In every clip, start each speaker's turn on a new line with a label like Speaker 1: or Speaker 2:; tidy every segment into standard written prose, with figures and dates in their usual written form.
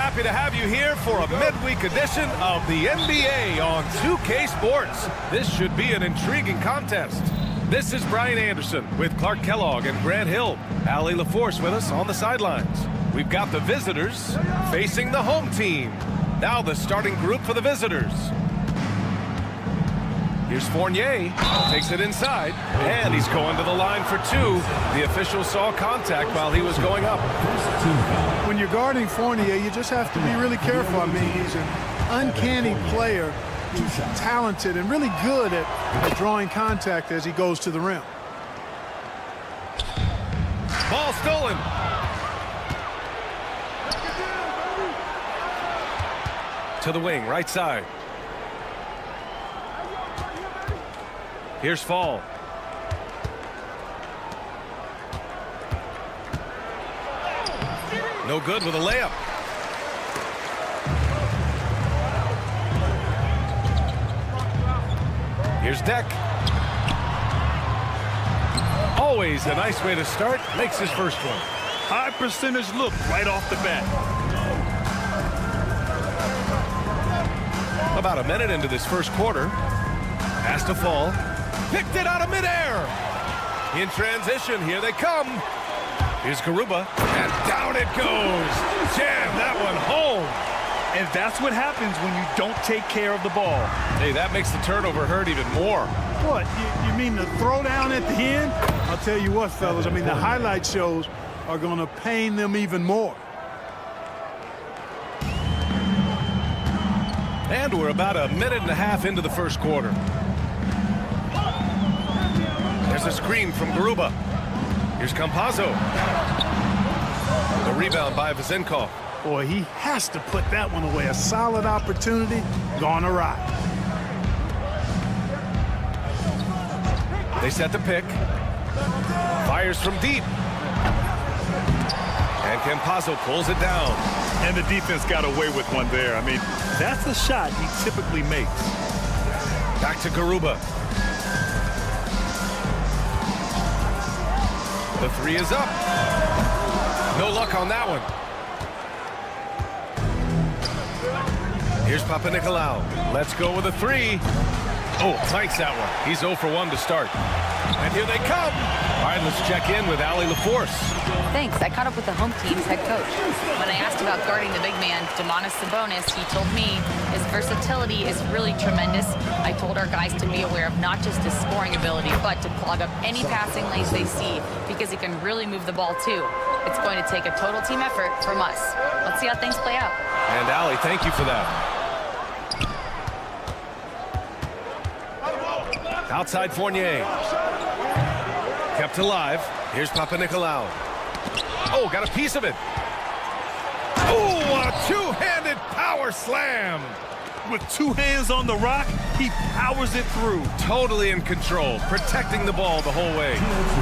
Speaker 1: happy to have you here for a midweek edition of the NBA on 2K Sports. This should be an intriguing contest. This is Brian Anderson with Clark Kellogg and Grant Hill. Allie LaForce with us on the sidelines. We've got the visitors facing the home team. Now the starting group for the visitors. Here's Fournier, takes it inside, and he's going to the line for two. The official saw contact while he was going up.
Speaker 2: When you're guarding Fournier, you just have to be really careful. I mean, he's an uncanny player. He's talented and really good at drawing contact as he goes to the rim.
Speaker 1: Ball stolen. To the wing, right side. Here's Fall. No good with a layup. Here's Deck. Always a nice way to start. Makes his first one.
Speaker 3: High percentage look right off the bat.
Speaker 1: About a minute into this first quarter. Has to Fall. Picked it out of midair. In transition, here they come. Here's Garuba, and down it goes. Jam that one home.
Speaker 3: And that's what happens when you don't take care of the ball.
Speaker 1: Hey, that makes the turnover hurt even more.
Speaker 2: What, you mean the throwdown at the end? I'll tell you what, fellas, I mean, the highlight shows are going to pain them even more.
Speaker 1: And we're about a minute and a half into the first quarter. There's a screen from Garuba. Here's Campazzo. The rebound by Vezenkov.
Speaker 2: Boy, he has to put that one away. A solid opportunity, gone awry.
Speaker 1: They set the pick. Fires from deep. And Campazzo pulls it down.
Speaker 3: And the defense got away with one there. I mean, that's the shot he typically makes.
Speaker 1: Back to Garuba. The three is up. No luck on that one. Here's Papanikolaou. Let's go with a three. Oh, clanks that one. He's 0 for 1 to start. And here they come. All right, let's check in with Allie LaForce.
Speaker 4: Thanks. I caught up with the home team's head coach. When I asked about guarding the big man, Domantas Sabonis, he told me his versatility is really tremendous. I told our guys to be aware of not just his scoring ability, but to clog up any passing lanes they see, because he can really move the ball too. It's going to take a total team effort from us. Let's see how things play out.
Speaker 1: And Allie, thank you for that. Outside Fournier. Kept alive. Here's Papanikolaou. Oh, got a piece of it. Oh, a two-handed power slam.
Speaker 3: With two hands on the rock, he powers it through.
Speaker 1: Totally in control, protecting the ball the whole way.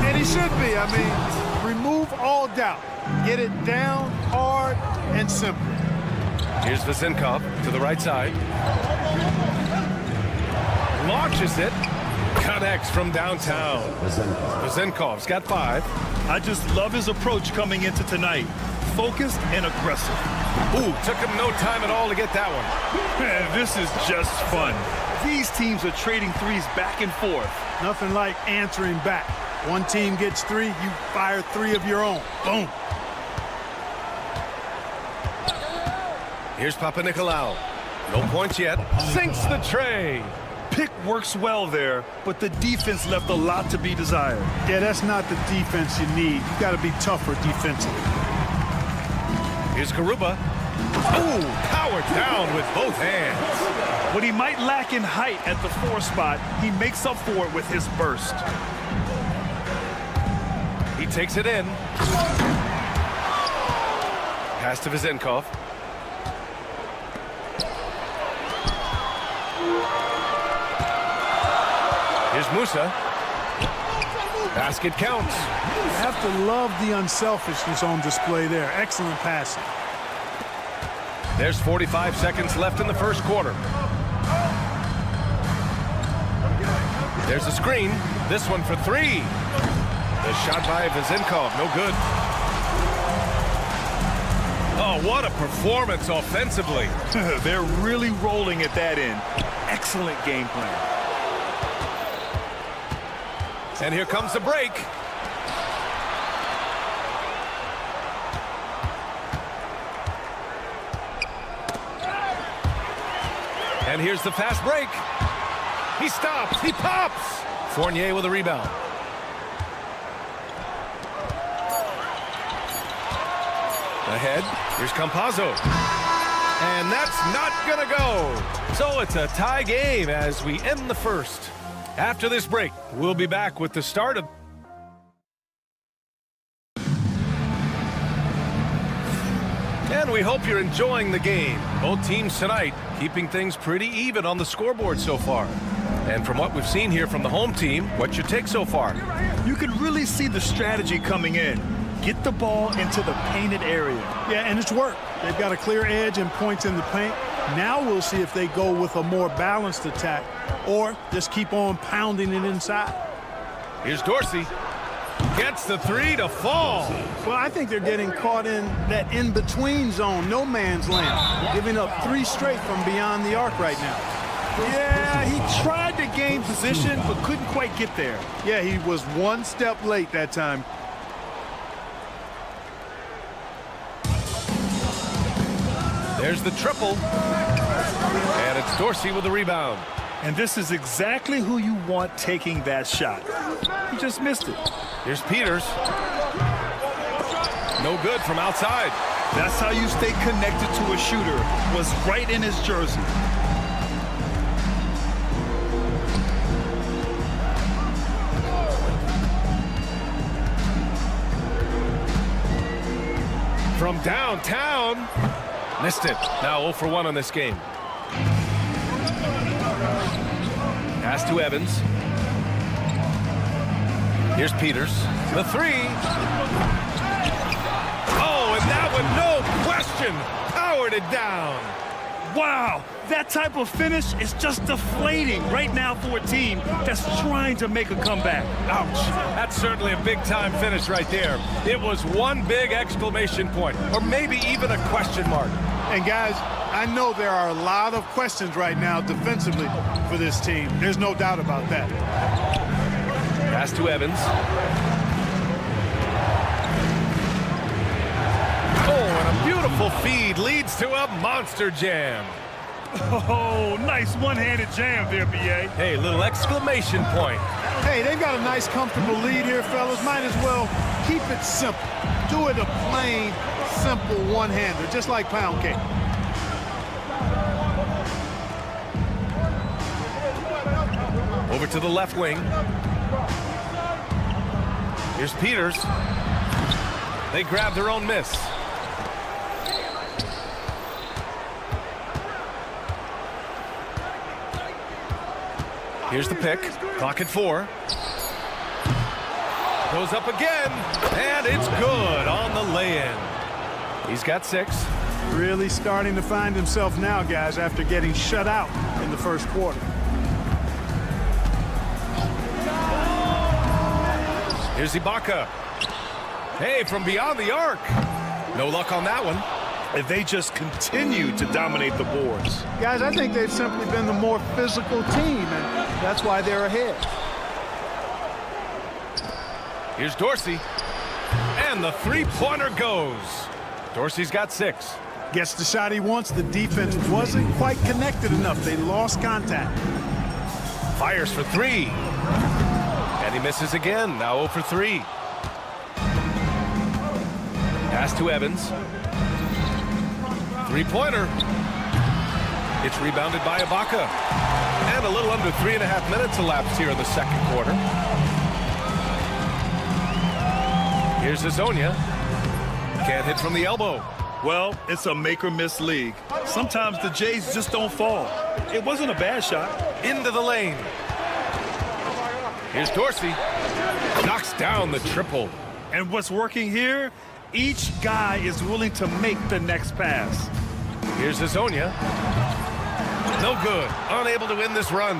Speaker 2: And he should be. I mean, remove all doubt. Get it down, hard, and simple.
Speaker 1: Here's Vezenkov to the right side. Launches it. Connects from downtown. Vezenkov's got 5.
Speaker 3: I just love his approach coming into tonight. Focused and aggressive.
Speaker 1: Ooh, took him no time at all to get that one.
Speaker 3: Man, this is just fun. These teams are trading threes back and forth.
Speaker 2: Nothing like answering back. One team gets 3, you fire 3 of your own. Boom.
Speaker 1: Here's Papanikolaou. No points yet. Sinks the tray.
Speaker 3: Pick works well there, but the defense left a lot to be desired.
Speaker 2: Yeah, that's not the defense you need. You got to be tougher defensively.
Speaker 1: Here's Garuba. Ooh, powered down with both hands.
Speaker 3: What he might lack in height at the 4 spot, he makes up for it with his burst.
Speaker 1: He takes it in. Pass to Vezenkov. Here's Musa. Basket counts.
Speaker 2: You have to love the unselfishness on display there. Excellent passing.
Speaker 1: There's 45 seconds left in the first quarter. There's a screen. This one for 3. The shot by Vezenkov, no good. Oh, what a performance offensively.
Speaker 3: They're really rolling at that end. Excellent game plan.
Speaker 1: And here comes the break. And here's the fast break. He stops. He pops. Fournier with a rebound. Ahead. Here's Campazzo. And that's not going to go. So it's a tie game as we end the first. After this break, we'll be back with the start of... And we hope you're enjoying the game. Both teams tonight keeping things pretty even on the scoreboard so far. And from what we've seen here from the home team, what's your take so far?
Speaker 3: You can really see the strategy coming in. Get the ball into the painted area.
Speaker 2: Yeah, and it's worked. They've got a clear edge and points in the paint. Now we'll see if they go with a more balanced attack or just keep on pounding it inside.
Speaker 1: Here's Dorsey. Gets the three to fall.
Speaker 2: Well, I think they're getting caught in that in-between zone, no man's land, giving up 3 straight from beyond the arc right now.
Speaker 3: Yeah, he tried to gain position but couldn't quite get there.
Speaker 2: Yeah, he was 1 step late that time.
Speaker 1: There's the triple. And it's Dorsey with the rebound.
Speaker 3: And this is exactly who you want taking that shot. He just missed it.
Speaker 1: Here's Peters. No good from outside.
Speaker 3: That's how you stay connected to a shooter. Was right in his jersey.
Speaker 1: From downtown. Missed it. Now 0 for 1 on this game. Pass to Evans. Here's Peters. The three. Oh, and that one, no question, powered it down.
Speaker 3: Wow, that type of finish is just deflating right now for a team that's trying to make a comeback.
Speaker 1: Ouch. That's certainly a big-time finish right there. It was one big exclamation point, or maybe even a question mark.
Speaker 2: And guys, I know there are a lot of questions right now defensively for this team. There's no doubt about that.
Speaker 1: Pass to Evans. Oh, and a beautiful feed leads to a monster jam.
Speaker 3: Oh, nice one-handed jam there, B.A.
Speaker 1: Hey, little exclamation point.
Speaker 2: Hey, they've got a nice, comfortable lead here, fellas. Might as well keep it simple. Do it a plain, simple one-hander, just like pound cake.
Speaker 1: Over to the left wing. Here's Peters. They grab their own miss. Here's the pick. Clock at 4. Goes up again, and it's good on the lay-in. He's got 6.
Speaker 2: Really starting to find himself now, guys, after getting shut out in the first quarter.
Speaker 1: Here's Ibaka. Hey, from beyond the arc. No luck on that one.
Speaker 3: And they just continue to dominate the boards.
Speaker 2: Guys, I think they've simply been the more physical team, and that's why they're ahead.
Speaker 1: Here's Dorsey. And the three-pointer goes. Dorsey's got 6.
Speaker 2: Gets the shot he wants. The defense wasn't quite connected enough. They lost contact.
Speaker 1: Fires for 3. And he misses again. Now 0 for 3. Pass to Evans. Three-pointer. It's rebounded by Ibaka. And a little under 3.5 minutes elapsed here in the second quarter. Here's Azonia. Can't hit from the elbow.
Speaker 3: Well, it's a make-or-miss league. Sometimes the Jays just don't fall. It wasn't a bad shot.
Speaker 1: Into the lane. Here's Dorsey. Knocks down the triple.
Speaker 3: And what's working here? Each guy is willing to make the next pass.
Speaker 1: Here's Azonia. No good. Unable to win this run.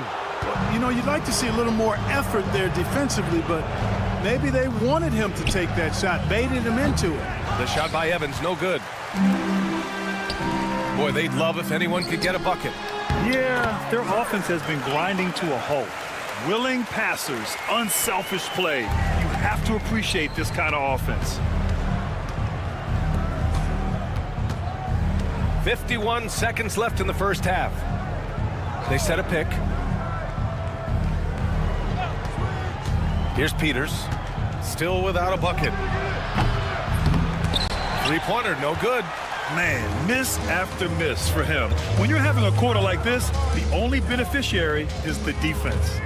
Speaker 2: You know, you'd like to see a little more effort there defensively, but maybe they wanted him to take that shot, baited him into it.
Speaker 1: The shot by Evans, no good. Boy, they'd love if anyone could get a bucket.
Speaker 3: Yeah, their offense has been grinding to a halt. Willing passers, unselfish play. You have to appreciate this kind of offense.
Speaker 1: 51 seconds left in the first half. They set a pick. Here's Peters. Still without a bucket. Three-pointer, no good.
Speaker 3: Man, miss after miss for him. When you're having a quarter like this, the only beneficiary is the defense.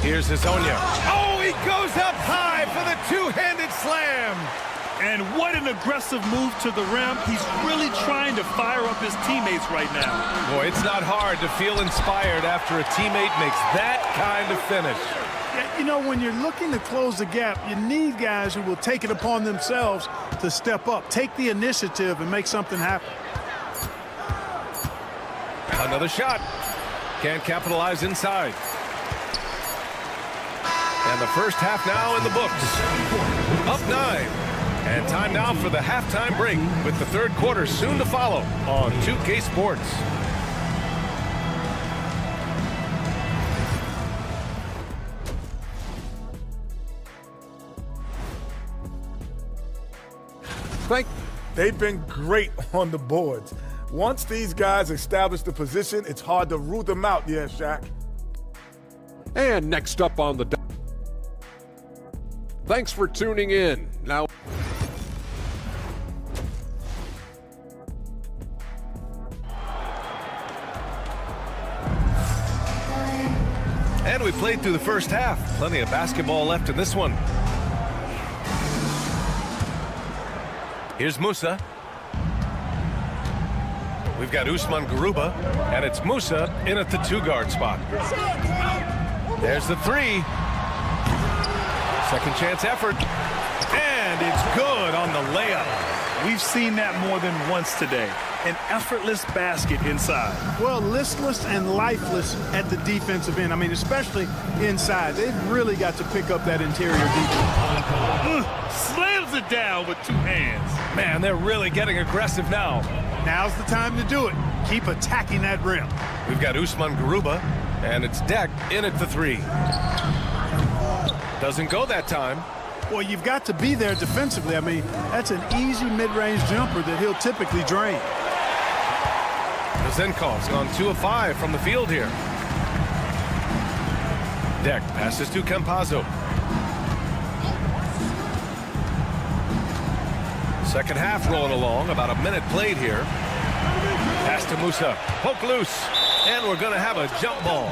Speaker 1: Here's Hazonia. Oh, he goes up high for the two-handed slam.
Speaker 3: And what an aggressive move to the rim. He's really trying to fire up his teammates right now.
Speaker 1: Boy, it's not hard to feel inspired after a teammate makes that kind of finish.
Speaker 2: Yeah, you know, when you're looking to close the gap, you need guys who will take it upon themselves to step up, take the initiative, and make something happen.
Speaker 1: Another shot. Can't capitalize inside. And the first half now in the books. Up 9. And time now for the halftime break with the third quarter soon to follow on 2K Sports.
Speaker 5: They've been great on the boards. Once these guys establish the position, it's hard to root them out, yeah, Shaq.
Speaker 6: And next up on the... Thanks for tuning in. Now...
Speaker 1: And we played through the first half. Plenty of basketball left in this one. Here's Musa. We've got Usman Garuba, and it's Musa in at the two-guard spot. There's the three. Second chance effort. And it's good on the layup.
Speaker 3: We've seen that more than once today. An effortless basket inside.
Speaker 2: Well, listless and lifeless at the defensive end. I mean, especially inside. They've really got to pick up that interior defense.
Speaker 3: Slams it down with two hands.
Speaker 1: Man, they're really getting aggressive now.
Speaker 2: Now's the time to do it. Keep attacking that rim.
Speaker 1: We've got Usman Garuba, and it's Deck in at the three. Doesn't go that time.
Speaker 2: Well, you've got to be there defensively. I mean, that's an easy mid-range jumper that he'll typically drain.
Speaker 1: Zenkov's gone 2 of 5 from the field here. Deck passes to Campazzo. Second half rolling along, about a minute played here. Pass to Musa, poke loose, and we're going to have a jump ball.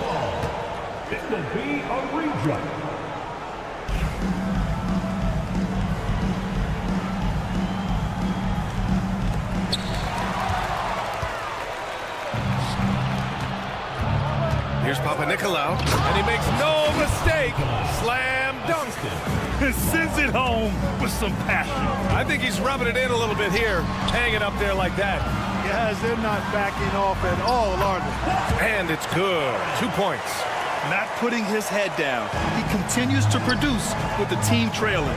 Speaker 7: It will be a re-jump.
Speaker 1: Here's Papanikolaou, and he makes no mistake. Slam dunk.
Speaker 3: And sends it home with some passion.
Speaker 1: I think he's rubbing it in a little bit here, hanging up there like that.
Speaker 2: Guys, they're not backing off at all, are they?
Speaker 1: And it's good. 2 points.
Speaker 3: Not putting his head down. He continues to produce with the team trailing.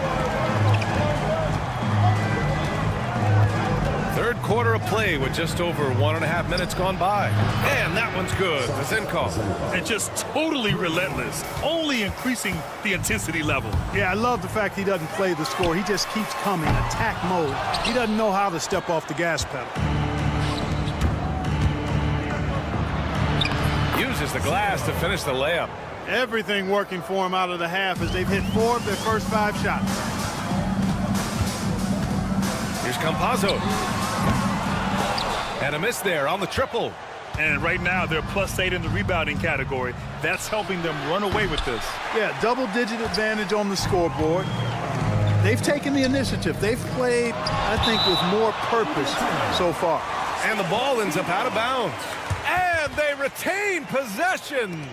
Speaker 1: Third quarter of play with just over 1.5 minutes gone by. And that one's good. Zenkov.
Speaker 3: And just totally relentless, only increasing the intensity level.
Speaker 2: Yeah, I love the fact he doesn't play the score. He just keeps coming, attack mode. He doesn't know how to step off the gas pedal.
Speaker 1: Uses the glass to finish the layup.
Speaker 2: Everything working for him out of the half as they've hit 4 of their first 5 shots.
Speaker 1: Here's Campazzo. And a miss there on the triple.
Speaker 3: And right now, they're +8 in the rebounding category. That's helping them run away with this.
Speaker 2: Yeah, double-digit advantage on the scoreboard. They've taken the initiative. They've played, I think, with more purpose so far.
Speaker 1: And the ball ends up out of bounds. And they retain possession.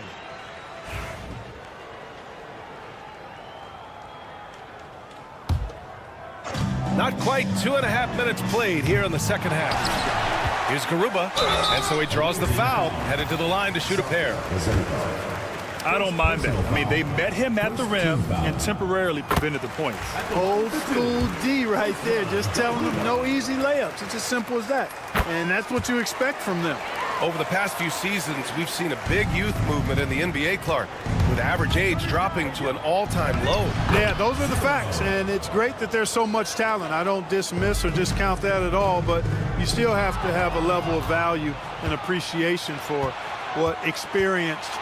Speaker 1: Not quite 2.5 minutes played here in the second half. Here's Garuba, and so he draws the foul, headed to the line to shoot a pair.
Speaker 3: I don't mind that. I mean, they met him at the rim and temporarily prevented the points.
Speaker 2: Old school D right there, just telling them no easy layups. It's as simple as that. And that's what you expect from them.
Speaker 1: Over the past few seasons, we've seen a big youth movement in the NBA, Clark, with average age dropping to an all-time low.
Speaker 2: Yeah, those are the facts, and it's great that there's so much talent. I don't dismiss or discount that at all, but you still have to have a level of value and appreciation for what experienced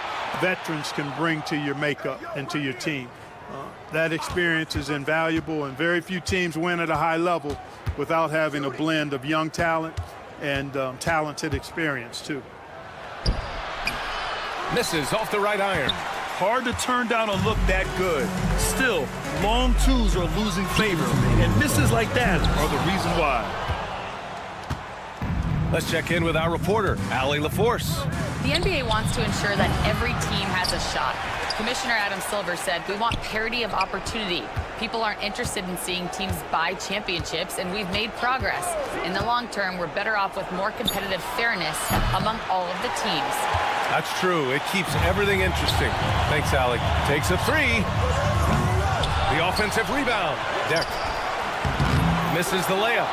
Speaker 2: veterans can bring to your makeup and to your team. That experience is invaluable, and very few teams win at a high level without having a blend of young talent and talented experience, too.
Speaker 1: Misses off the right iron.
Speaker 3: Hard to turn down a look that good. Still, long twos are losing favor, and misses like that are the reason why.
Speaker 1: Let's check in with our reporter, Allie LaForce.
Speaker 4: The NBA wants to ensure that every team has a shot. Commissioner Adam Silver said, we want parity of opportunity. People aren't interested in seeing teams buy championships, and we've made progress. In the long term, we're better off with more competitive fairness among all of the teams.
Speaker 1: That's true. It keeps everything interesting. Thanks, Allie. Takes a three. The offensive rebound. Deck misses the layup.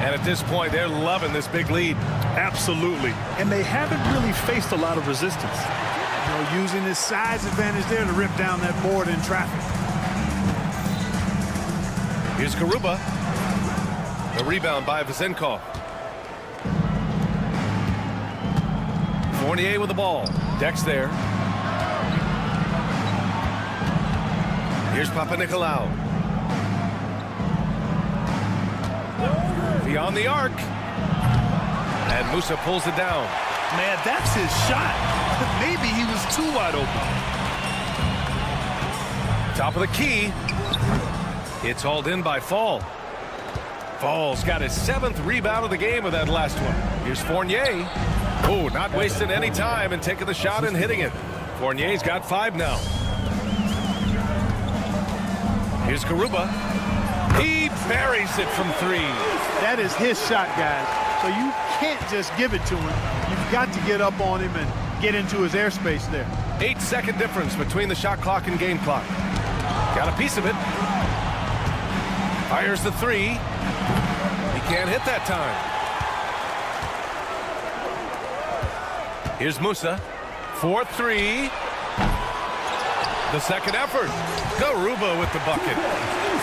Speaker 1: And at this point, they're loving this big lead.
Speaker 3: Absolutely. And they haven't really faced a lot of resistance.
Speaker 2: You know, using his size advantage there to rip down that board in traffic.
Speaker 1: Here's Garuba. The rebound by Vezenkov. Fournier with the ball. Deck's there. Here's Papanikolaou. Beyond the arc. And Musa pulls it down.
Speaker 3: Man, that's his shot. Maybe he was too wide open.
Speaker 1: Top of the key. It's hauled in by Fall. Fall's got his 7th rebound of the game with that last one. Here's Fournier. Oh, not wasting any time and taking the shot and hitting it. Fournier's got 5 now. Here's Garuba. He buries it from 3.
Speaker 2: That is his shot, guys. So you can't just give it to him. You've got to get up on him and get into his airspace there.
Speaker 1: 8-second difference between the shot clock and game clock. Got a piece of it. Fires the 3. He can't hit that time. Here's Musa. 4-3. The second effort. Garuba with the bucket.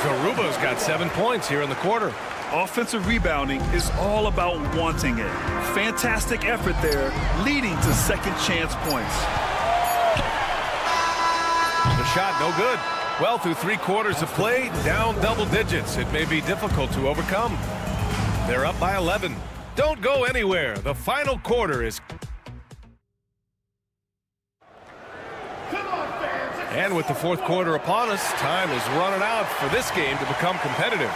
Speaker 1: Garuba's got 7 points here in the quarter.
Speaker 3: Offensive rebounding is all about wanting it. Fantastic effort there, leading to second chance points.
Speaker 1: The shot no good. Well, through 3 quarters of play, down double digits. It may be difficult to overcome. They're up by 11. Don't go anywhere. The final quarter is... And with the 4th quarter upon us, time is running out for this game to become competitive.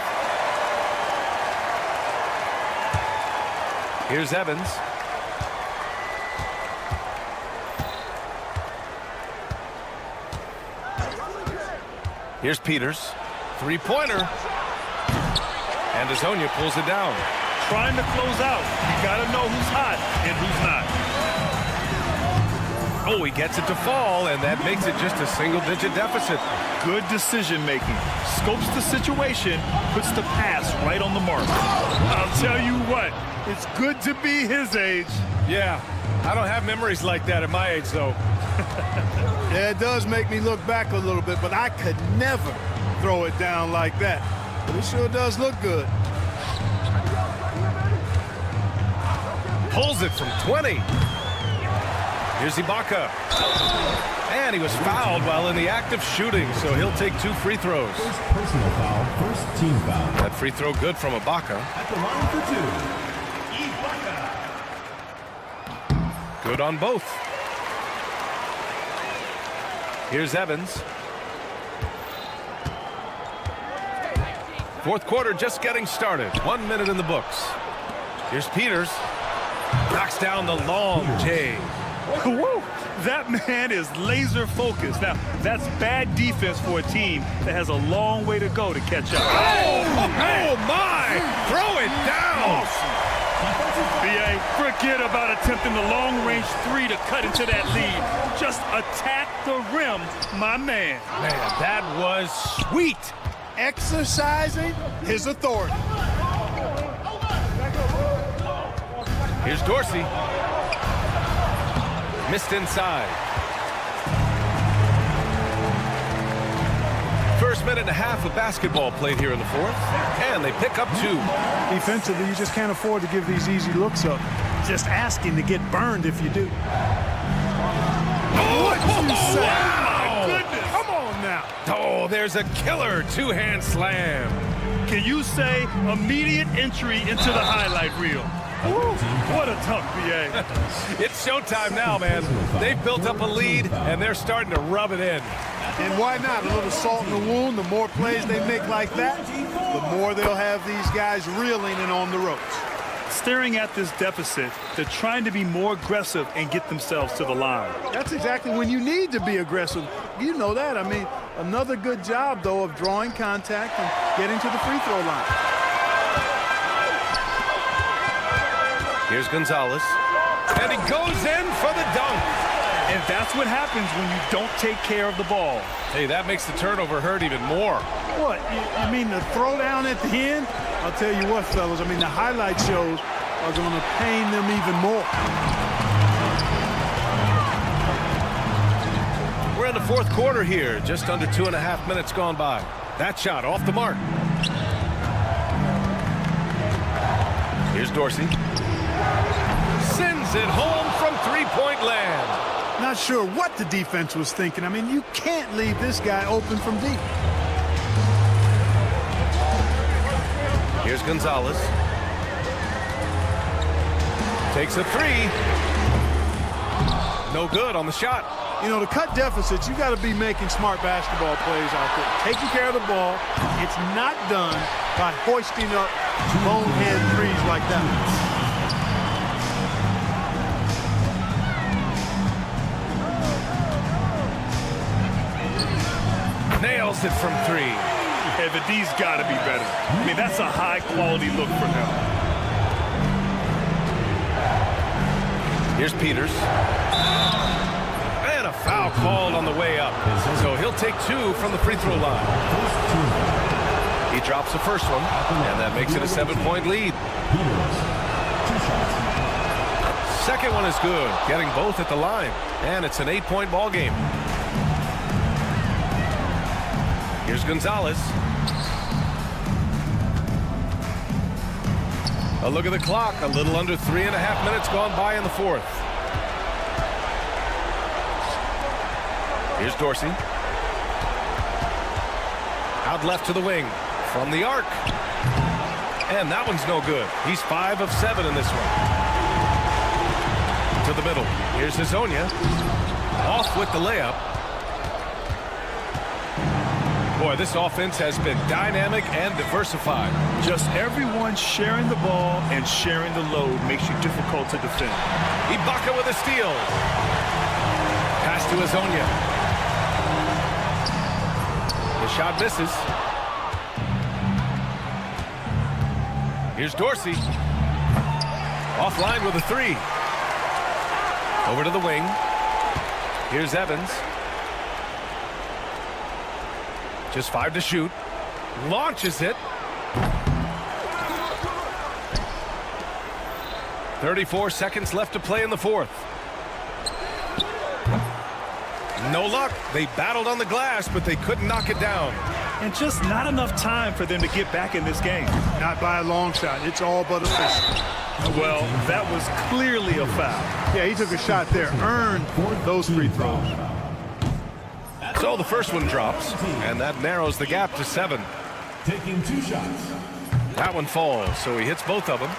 Speaker 1: Here's Evans. Here's Peters. 3-pointer. And Azonia pulls it down.
Speaker 3: Trying to close out. You got to know who's hot and who's not.
Speaker 1: Oh, he gets it to fall, and that makes it just a single-digit deficit.
Speaker 3: Good decision-making. Scopes the situation, puts the pass right on the mark. I'll tell you what, it's good to be his age.
Speaker 1: Yeah, I don't have memories like that at my age, though.
Speaker 2: Yeah, it does make me look back a little bit, but I could never throw it down like that. But it sure does look good.
Speaker 1: Pulls it from 20. Here's Ibaka. And he was fouled while in the act of shooting, so he'll take 2 free throws.
Speaker 7: First personal foul, first team foul.
Speaker 1: That free throw good from Ibaka.
Speaker 7: At the line for 2, Ibaka.
Speaker 1: Good on both. Here's Evans. 4th quarter just getting started. 1 minute in the books. Here's Peters. Knocks down the long J.
Speaker 3: Woo! That man is laser focused. Now, that's bad defense for a team that has a long way to go to catch up.
Speaker 1: Oh my! Throw it down!
Speaker 3: BA, for a Forget about attempting the long-range three to cut into that lead. Just attack the rim, my man.
Speaker 1: Man, that was sweet.
Speaker 2: Exercising his authority.
Speaker 1: Here's Dorsey. Missed inside. First minute and a half of basketball played here in the fourth, and they pick up 2.
Speaker 2: Defensively, you just can't afford to give these easy looks up. Just asking to get burned if you do. What you say?
Speaker 1: Wow!
Speaker 3: Goodness.
Speaker 2: Come on now.
Speaker 1: Oh, there's a killer 2-hand slam.
Speaker 3: Can you say immediate entry into the highlight reel? Woo, what a tough BA.
Speaker 1: It's showtime now, man. They've built up a lead, and they're starting to rub it in.
Speaker 2: And why not? A little salt in the wound. The more plays they make like that, the more they'll have these guys reeling and on the ropes.
Speaker 3: Staring at this deficit, they're trying to be more aggressive and get themselves to the line.
Speaker 2: That's exactly when you need to be aggressive. You know that. I mean, another good job, though, of drawing contact and getting to the free throw line.
Speaker 1: Here's Gonzalez, and he goes in for the dunk.
Speaker 3: And that's what happens when you don't take care of the ball.
Speaker 1: Hey, that makes the turnover hurt even more.
Speaker 2: What? You mean the throwdown at the end? I'll tell you what, fellas. I mean, the highlight shows are going to pain them even more.
Speaker 1: We're in the fourth quarter here, just under 2.5 minutes gone by. That shot off the mark. Here's Dorsey. Sends it home from three-point land.
Speaker 2: Not sure what the defense was thinking. I mean, you can't leave this guy open from deep.
Speaker 1: Here's Gonzalez. Takes a 3. No good on the shot.
Speaker 2: You know, to cut deficits, you got to be making smart basketball plays out there. Taking care of the ball. It's not done by hoisting up bonehead threes like that.
Speaker 1: Nails it from 3.
Speaker 3: Hey, but these got to be better. I mean, that's a high-quality look for him.
Speaker 1: Here's Peters. And a foul called on the way up. So he'll take 2 from the free throw line. He drops the first one, and that makes it a 7-point lead. Second one is good, getting both at the line. And it's an 8-point ball game. Here's Gonzalez. A look at the clock. A little under 3.5 minutes gone by in the fourth. Here's Dorsey. Out left to the wing. From the arc. And that one's no good. He's 5 of 7 in this one. To the middle. Here's Hazonia. Off with the layup. Boy, this offense has been dynamic and diversified.
Speaker 3: Just everyone sharing the ball and sharing the load makes you difficult to defend.
Speaker 1: Ibaka with a steal. Pass to Hazonia. The shot misses. Here's Dorsey. Offline with a 3. Over to the wing. Here's Evans. Just 5 to shoot. Launches it. 34 seconds left to play in the fourth. No luck. They battled on the glass, but they couldn't knock it down.
Speaker 3: And just not enough time for them to get back in this game.
Speaker 2: Not by a long shot. It's all but official.
Speaker 3: Well, that was clearly a foul.
Speaker 2: Yeah, he took a shot there. Earned those free throws.
Speaker 1: So the first one drops, and that narrows the gap to 7.
Speaker 7: Taking 2 shots.
Speaker 1: That one falls, so he hits both of them.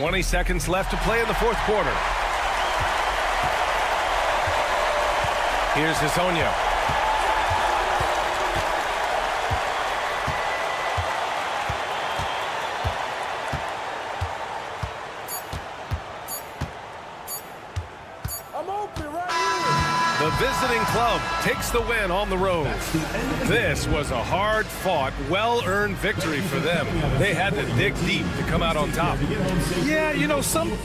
Speaker 1: 20 seconds left to play in the fourth quarter. Here's Hazonia. The visiting club takes the win on the road. This was a hard-fought, well-earned victory for them. They had to dig deep to come out on top.
Speaker 3: Yeah, you know, some...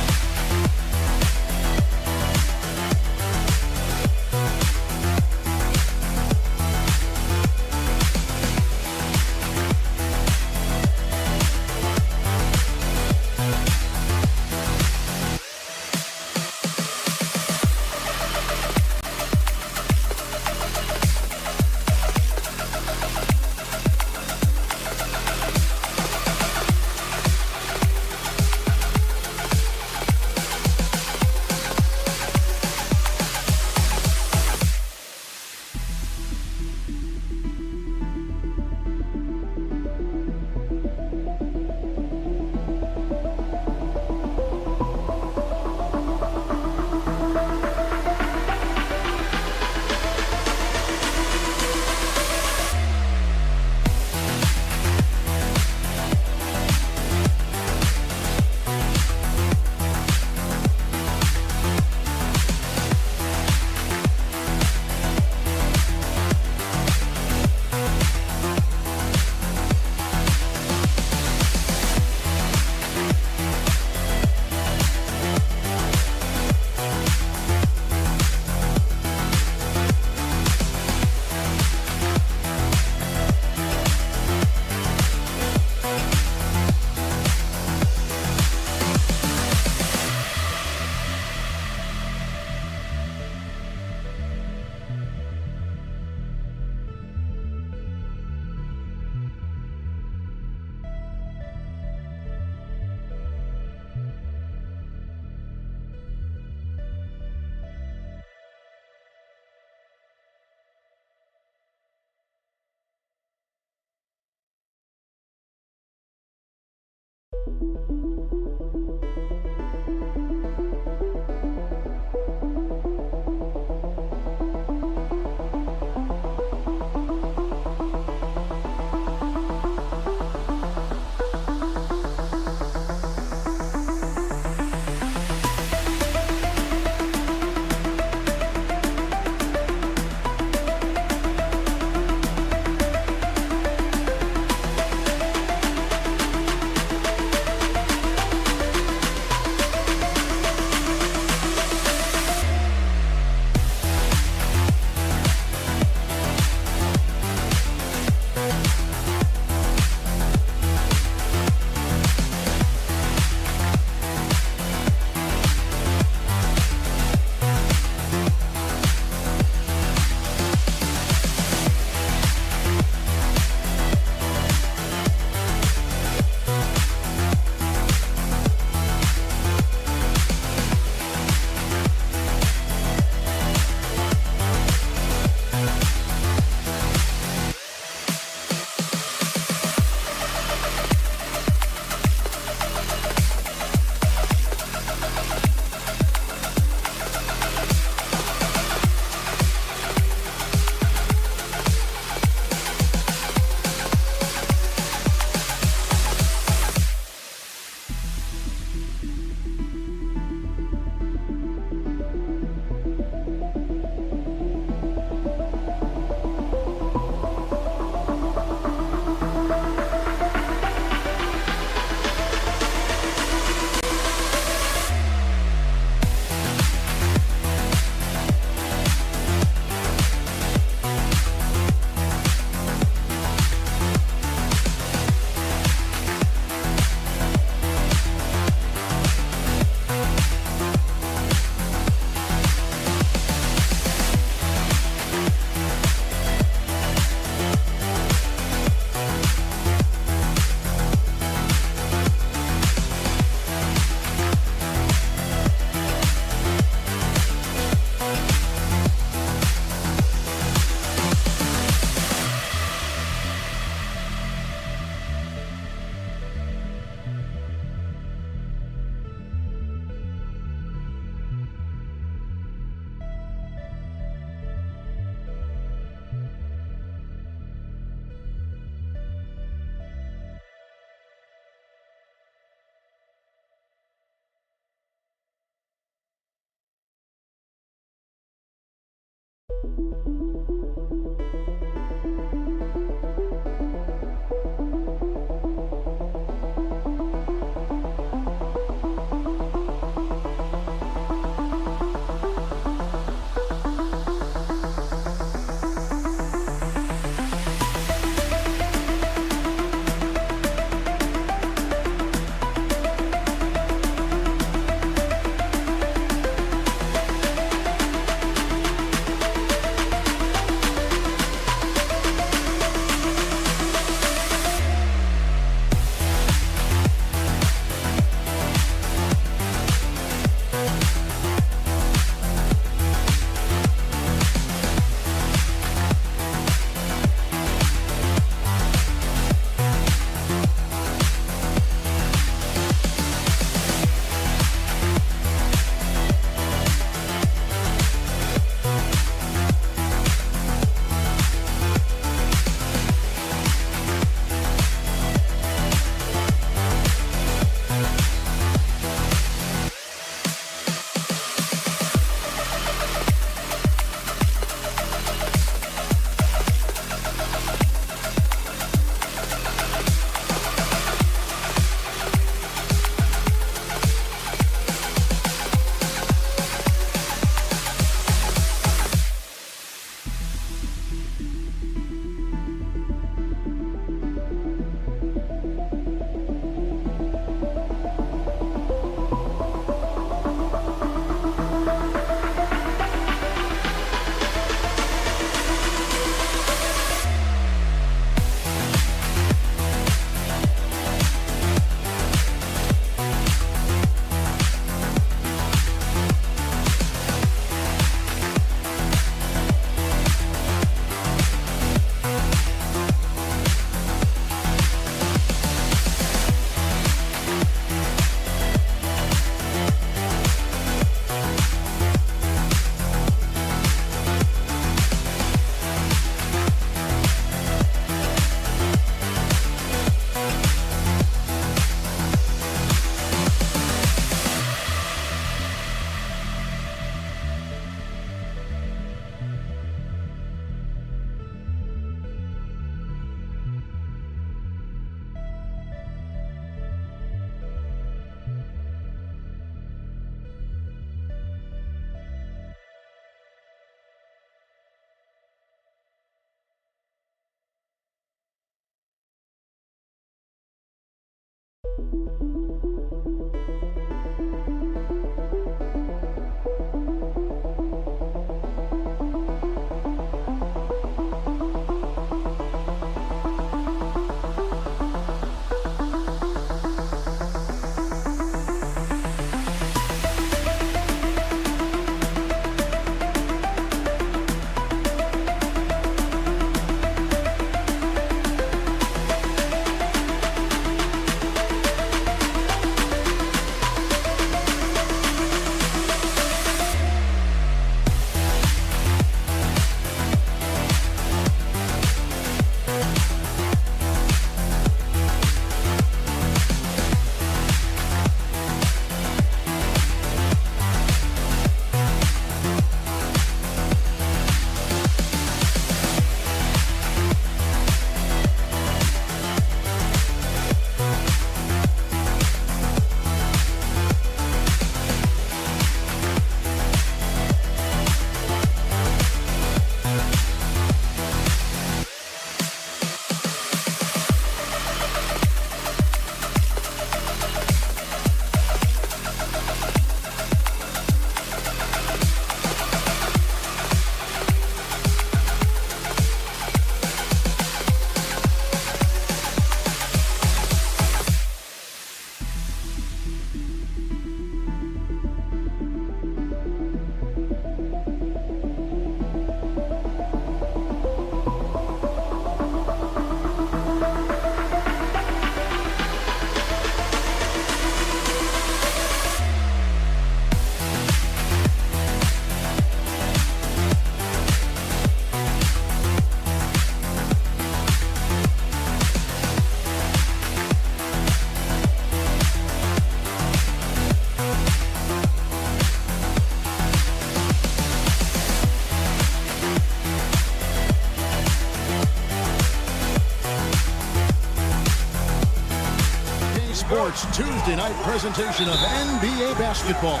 Speaker 8: Sports Tuesday night presentation of NBA basketball.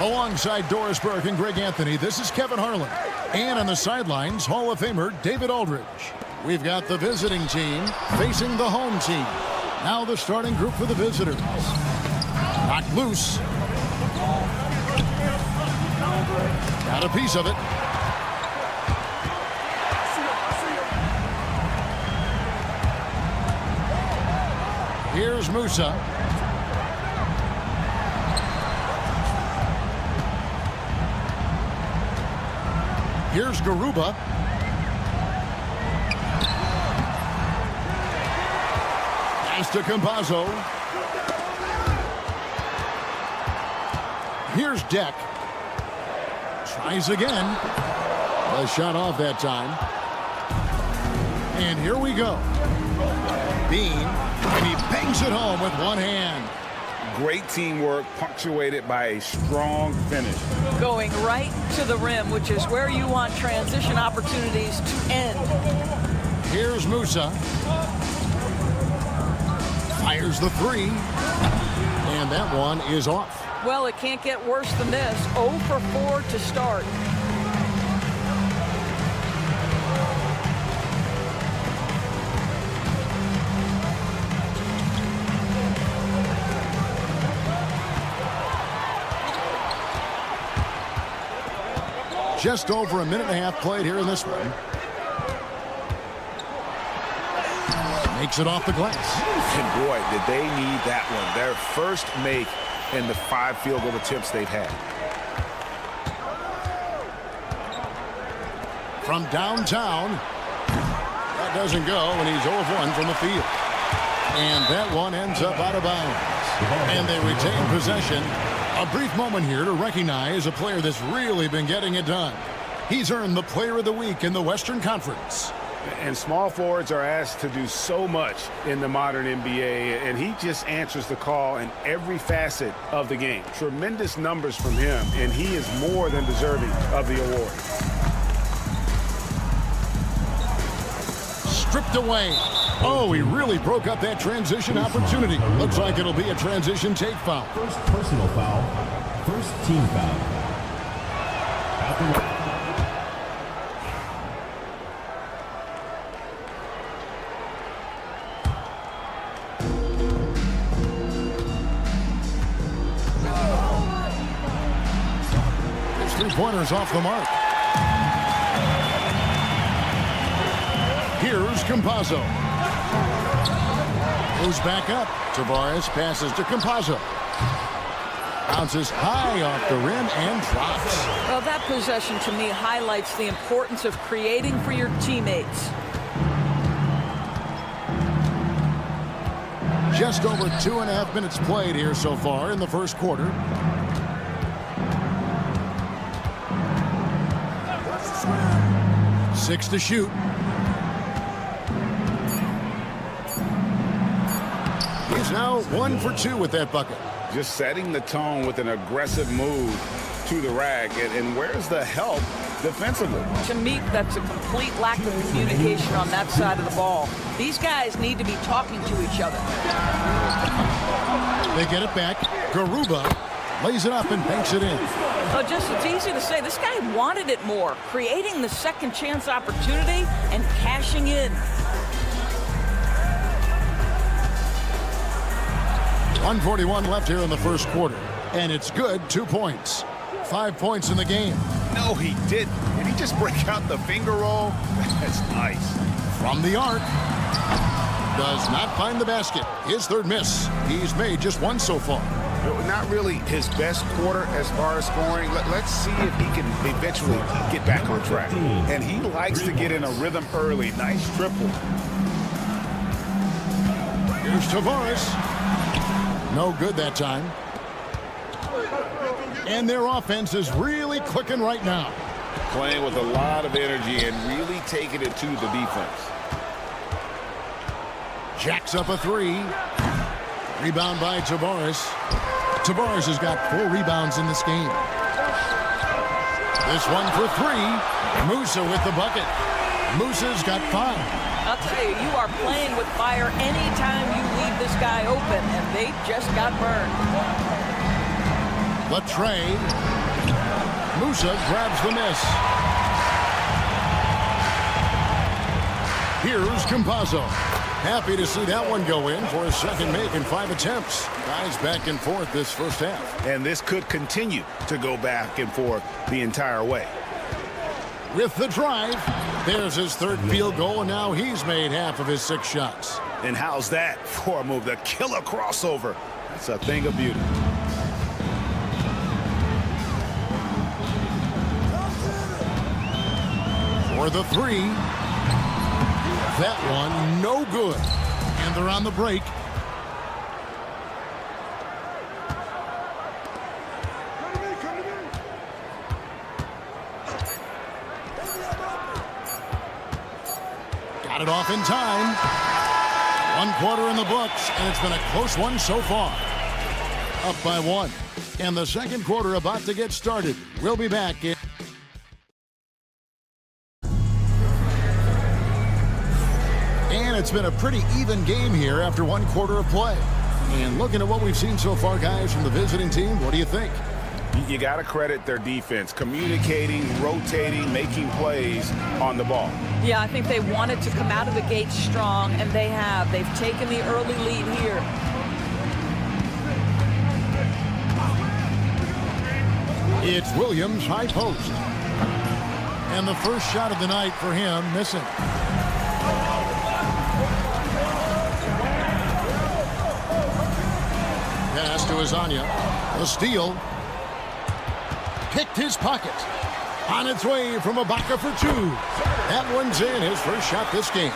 Speaker 8: Alongside Doris Burke and Greg Anthony, this is Kevin Harlan. And on the sidelines, Hall of Famer David Aldridge. We've got the visiting team facing the home team. Now the starting group for the visitors. Knocked loose. Got a piece of it. Here's Musa. Here's Garuba. Pass to Campazzo. Here's Deck. Tries again. The shot off that time. And here we go. Bean, and he bangs it home with one hand.
Speaker 9: Great teamwork, punctuated by a strong finish.
Speaker 10: Going right to the rim, which is where you want transition opportunities to end.
Speaker 8: Here's Musa. Fires the three. And that one is off.
Speaker 10: Well, it can't get worse than this. 0 for 4 to start.
Speaker 8: Just over a minute and a half played here in this one. Makes it off the glass.
Speaker 9: And boy, did they need that one. Their first make in the 5 field goal attempts they've had.
Speaker 8: From downtown. That doesn't go, and he's 0 of 1 from the field. And that one ends up out of bounds. And they retain possession. A brief moment here to recognize a player that's really been getting it done. He's earned the Player of the Week in the Western Conference.
Speaker 9: And small forwards are asked to do so much in the modern NBA, and he just answers the call in every facet of the game. Tremendous numbers from him, and he is more than deserving of the award.
Speaker 8: Stripped away. Oh, he really broke up that transition opportunity. Looks like it'll be a transition take foul.
Speaker 7: First personal foul. First team foul. Out the way.
Speaker 8: His three-pointers off the mark. Here's Campazzo. Moves back up. Tavares passes to Campazzo. Bounces high off the rim and drops.
Speaker 10: Well, that possession to me highlights the importance of creating for your teammates.
Speaker 8: Just over 2.5 minutes played here so far in the first quarter. Six to shoot. He's now 1 for 2 with that bucket.
Speaker 9: Just setting the tone with an aggressive move to the rack. And where's the help defensively?
Speaker 10: To me, that's a complete lack of communication on that side of the ball. These guys need to be talking to each other.
Speaker 8: They get it back. Garuba lays it up and banks it in.
Speaker 10: It's easy to say. This guy wanted it more. Creating the second chance opportunity and cashing in.
Speaker 8: 1:41 left here in the first quarter. And it's good. 2 points. 5 points in the game.
Speaker 9: No, he didn't. Did he just break out the finger roll? That's nice.
Speaker 8: From the arc. Does not find the basket. His third miss. He's made just 1 so far.
Speaker 9: Not really his best quarter as far as scoring. Let's see if he can eventually get back on track. And he likes to get in a rhythm early. Nice triple.
Speaker 8: Here's Tavares. No good that time. And their offense is really clicking right now.
Speaker 9: Playing with a lot of energy and really taking it to the defense.
Speaker 8: Jacks up a 3. Rebound by Tavares. Tavares has got 4 rebounds in this game. This one for 3. Musa with the bucket. Musa's got 5.
Speaker 10: I'll tell you, you are playing with fire anytime you leave this guy open, and they just got burned.
Speaker 8: The trade. Musa grabs the miss. Here's Campazzo. Happy to see that one go in for his second make in 5 attempts. Guys back and forth this first half.
Speaker 9: And this could continue to go back and forth the entire way.
Speaker 8: With the drive, there's his third field goal, and now he's made half of his 6 shots.
Speaker 9: And how's that for a move? The killer crossover. That's a thing of beauty.
Speaker 8: For the 3. That one, no good. And they're on the break. Got it off in time. 1 quarter in the books, and it's been a close one so far. Up by 1. And the second quarter about to get started. We'll be back in. And it's been a pretty even game here after 1 quarter of play. And looking at what we've seen so far, guys, from the visiting team, what do you think?
Speaker 9: You got to credit their defense, communicating, rotating, making plays on the ball.
Speaker 10: Yeah, I think they wanted to come out of the gate strong, and they have. They've taken the early lead here.
Speaker 8: It's Williams, high post. And the first shot of the night for him, missing. Pass to Azania. The steal. Picked his pocket. On its way from Ibaka for 2. That one's in, his first shot this game.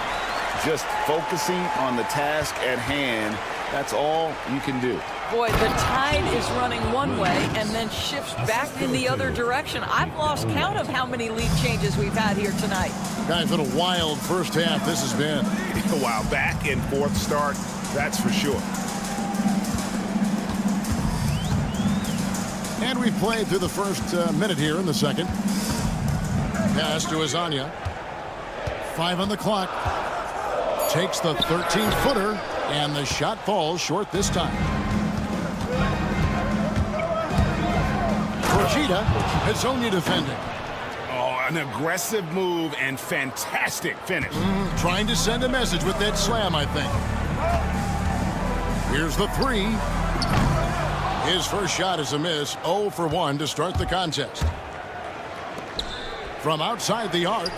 Speaker 9: Just focusing on the task at hand. That's all you can do.
Speaker 10: Boy, the tide is running one way and then shifts back in the other direction. I've lost count of how many lead changes we've had here tonight.
Speaker 8: Guys, what a wild first half this has been.
Speaker 9: A while back and forth start, that's for sure.
Speaker 8: And we've played through the first minute here in the second. Pass to Azania. 5 on the clock. Takes the 13-footer, and the shot falls short this time. Procida, Hazonia defending.
Speaker 9: Oh, an aggressive move and fantastic finish.
Speaker 8: Trying to send a message with that slam, I think. Here's the 3. His first shot is a miss. 0 for 1 to start the contest. From outside the arc.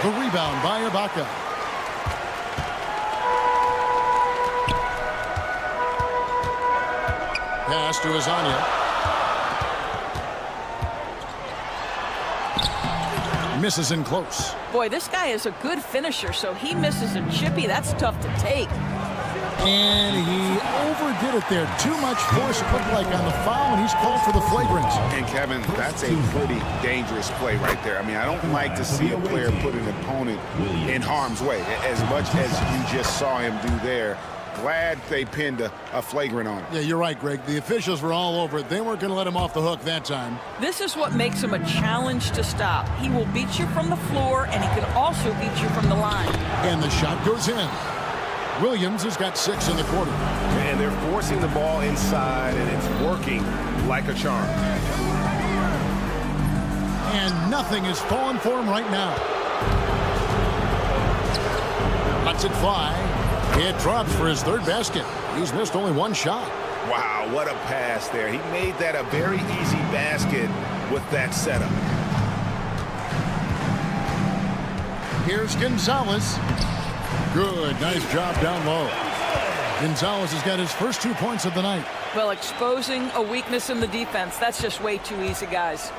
Speaker 8: The rebound by Ibaka. Pass to Azania. Misses in close.
Speaker 10: Boy, this guy is a good finisher, so he misses a chippy. That's tough to take.
Speaker 8: And he overdid it there. Too much force, it looked like, on the foul, and he's called for the flagrant.
Speaker 9: And, Kevin, that's a pretty dangerous play right there. I mean, I don't like to see a player put an opponent in harm's way, as much as you just saw him do there. Glad they pinned a flagrant on him.
Speaker 8: Yeah, you're right, Greg. The officials were all over it. They weren't going to let him off the hook that time.
Speaker 10: This is what makes him a challenge to stop. He will beat you from the floor, and he can also beat you from the line.
Speaker 8: And the shot goes in. Williams has got 6 in the quarter.
Speaker 9: And they're forcing the ball inside, and it's working like a charm.
Speaker 8: And nothing is falling for him right now. Lets it fly. It drops for his 3rd basket. He's missed only 1 shot.
Speaker 9: Wow, what a pass there. He made that a very easy basket with that setup.
Speaker 8: Here's Gonzalez. Good, nice job down low. Gonzalez has got his first 2 points of the night.
Speaker 10: Well, exposing a weakness in the defense, that's just way too easy, guys.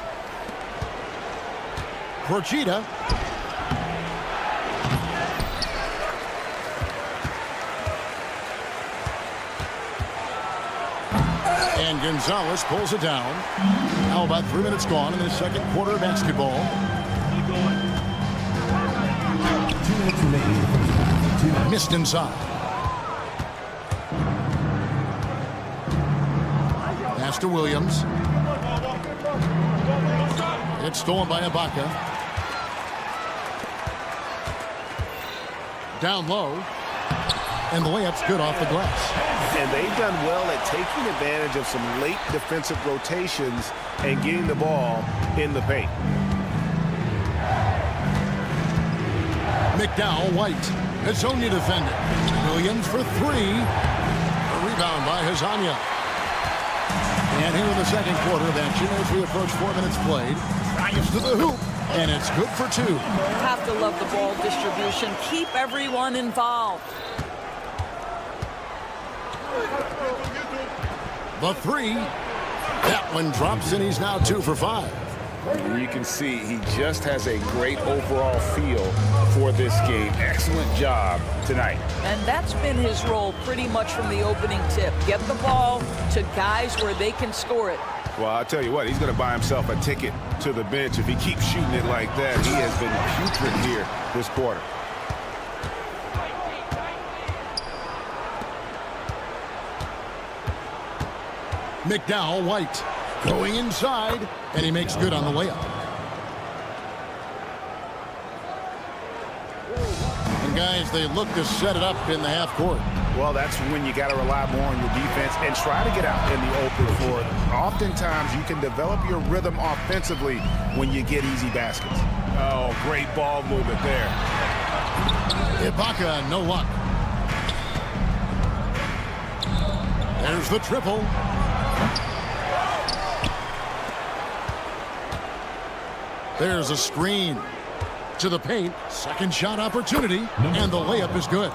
Speaker 8: Procida. And Gonzalez pulls it down. Now about 3 minutes gone in the second quarter of basketball.
Speaker 7: 2 minutes remaining.
Speaker 8: Missed inside. Pass to Williams. It's stolen by Ibaka. Down low. And the layup's good off the glass.
Speaker 9: And they've done well at taking advantage of some late defensive rotations and getting the ball in the paint.
Speaker 8: McDowell, White. Hazonia defending. Williams for three. A rebound by Hazonia. And here in the second quarter of action as we approach 4 minutes played. Drives to the hoop. And it's good for two.
Speaker 10: Have to love the ball distribution. Keep everyone involved.
Speaker 8: The three. That one drops, and he's now 2 for 5.
Speaker 9: And you can see he just has a great overall feel for this game. Excellent job tonight.
Speaker 10: And that's been his role pretty much from the opening tip. Get the ball to guys where they can score it.
Speaker 9: Well, I'll tell you what, he's going to buy himself a ticket to the bench if he keeps shooting it like that. He has been putrid here this quarter.
Speaker 8: McDowell, White, going inside, and he makes good on the layup. And guys, they look to set it up in the half court.
Speaker 9: Well, that's when you got to rely more on your defense and try to get out in the open floor. Oftentimes, you can develop your rhythm offensively when you get easy baskets. Oh, great ball movement there.
Speaker 8: Ibaka, no luck. There's the triple. There's a screen to the paint. Second shot opportunity, and the layup is good.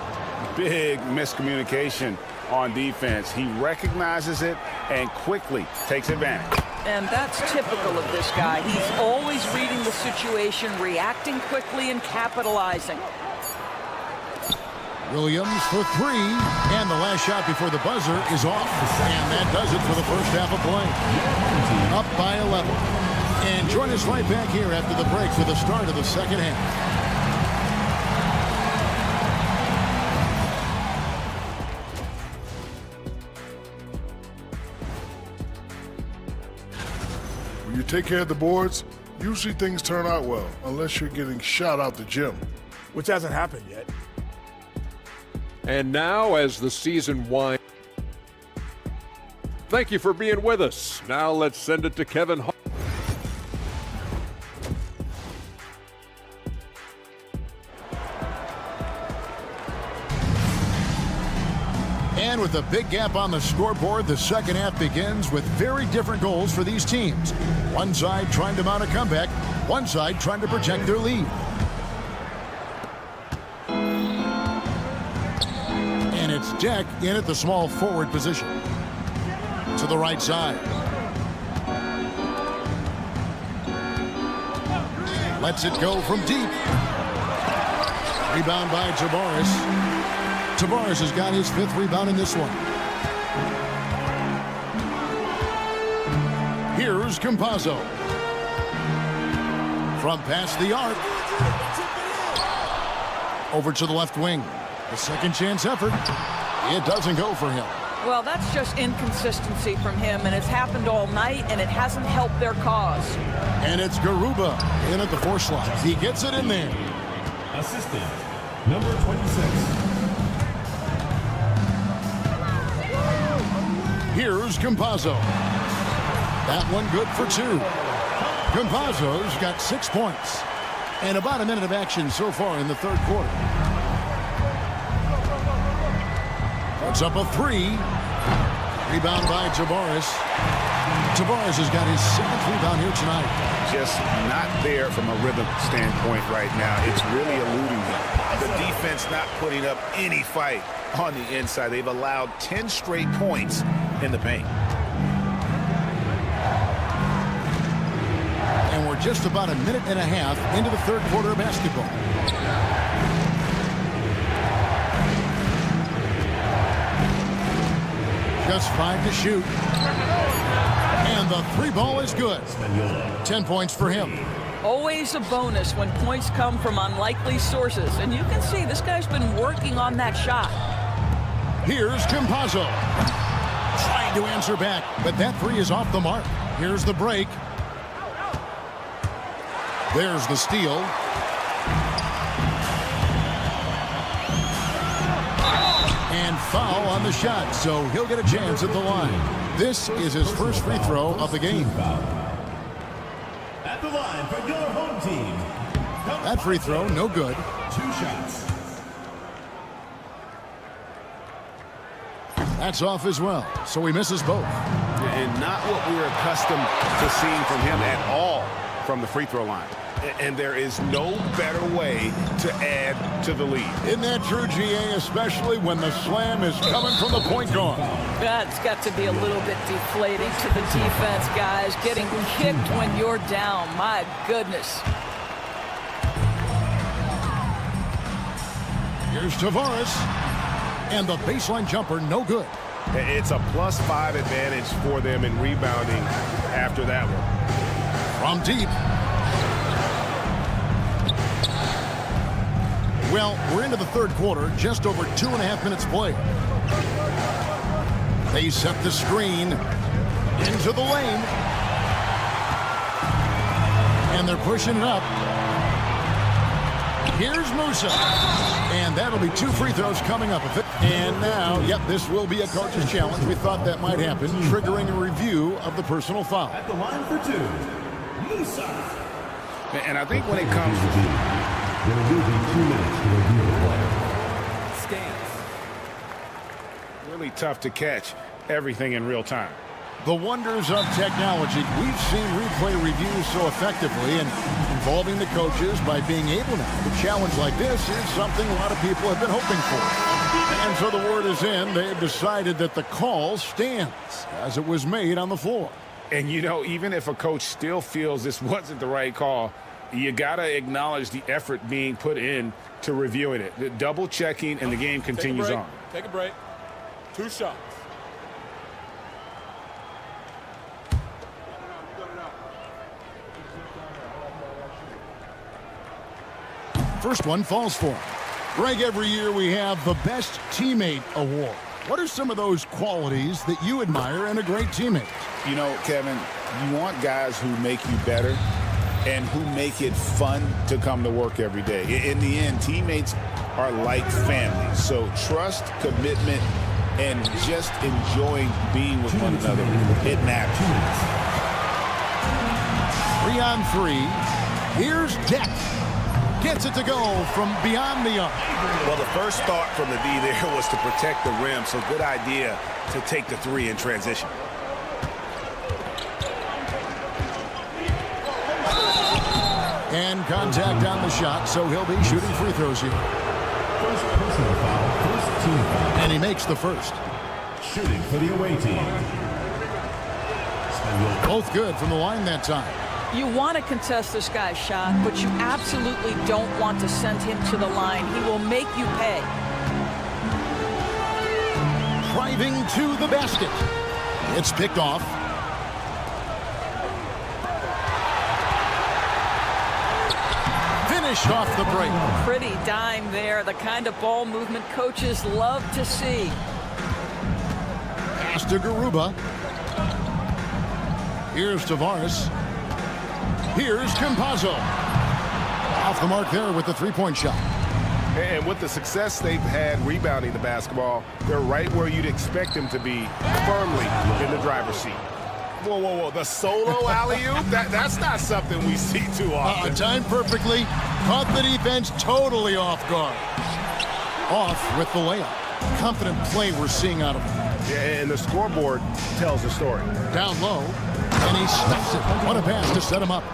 Speaker 9: Big miscommunication on defense. He recognizes it and quickly takes advantage.
Speaker 10: And that's typical of this guy. He's always reading the situation, reacting quickly, and capitalizing.
Speaker 8: Williams for three, and the last shot before the buzzer is off. And that does it for the first half of play. Up by 11. And join us right back here after the break for the start of the second half.
Speaker 11: When you take care of the boards, usually things turn out well, unless you're getting shot out the gym.
Speaker 5: Which hasn't happened yet.
Speaker 6: And now, as the season winds, thank you for being with us. Now let's send it to Kevin.
Speaker 8: And with a big gap on the scoreboard, the second half begins with very different goals for these teams. One side trying to mount a comeback, one side trying to protect their lead. And it's Deck in at the small forward position. To the right side. Lets it go from deep. Rebound by Tavares. Tavares has got his 5th rebound in this one. Here's Campazzo. From past the arc. Over to the left wing. A second chance effort. It doesn't go for him.
Speaker 10: Well, that's just inconsistency from him, and it's happened all night, and it hasn't helped their cause.
Speaker 8: And it's Garuba in at the 4 slot. He gets it in there.
Speaker 7: Assistant, number 26.
Speaker 8: Here's Campazzo. That one good for 2. Campazzo's got 6 points. And about a minute of action so far in the third quarter. Puts up a 3. Rebound by Tavares. Tavares has got his 7th rebound here tonight.
Speaker 9: Just not there from a rhythm standpoint right now. It's really eluding him. The defense not putting up any fight on the inside. They've allowed 10 straight points in the paint.
Speaker 8: And we're just about a minute and a half into the third quarter of basketball. Just 5 to shoot. And the 3 ball is good. 10 points for him.
Speaker 10: Always a bonus when points come from unlikely sources. And you can see this guy's been working on that shot.
Speaker 8: Here's Campazzo. Trying to answer back, but that 3 is off the mark. Here's the break. There's the steal. foul on the shot, so he'll get a chance at the line. This is his first free throw of the game.
Speaker 7: At the line for your home team.
Speaker 8: That free throw, no good.
Speaker 7: 2 shots.
Speaker 8: That's off as well, so he misses both.
Speaker 9: And not what we're accustomed to seeing from him at all from the free throw line. And there is no better way to add to the lead.
Speaker 8: Isn't that true, GA, especially when the slam is coming from the point guard?
Speaker 10: That's got to be a little bit deflating to the defense, guys. Getting kicked when you're down. My goodness.
Speaker 8: Here's Tavares. And the baseline jumper, no good.
Speaker 9: It's a +5 advantage for them in rebounding after that one.
Speaker 8: From deep. Well, we're into the third quarter, just over 2.5 minutes played. They set the screen into the lane. And they're pushing it up. Here's Musa. And that'll be 2 free throws coming up. And now, yep, this will be a coach's challenge. We thought that might happen, triggering a review of the personal foul.
Speaker 7: At the line for 2, Musa.
Speaker 9: And I think when it comes to...
Speaker 7: There will be 2 minutes to review the play.
Speaker 9: Stance. Really tough to catch everything in real time.
Speaker 8: The wonders of technology. We've seen replay reviews so effectively, and involving the coaches by being able now to challenge like this is something a lot of people have been hoping for. And so the word is in. They've decided that the call stands as it was made on the floor.
Speaker 9: And, you know, even if a coach still feels this wasn't the right call, you got to acknowledge the effort being put in to reviewing it. The double checking, and the game continues on.
Speaker 12: Take a break. 2 shots.
Speaker 8: First one falls for him. Greg, every year we have the Best Teammate Award. What are some of those qualities that you admire in a great teammate?
Speaker 9: You know, Kevin, you want guys who make you better and who make it fun to come to work every day. In the end, teammates are like family. So trust, commitment, and just enjoying being with one another, it matters.
Speaker 8: 3 on 3. Here's Deck. Gets it to go from beyond the arc.
Speaker 9: Well, the first thought from the D there was to protect the rim, so good idea to take the 3 in transition.
Speaker 8: And contact on the shot, so he'll be shooting free throws here.
Speaker 7: First personal foul, first team foul.
Speaker 8: And he makes the first.
Speaker 7: Shooting for the away team.
Speaker 8: Both good from the line that time.
Speaker 10: You want to contest this guy's shot, but you absolutely don't want to send him to the line. He will make you pay.
Speaker 8: Driving to the basket. It's picked off. Finish off the break.
Speaker 10: Pretty dime there. The kind of ball movement coaches love to see.
Speaker 8: Pass to Garuba. Here's Tavares. Here's Campazzo. Off the mark there with the 3-point shot.
Speaker 9: And with the success they've had rebounding the basketball, they're right where you'd expect them to be, firmly in the driver's seat. Whoa, whoa, whoa. The solo alley-oop? That's not something we see too often.
Speaker 8: Timed perfectly. Caught the defense totally off guard. Off with the layup. Confident play we're seeing out of him.
Speaker 9: Yeah, and the scoreboard tells the story.
Speaker 8: Down low, and he stuffs it. What a pass to set him up.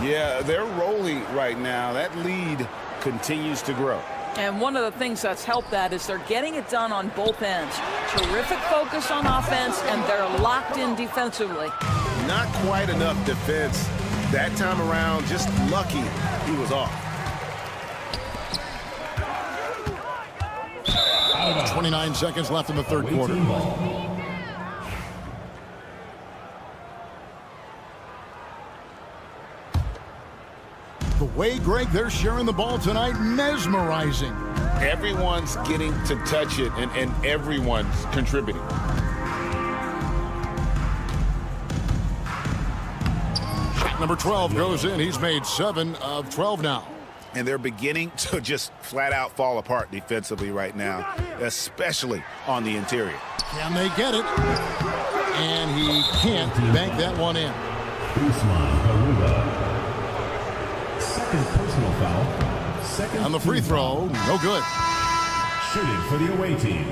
Speaker 9: Yeah, they're rolling right now. That lead continues to grow.
Speaker 10: And one of the things that's helped that is they're getting it done on both ends. Terrific focus on offense, and they're locked in defensively.
Speaker 9: Not quite enough defense that time around. Just lucky he was off.
Speaker 8: 29 seconds left in the third quarter. The way, Greg, they're sharing the ball tonight, mesmerizing.
Speaker 9: Everyone's getting to touch it, and everyone's contributing.
Speaker 8: Shot number 12 goes in. He's made 7 of 12 now.
Speaker 9: And they're beginning to just flat out fall apart defensively right now, especially on the interior.
Speaker 8: Can they get it? And he can't bank that one in.
Speaker 7: Second personal foul. Second
Speaker 8: on the free throw, no good.
Speaker 7: Shooting for the away team.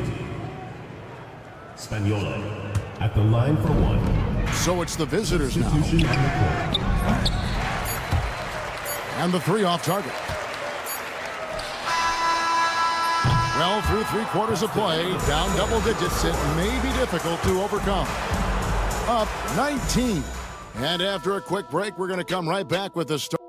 Speaker 7: Spagnola at the line for one.
Speaker 8: So it's the visitors now. And the three off target. Well, through 3/4 of play, down double digits, it may be difficult to overcome. Up 19. And after a quick break, we're going to come right back with the start.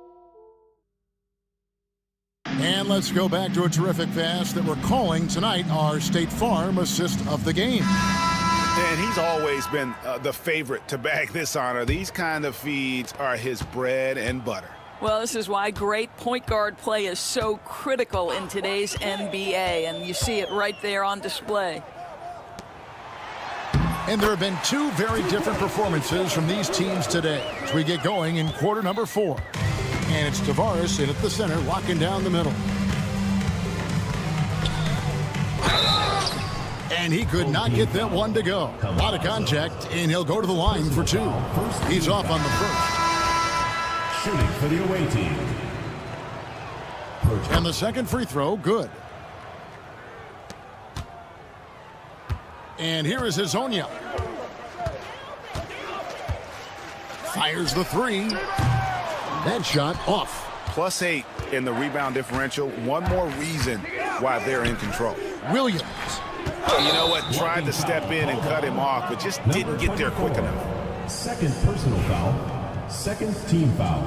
Speaker 8: And let's go back to a terrific pass that we're calling tonight our State Farm assist of the game.
Speaker 9: And he's always been the favorite to bag this honor. These kind of feeds are his bread and butter.
Speaker 10: Well, this is why great point guard play is so critical in today's NBA, and you see it right there on display.
Speaker 8: And there have been two very different performances from these teams today as we get going in quarter number 4. And it's Tavares in at the center, locking down the middle. And he could not get that one to go. A lot of contact, and he'll go to the line for 2. He's off on the first.
Speaker 7: Shooting for the away team.
Speaker 8: And the second free throw, good. And here is Hazonia. Fires the 3. That shot off.
Speaker 9: +8 in the rebound differential. One more reason why they're in control.
Speaker 8: Williams.
Speaker 9: You know what? Tried to step in and cut him off, but just didn't get there quick enough.
Speaker 7: Second personal foul. Second team foul.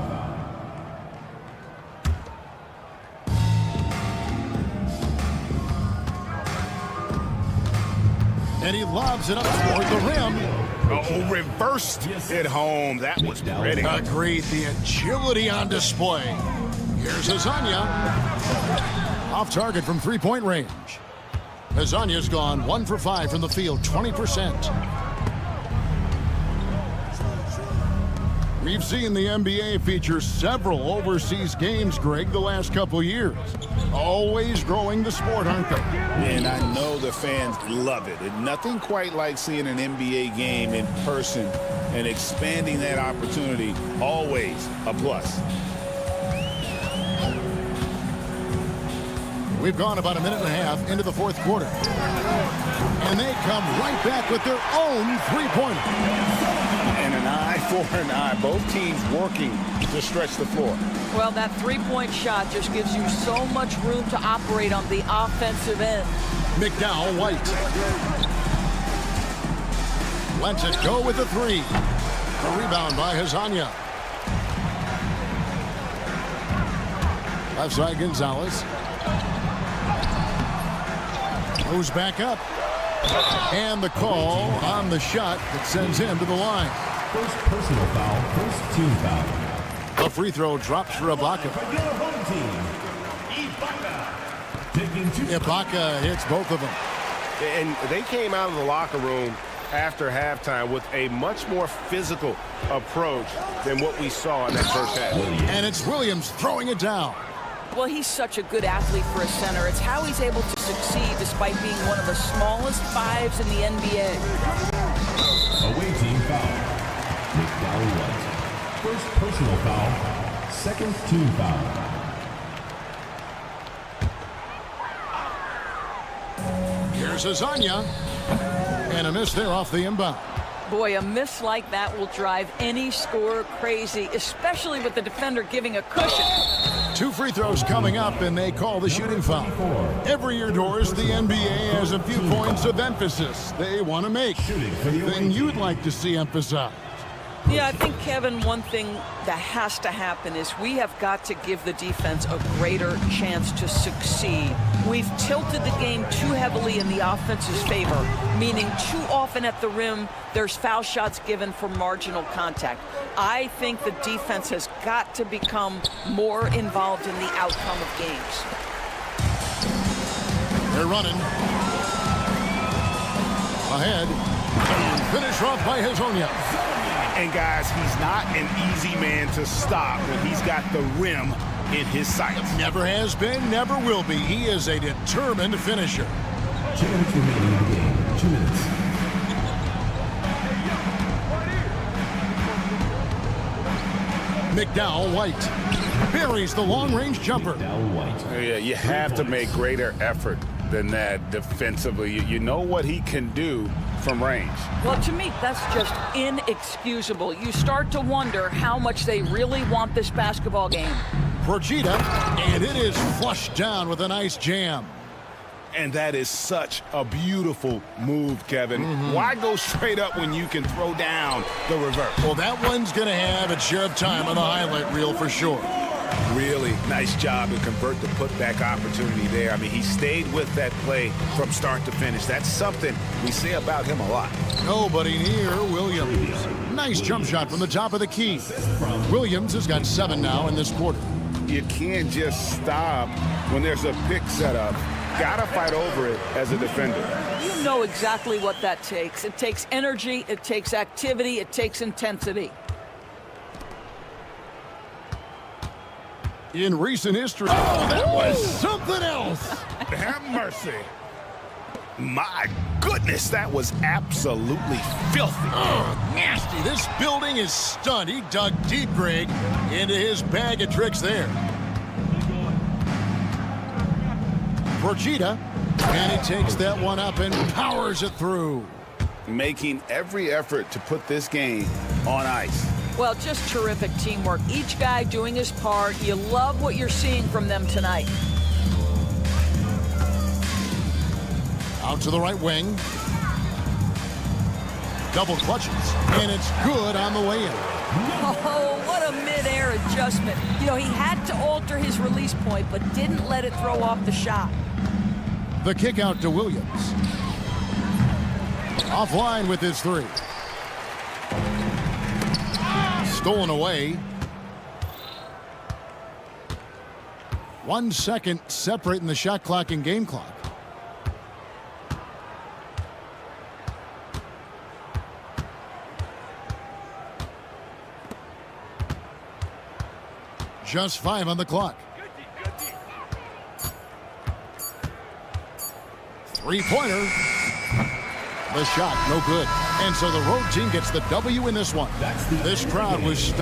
Speaker 8: And he lobs it up toward the rim.
Speaker 9: Oh, reversed it home. That was pretty.
Speaker 8: Agreed. The agility on display. Here's Hazonia. Off target from 3-point range. Hazonia's gone 1 for 5 from the field, 20%. We've seen the NBA feature several overseas games, Greg, the last couple years. Always growing the sport, aren't they?
Speaker 9: And I know the fans love it. And nothing quite like seeing an NBA game in person and expanding that opportunity. Always a plus.
Speaker 8: We've gone about a minute and a half into the 4th quarter. And they come right back with their own 3-pointer.
Speaker 9: And an eye for an eye. Both teams working to stretch the floor.
Speaker 10: Well, that 3-point shot just gives you so much room to operate on the offensive end.
Speaker 8: McDowell White. Lets it go with the 3. A rebound by Hazonia. Left side Gonzalez. Goes back up. And the call on the shot that sends him to the line.
Speaker 7: First personal foul, first team foul.
Speaker 8: A free throw drops for Ibaka. Ibaka hits both of them.
Speaker 1: And they came out of the locker room after halftime with a much more physical approach than what we saw in that first half.
Speaker 8: And it's Williams throwing it down.
Speaker 10: Well, he's such a good athlete for a center. It's how he's able to succeed despite being one of the smallest 5s in the NBA.
Speaker 7: Away team foul. McDowell White. First personal foul. Second team foul.
Speaker 8: Here's Hazonia. And a miss there off the inbound.
Speaker 10: Boy, a miss like that will drive any scorer crazy, especially with the defender giving a cushion.
Speaker 8: 2 free throws coming up, and they call the shooting foul. Every year, Doris, the NBA has a few points of emphasis they want to make. Anything you'd like to see emphasized?
Speaker 10: Yeah, I think, Kevin, one thing that has to happen is we have got to give the defense a greater chance to succeed. We've tilted the game too heavily in the offense's favor, meaning too often at the rim, there's foul shots given for marginal contact. I think the defense has got to become more involved in the outcome of games.
Speaker 8: They're running. Ahead. Finish off by Hazonia.
Speaker 9: And guys, he's not an easy man to stop when he's got the rim in his sights.
Speaker 8: Never has been, never will be. He is a determined finisher.
Speaker 7: 2 minutes remaining in the game. 2 minutes.
Speaker 8: McDowell White buries the long-range jumper.
Speaker 7: McDowell White.
Speaker 9: Yeah, you have to make greater effort than that defensively. You know what he can do from range.
Speaker 10: Well, to me, that's just inexcusable. You start to wonder how much they really want this basketball game.
Speaker 8: Procida, and it is flushed down with a nice jam.
Speaker 9: And that is such a beautiful move, Kevin. Why go straight up when you can throw down the reverse?
Speaker 8: Well, that one's going to have its share of time on the highlight reel for sure.
Speaker 9: Really nice job to convert the putback opportunity there. I mean, he stayed with that play from start to finish. That's something we say about him a lot.
Speaker 8: Nobody near Williams. Nice jump shot from the top of the key. Williams has got 7 now in this quarter.
Speaker 9: You can't just stop when there's a pick set up. Gotta fight over it as a defender.
Speaker 10: You know exactly what that takes. It takes energy, it takes activity, it takes intensity.
Speaker 8: In recent history, that was something else.
Speaker 9: Have mercy. My goodness, that was absolutely filthy.
Speaker 8: Nasty. This building is stunned. He dug deep, Greg, into his bag of tricks there. Procida, and he takes that one up and powers it through.
Speaker 9: Making every effort to put this game on ice.
Speaker 10: Well, just terrific teamwork. Each guy doing his part. You love what you're seeing from them tonight.
Speaker 8: Out to the right wing. Double clutches, and it's good on the way in.
Speaker 10: Oh, what a mid-air adjustment. You know, he had to alter his release point, but didn't let it throw off the shot.
Speaker 8: The kick out to Williams. Offline with his 3. Stolen away. 1 second separating the shot clock and game clock. Just 5 on the clock. 3-pointer. The shot, no good. And so the road team gets the W in this one. This crowd was...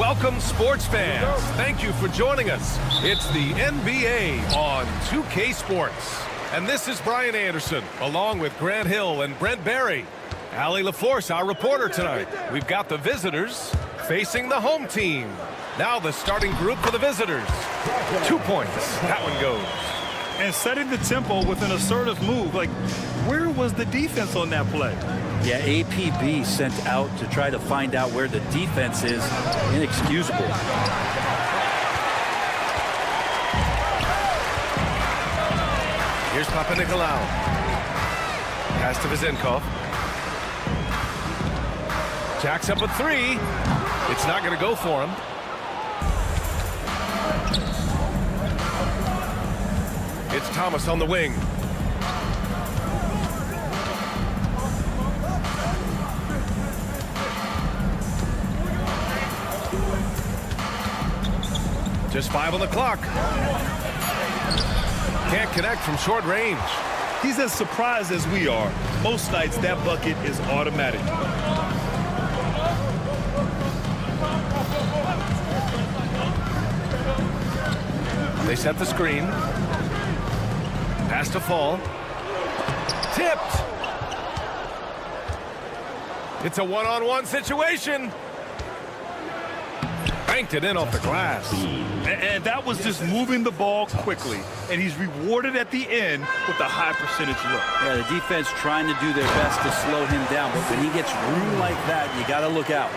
Speaker 1: Welcome, sports fans. Thank you for joining us. It's the NBA on 2K Sports. And this is Brian Anderson, along with Grant Hill and Brent Barry. Allie LaForce, our reporter tonight. We've got the visitors facing the home team. Now the starting group for the visitors. 2 points. That one goes.
Speaker 3: And setting the tempo with an assertive move. Like, where was the defense on that play?
Speaker 13: Yeah, APB sent out to try to find out where the defense is. Inexcusable.
Speaker 1: Here's Papanikolaou. Pass to Vezenkov. Jacks up a three. It's not going to go for him. It's Thomas on the wing. Just 5 on the clock. Can't connect from short range.
Speaker 3: He's as surprised as we are. Most nights, that bucket is automatic.
Speaker 1: They set the screen. Pass to Fall. Tipped. It's a one-on-one situation. Banked it in off the glass.
Speaker 3: And that was just moving the ball quickly. And he's rewarded at the end with a high percentage look.
Speaker 13: Yeah, the defense trying to do their best to slow him down. But when he gets room like that, you got to look out.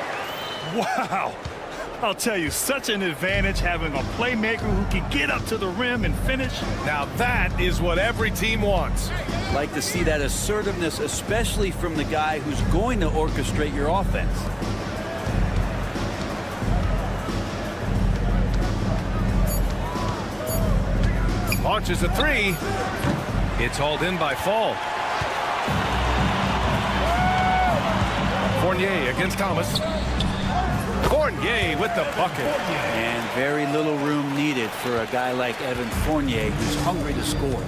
Speaker 3: Wow. I'll tell you, such an advantage having a playmaker who can get up to the rim and finish.
Speaker 1: Now that is what every team wants.
Speaker 13: Like to see that assertiveness, especially from the guy who's going to orchestrate your offense.
Speaker 1: Launches a three. It's hauled in by Fall. Fournier against Thomas. Fournier with the bucket.
Speaker 13: And very little room needed for a guy like Evan Fournier who's hungry to score.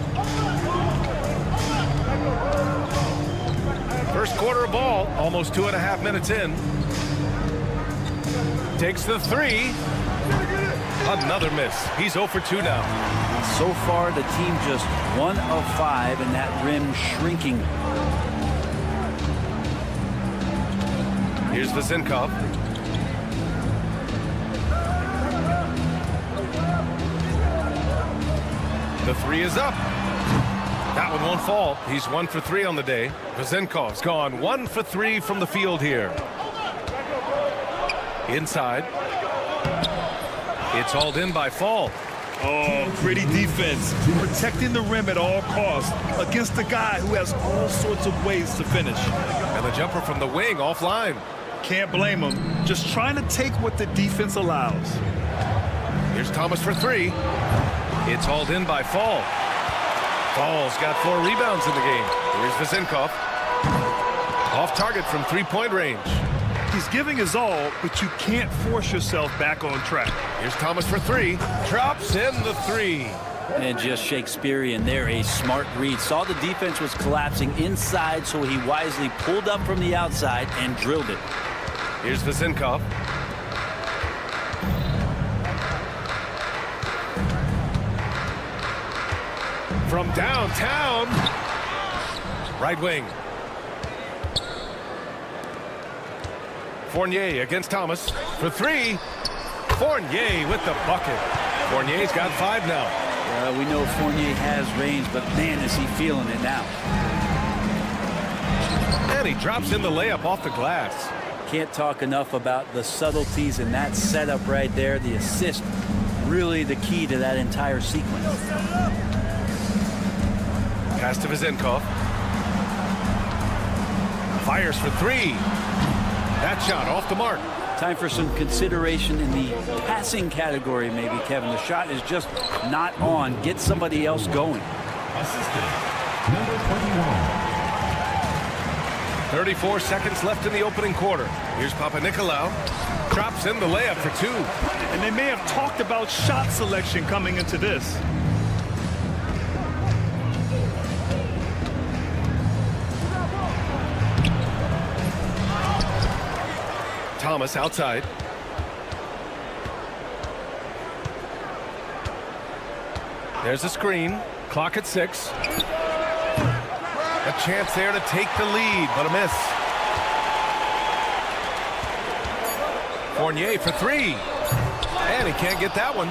Speaker 1: First quarter of ball, almost 2.5 minutes in. Takes the three. Another miss. He's 0 for 2 now.
Speaker 13: So far, the team just 1 of 5, and that rim shrinking.
Speaker 1: Here's Vezenkov. The three is up. That one won't fall. He's 1 for 3 on the day. Vezenkov's gone 1 for 3 from the field here. Inside. It's hauled in by Fall.
Speaker 3: Oh, gritty defense. Protecting the rim at all costs against a guy who has all sorts of ways to finish.
Speaker 1: And the jumper from the wing offline.
Speaker 3: Can't blame him. Just trying to take what the defense allows.
Speaker 1: Here's Thomas for 3. It's hauled in by Fall. Fall's got 4 rebounds in the game. Here's Vezenkov. Off target from 3-point range.
Speaker 3: He's giving his all, but you can't force yourself back on track.
Speaker 1: Here's Thomas for 3. Drops in the 3.
Speaker 13: And just Shakespearean there, a smart read. Saw the defense was collapsing inside, so he wisely pulled up from the outside and drilled it.
Speaker 1: Here's Vezenkov. From downtown. Right wing. Fournier against Thomas for 3. Fournier with the bucket. Fournier's got 5 now.
Speaker 13: We know Fournier has range, but man, is he feeling it now.
Speaker 1: And he drops in the layup off the glass.
Speaker 13: Can't talk enough about the subtleties in that setup right there. The assist, really the key to that entire sequence.
Speaker 1: Pass to Vezenkov. Fires for 3. That shot off the mark.
Speaker 13: Time for some consideration in the passing category, maybe, Kevin. The shot is just not on. Get somebody else going.
Speaker 7: Assistant, number 21.
Speaker 1: 34 seconds left in the opening quarter. Here's Papanikolaou. Drops in the layup for 2.
Speaker 3: And they may have talked about shot selection coming into this.
Speaker 1: Thomas outside. There's a screen. Clock at 6. A chance there to take the lead, but a miss. Fournier for 3. And he can't get that one.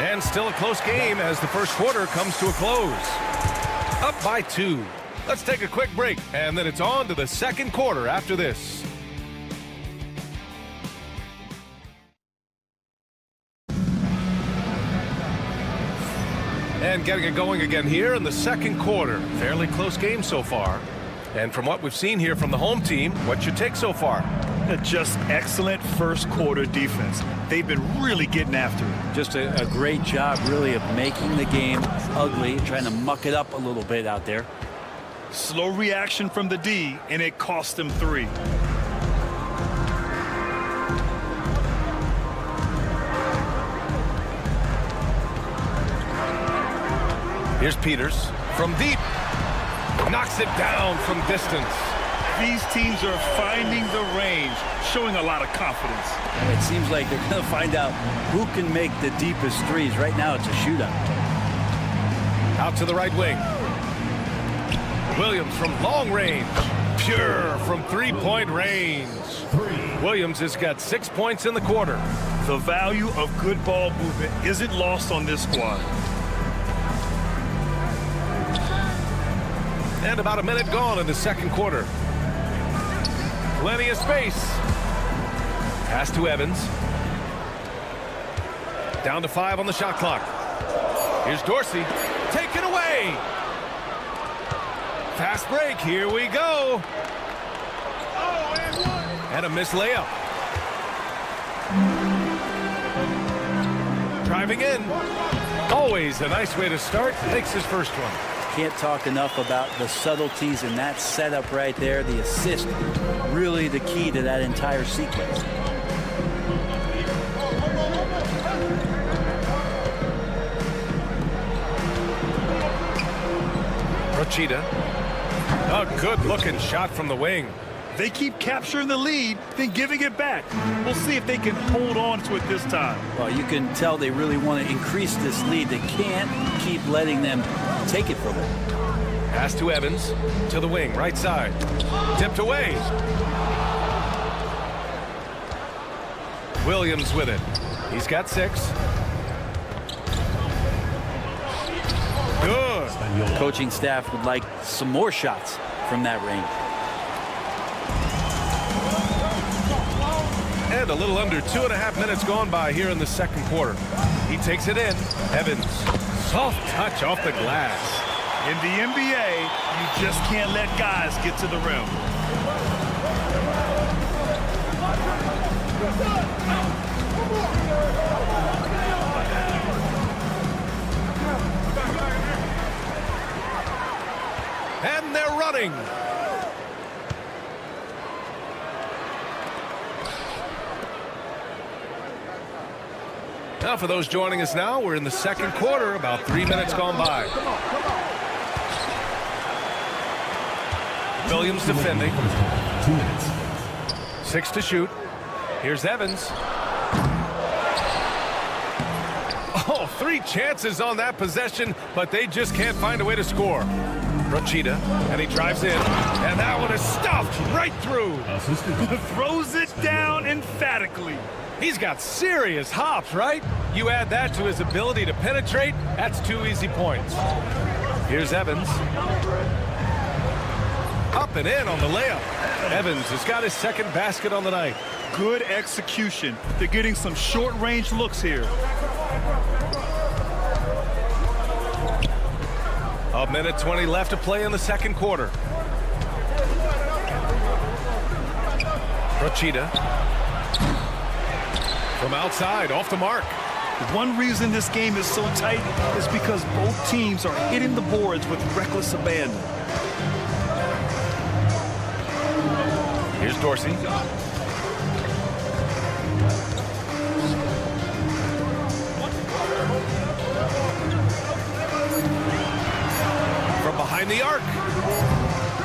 Speaker 1: And still a close game as the first quarter comes to a close. Up by 2. Let's take a quick break, and then it's on to the second quarter after this. And getting it going again here in the second quarter. Fairly close game so far. And from what we've seen here from the home team, what's your take so far?
Speaker 3: Just excellent first quarter defense. They've been really getting after it.
Speaker 13: Just a great job, really, of making the game ugly, trying to muck it up a little bit out there.
Speaker 3: Slow reaction from the D, and it cost them 3.
Speaker 1: Here's Peters from deep. Knocks it down from distance.
Speaker 3: These teams are finding the range, showing a lot of confidence.
Speaker 13: It seems like they're going to find out who can make the deepest threes. Right now, it's a shootout.
Speaker 1: Out to the right wing. Williams from long range. Pure from three-point range. Williams has got 6 points in the quarter.
Speaker 3: The value of good ball movement isn't lost on this squad.
Speaker 1: And about a minute gone in the second quarter. Plenty of space. Pass to Evans. Down to 5 on the shot clock. Here's Dorsey. Taken away. Fast break. Here we go. And a missed layup. Driving in. Always a nice way to start. Takes his first one.
Speaker 13: Can't talk enough about the subtleties in that setup right there. The assist, really the key to that entire sequence.
Speaker 1: Rochita. A good-looking shot from the wing.
Speaker 3: They keep capturing the lead, then giving it back. We'll see if they can hold on to it this time.
Speaker 13: Well, you can tell they really want to increase this lead. They can't keep letting them take it from them.
Speaker 1: Pass to Evans, to the wing, right side. Tipped away. Williams with it. He's got 6. Good.
Speaker 13: The coaching staff would like some more shots from that range.
Speaker 1: And a little under 2.5 minutes gone by here in the second quarter. He takes it in. Evans, soft touch off the glass.
Speaker 3: In the NBA, you just can't let guys get to the rim.
Speaker 1: And they're running. Now for those joining us now, we're in the second quarter, about 3 minutes gone by. Williams defending.
Speaker 7: 2 minutes.
Speaker 1: 6 to shoot. Here's Evans. Oh, 3 chances on that possession, but they just can't find a way to score. Rochita, and he drives in, and that one is stuffed right through.
Speaker 3: Throws it down emphatically.
Speaker 1: He's got serious hops, right? You add that to his ability to penetrate, that's 2 easy points. Here's Evans. Up and in on the layup. Evans has got his second basket on the night.
Speaker 3: Good execution. They're getting some short-range looks here.
Speaker 1: A minute 20 left to play in the second quarter. Rochita. From outside, off the mark.
Speaker 3: One reason this game is so tight is because both teams are hitting the boards with reckless abandon.
Speaker 1: Here's Dorsey. From behind the arc.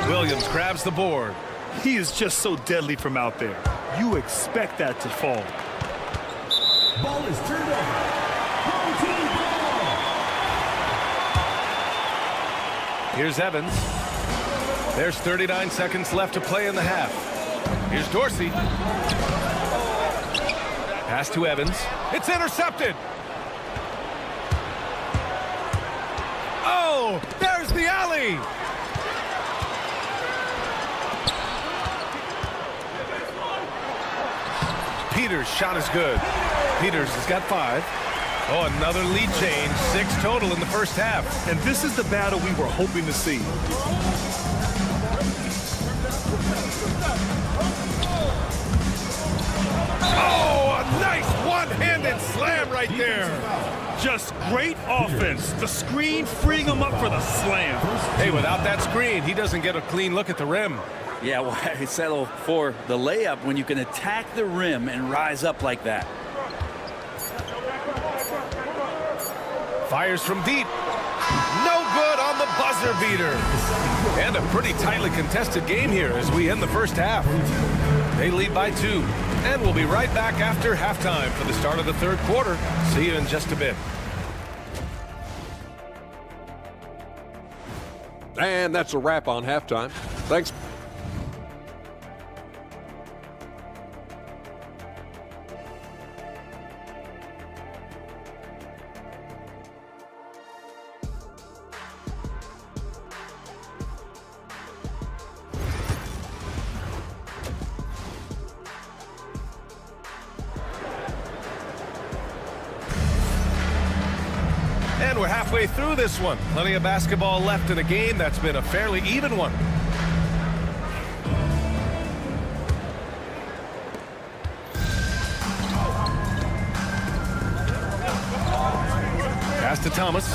Speaker 1: Williams grabs the board.
Speaker 3: He is just so deadly from out there. You expect that to fall.
Speaker 7: Ball is turned over.
Speaker 1: Here's Evans. There's 39 seconds left to play in the half. Here's Dorsey. Pass to Evans. It's intercepted. Oh, there's the alley. Peters' shot is good. Peters has got 5. Oh, another lead change. 6 total in the first half.
Speaker 3: And this is the battle we were hoping to see.
Speaker 1: Oh, a nice one-handed slam right there.
Speaker 3: Just great offense. The screen freeing him up for the slam.
Speaker 1: Hey, without that screen, he doesn't get a clean look at the rim.
Speaker 13: Yeah, why settle for the layup when you can attack the rim and rise up like that?
Speaker 1: Fires from deep. No good on the buzzer beater. And a pretty tightly contested game here as we end the first half. They lead by 2. And we'll be right back after halftime for the start of the third quarter. See you in just a bit.
Speaker 6: And that's a wrap on halftime. Thanks.
Speaker 1: And we're halfway through this one. Plenty of basketball left in a game that's been a fairly even one. Pass to Thomas.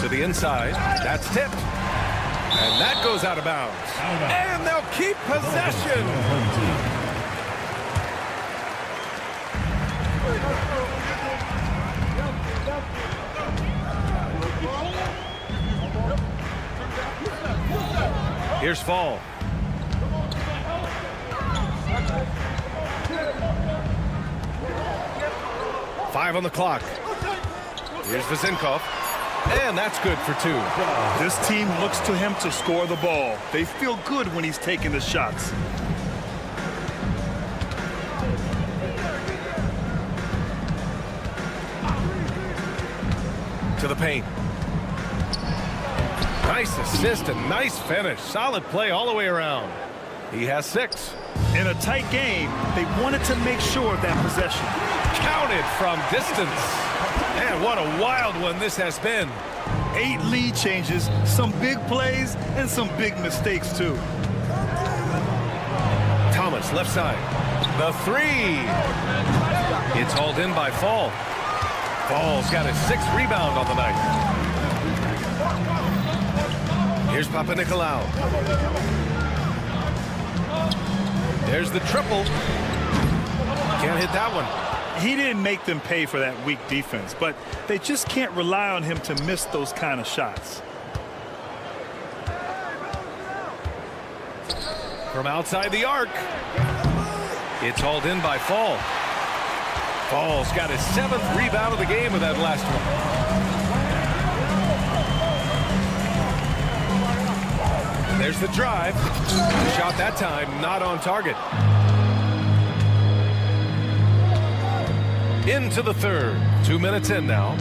Speaker 1: To the inside. That's tipped. And that goes out of bounds. And they'll keep possession. Here's Fall. Five on the clock. Here's Vazenkov. And that's good for 2.
Speaker 3: This team looks to him to score the ball. They feel good when he's taking the shots.
Speaker 1: To the paint. Nice assist and nice finish. Solid play all the way around. He has 6.
Speaker 3: In a tight game, they wanted to make sure of that possession.
Speaker 1: Counted from distance. And what a wild one this has been.
Speaker 3: 8 lead changes, some big plays, and some big mistakes, too.
Speaker 1: Thomas, left side. The 3. It's hauled in by Fall. Fall's got his 6th rebound on the night. Here's Papanikolaou. There's the triple. Can't hit that one.
Speaker 3: He didn't make them pay for that weak defense, but they just can't rely on him to miss those kind of shots.
Speaker 1: From outside the arc. It's hauled in by Fall. Fall's got his 7th rebound of the game with that last one. There's the drive. Shot that time, not on target. Into the third. 2 minutes in now.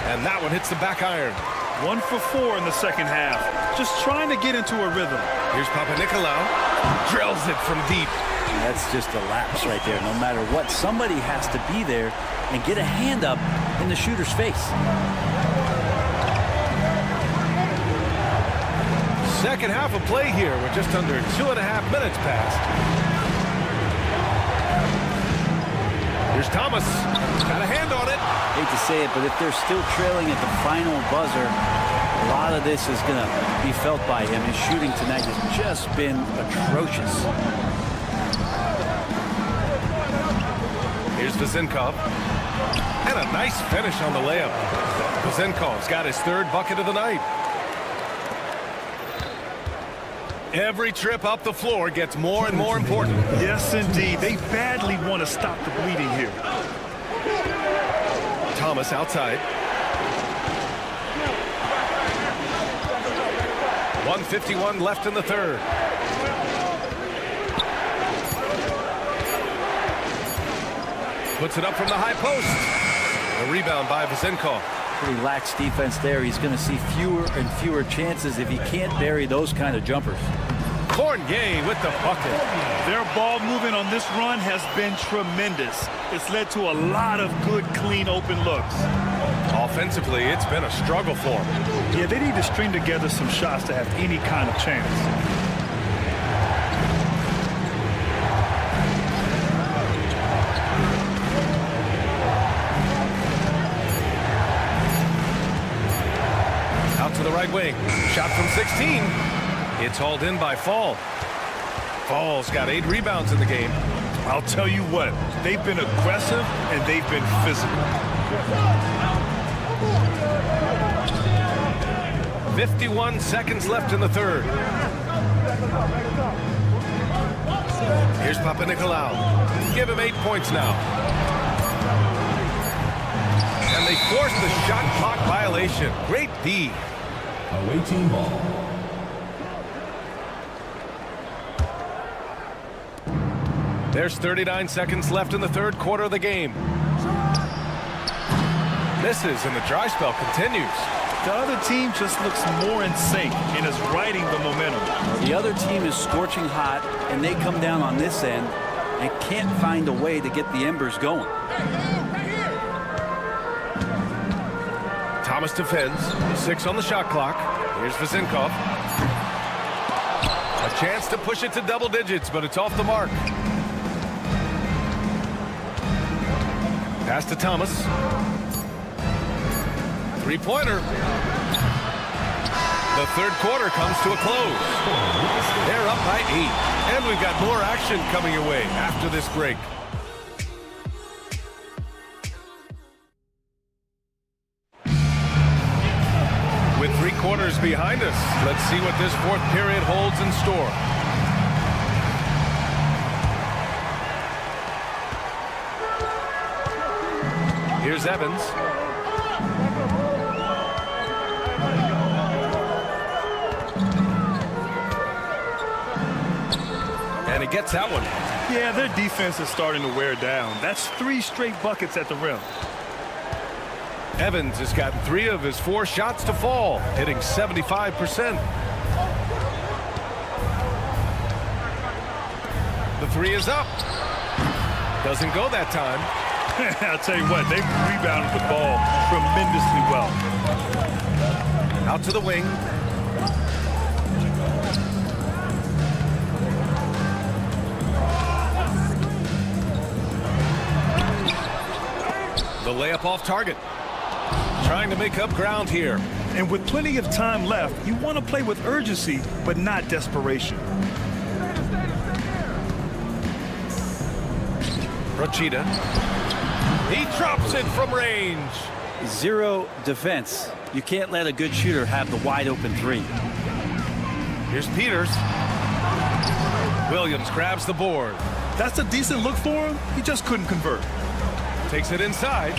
Speaker 1: And that one hits the back iron.
Speaker 3: 1 for 4 in the second half. Just trying to get into a rhythm.
Speaker 1: Here's Papanikolaou. Drills it from deep.
Speaker 13: That's just a lapse right there. No matter what, somebody has to be there and get a hand up in the shooter's face.
Speaker 1: Second half of play here with just under 2.5 minutes passed. Here's Thomas. Got a hand on it.
Speaker 13: Hate to say it, but if they're still trailing at the final buzzer, a lot of this is going to be felt by him. His shooting tonight has just been atrocious.
Speaker 1: Here's Vazenkov. And a nice finish on the layup. Vazenkov's got his 3rd bucket of the night. Every trip up the floor gets more and more important.
Speaker 3: Yes, indeed. They badly want to stop the bleeding here.
Speaker 1: Thomas outside. 1:51 left in the third. Puts it up from the high post. A rebound by Vesenkov.
Speaker 13: Pretty lax defense there. He's going to see fewer and fewer chances if he can't bury those kind of jumpers.
Speaker 1: Fournier with the bucket.
Speaker 3: Their ball movement on this run has been tremendous. It's led to a lot of good, clean, open looks.
Speaker 1: Offensively, it's been a struggle for them.
Speaker 3: Yeah, they need to string together some shots to have any kind of chance.
Speaker 1: To the right wing. Shot from 16. It's hauled in by Fall. Fall's got 8 rebounds in the game.
Speaker 3: I'll tell you what, they've been aggressive and they've been physical.
Speaker 1: 51 seconds left in the third. Here's Papanikolaou. Give him 8 points now. And they force the shot clock violation. Great D.
Speaker 7: Away team ball.
Speaker 1: There's 39 seconds left in the third quarter of the game. Misses and the dry spell continues.
Speaker 3: The other team just looks more in sync and is riding the momentum.
Speaker 13: The other team is scorching hot, and they come down on this end and can't find a way to get the embers going.
Speaker 1: Thomas defends. 6 on the shot clock. Here's Vesenkov. A chance to push it to double digits, but it's off the mark. Pass to Thomas. Three-pointer. The third quarter comes to a close. They're up by 8. And we've got more action coming your way after this break. With 3 quarters behind us, let's see what this fourth period holds in store. Here's Evans. And he gets that one.
Speaker 3: Yeah, their defense is starting to wear down. That's 3 straight buckets at the rim.
Speaker 1: Evans has gotten 3 of his 4 shots to fall, hitting 75%. The 3 is up. Doesn't go that time.
Speaker 3: I'll tell you what, they've rebounded the ball tremendously well.
Speaker 1: Out to the wing. The layup off target. Trying to make up ground here.
Speaker 3: And with plenty of time left, you want to play with urgency, but not desperation.
Speaker 1: Rochita. He drops it from range.
Speaker 13: 0 defense. You can't let a good shooter have the wide open 3.
Speaker 1: Here's Peters. Williams grabs the board.
Speaker 3: That's a decent look for him. He just couldn't convert.
Speaker 1: Takes it inside,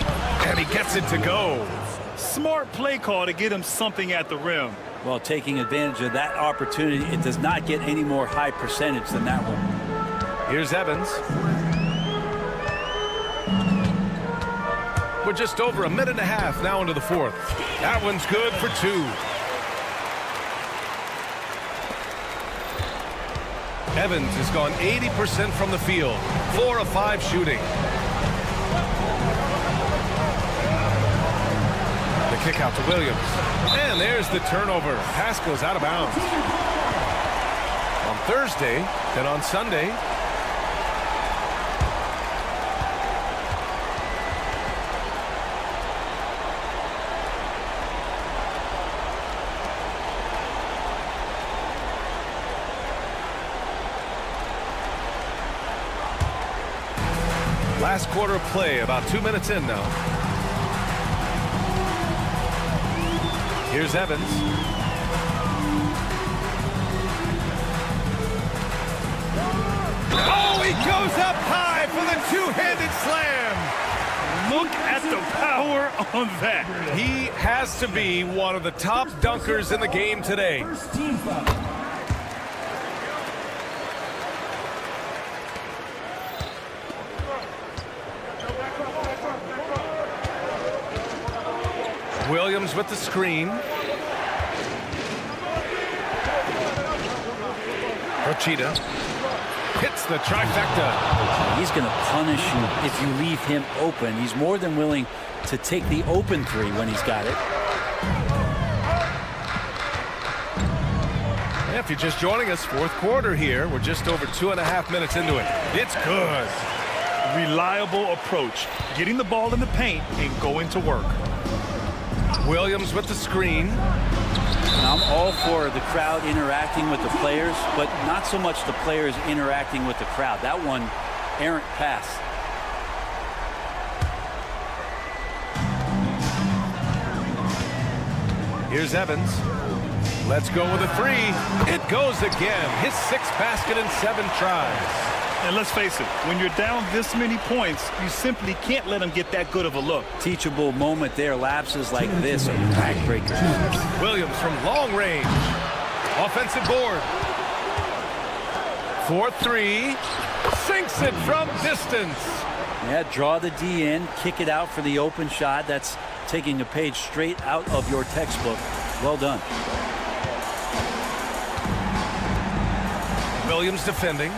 Speaker 1: and he gets it to go.
Speaker 3: Smart play call to get him something at the rim.
Speaker 13: Well, taking advantage of that opportunity, it does not get any more high percentage than that one.
Speaker 1: Here's Evans. We're just over a minute and a half now into the fourth. That one's good for 2. Evans has gone 80% from the field. 4 of 5 shooting. The kick out to Williams. And there's the turnover. Pass goes out of bounds. On Thursday, then on Sunday. Last quarter of play, about 2 minutes in now. Here's Evans.
Speaker 3: on that.
Speaker 1: He has to be one of the top dunkers in the game today.
Speaker 7: First team foul.
Speaker 1: Williams with the screen. Rochita hits the trifecta.
Speaker 13: He's going to punish you if you leave him open. He's more than willing to take the open three when he's got it.
Speaker 1: If you're just joining us, fourth quarter here. We're just over 2.5 minutes into it. It's good.
Speaker 3: Reliable approach. Getting the ball in the paint and going to work.
Speaker 1: Williams with the screen.
Speaker 13: I'm all for the crowd interacting with the players, but not so much the players interacting with the crowd. That one, errant pass.
Speaker 1: Here's Evans. Let's go with a three. It goes again. His 6th basket in 7 tries.
Speaker 3: And let's face it, when you're down this many points, you simply can't let them get that good of a look.
Speaker 13: Teachable moment there. Lapses like this are backbreakers.
Speaker 1: Williams from long range. Offensive board. 4-3. Sinks it from distance.
Speaker 13: Yeah, draw the D in, kick it out for the open shot. That's taking a page straight out of your textbook. Well done.
Speaker 1: Williams defending.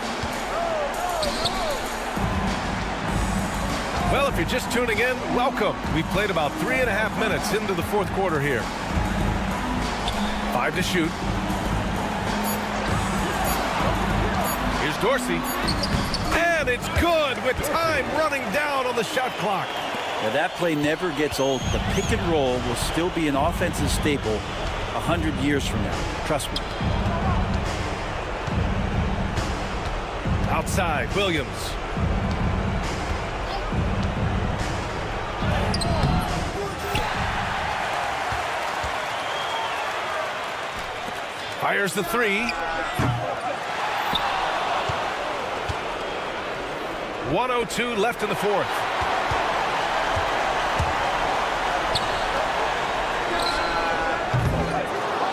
Speaker 1: Well, if you're just tuning in, welcome. We've played about 3.5 minutes into the fourth quarter here. 5 to shoot. Here's Dorsey. And it's good with time running down on the shot clock.
Speaker 13: Now that play never gets old. The pick and roll will still be an offensive staple 100 years from now. Trust me.
Speaker 1: Outside, Williams. Fires the three. 1:02 left in the fourth.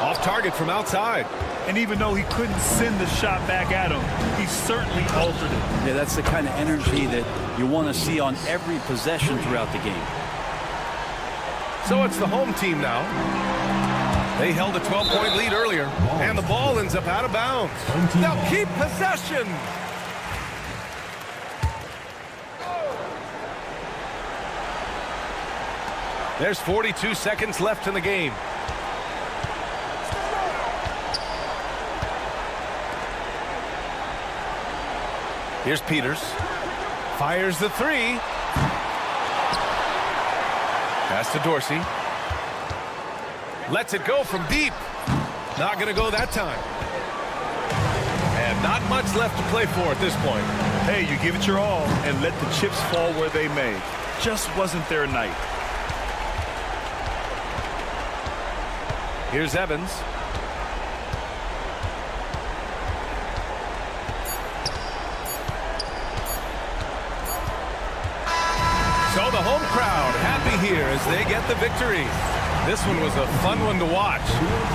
Speaker 1: Off target from outside.
Speaker 3: And even though he couldn't send the shot back at him, he certainly altered it.
Speaker 13: Yeah, that's the kind of energy that you want to see on every possession throughout the game.
Speaker 1: So it's the home team now. They held a 12-point lead earlier, and the ball ends up out of bounds. They'll keep possession. There's 42 seconds left in the game. Here's Peters. Fires the three. Pass to Dorsey. Lets it go from deep. Not going to go that time. And not much left to play for at this point.
Speaker 3: Hey, you give it your all and let the chips fall where they may. Just wasn't their night.
Speaker 1: Here's Evans. So the home crowd happy here as they get the victory. This one was a fun one to watch.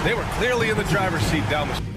Speaker 1: They were clearly in the driver's seat down the street.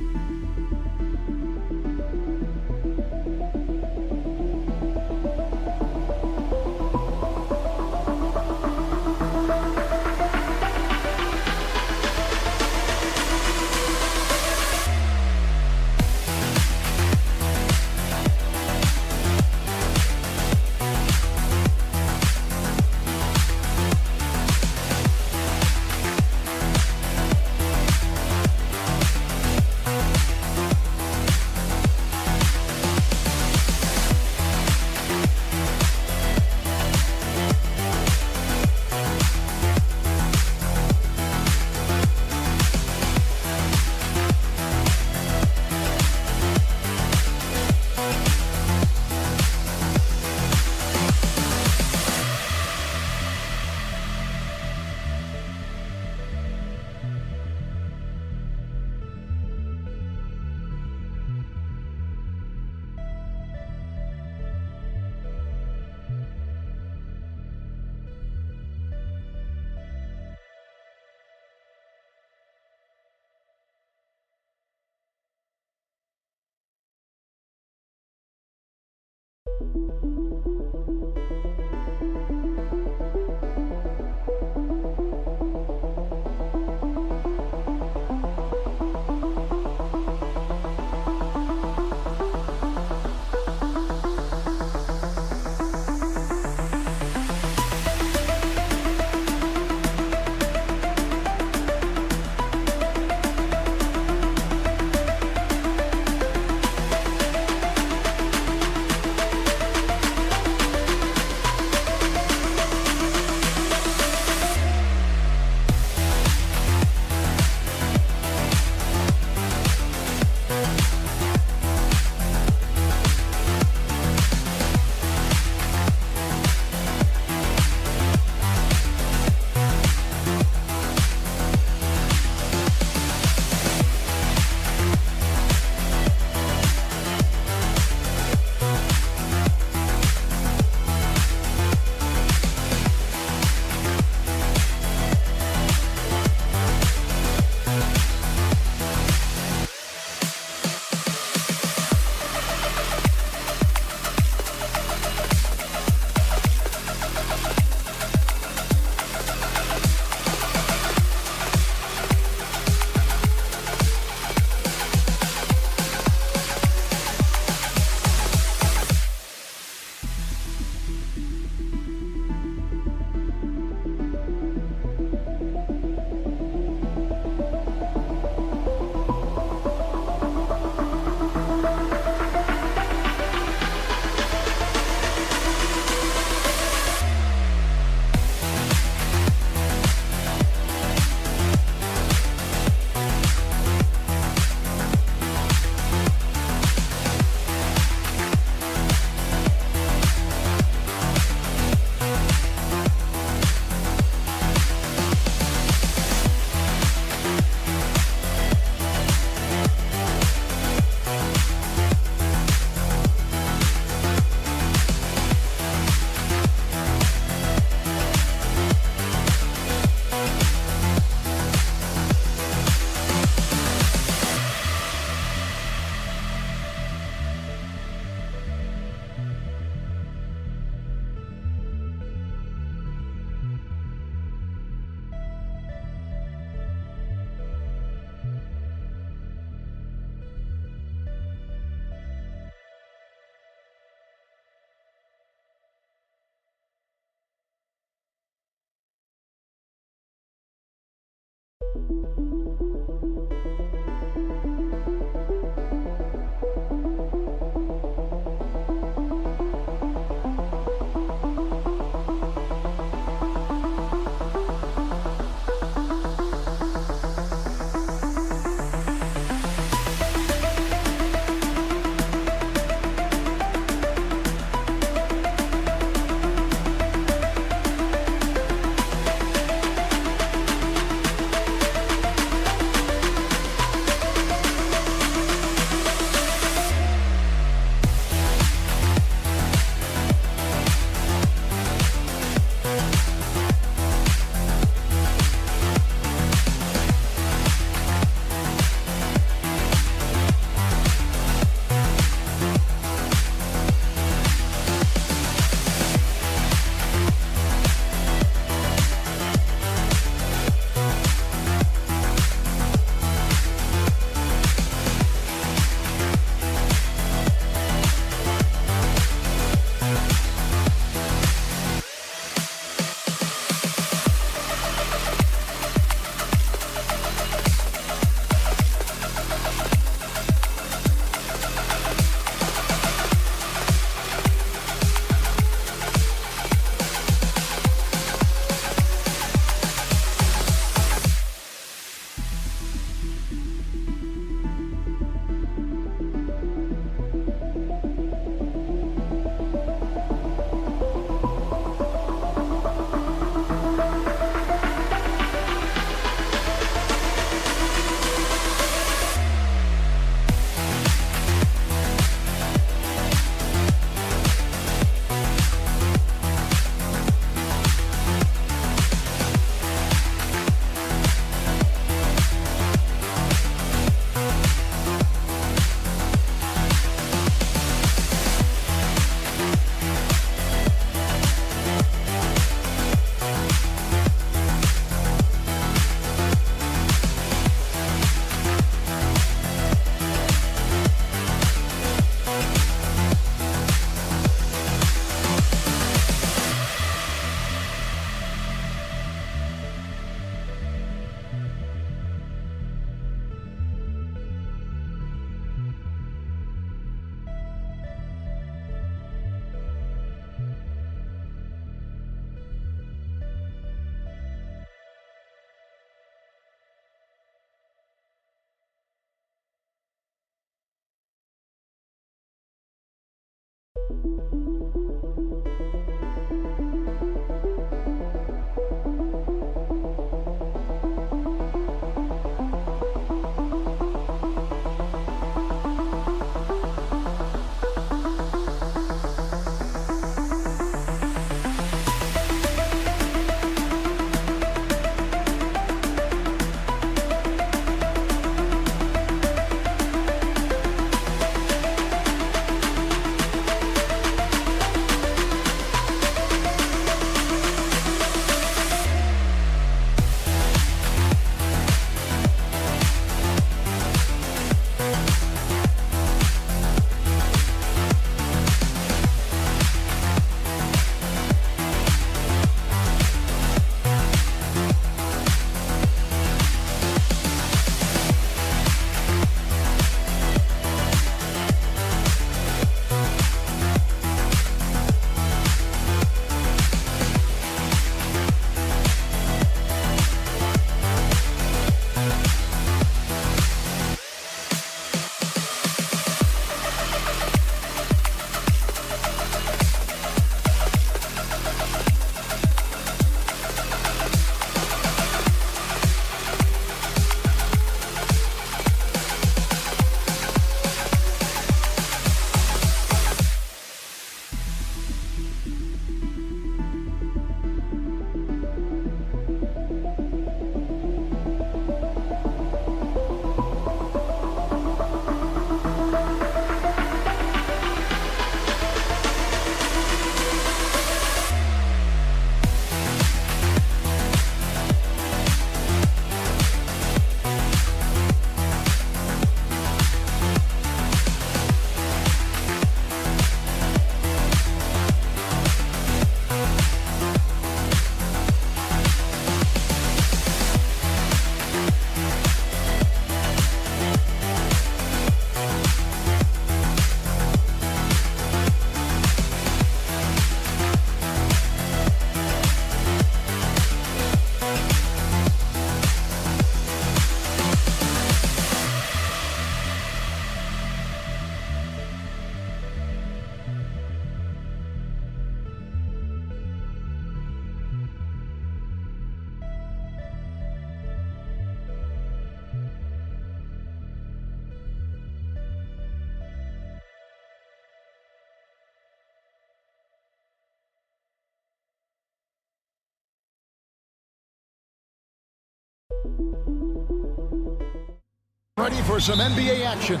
Speaker 8: Ready for some NBA action.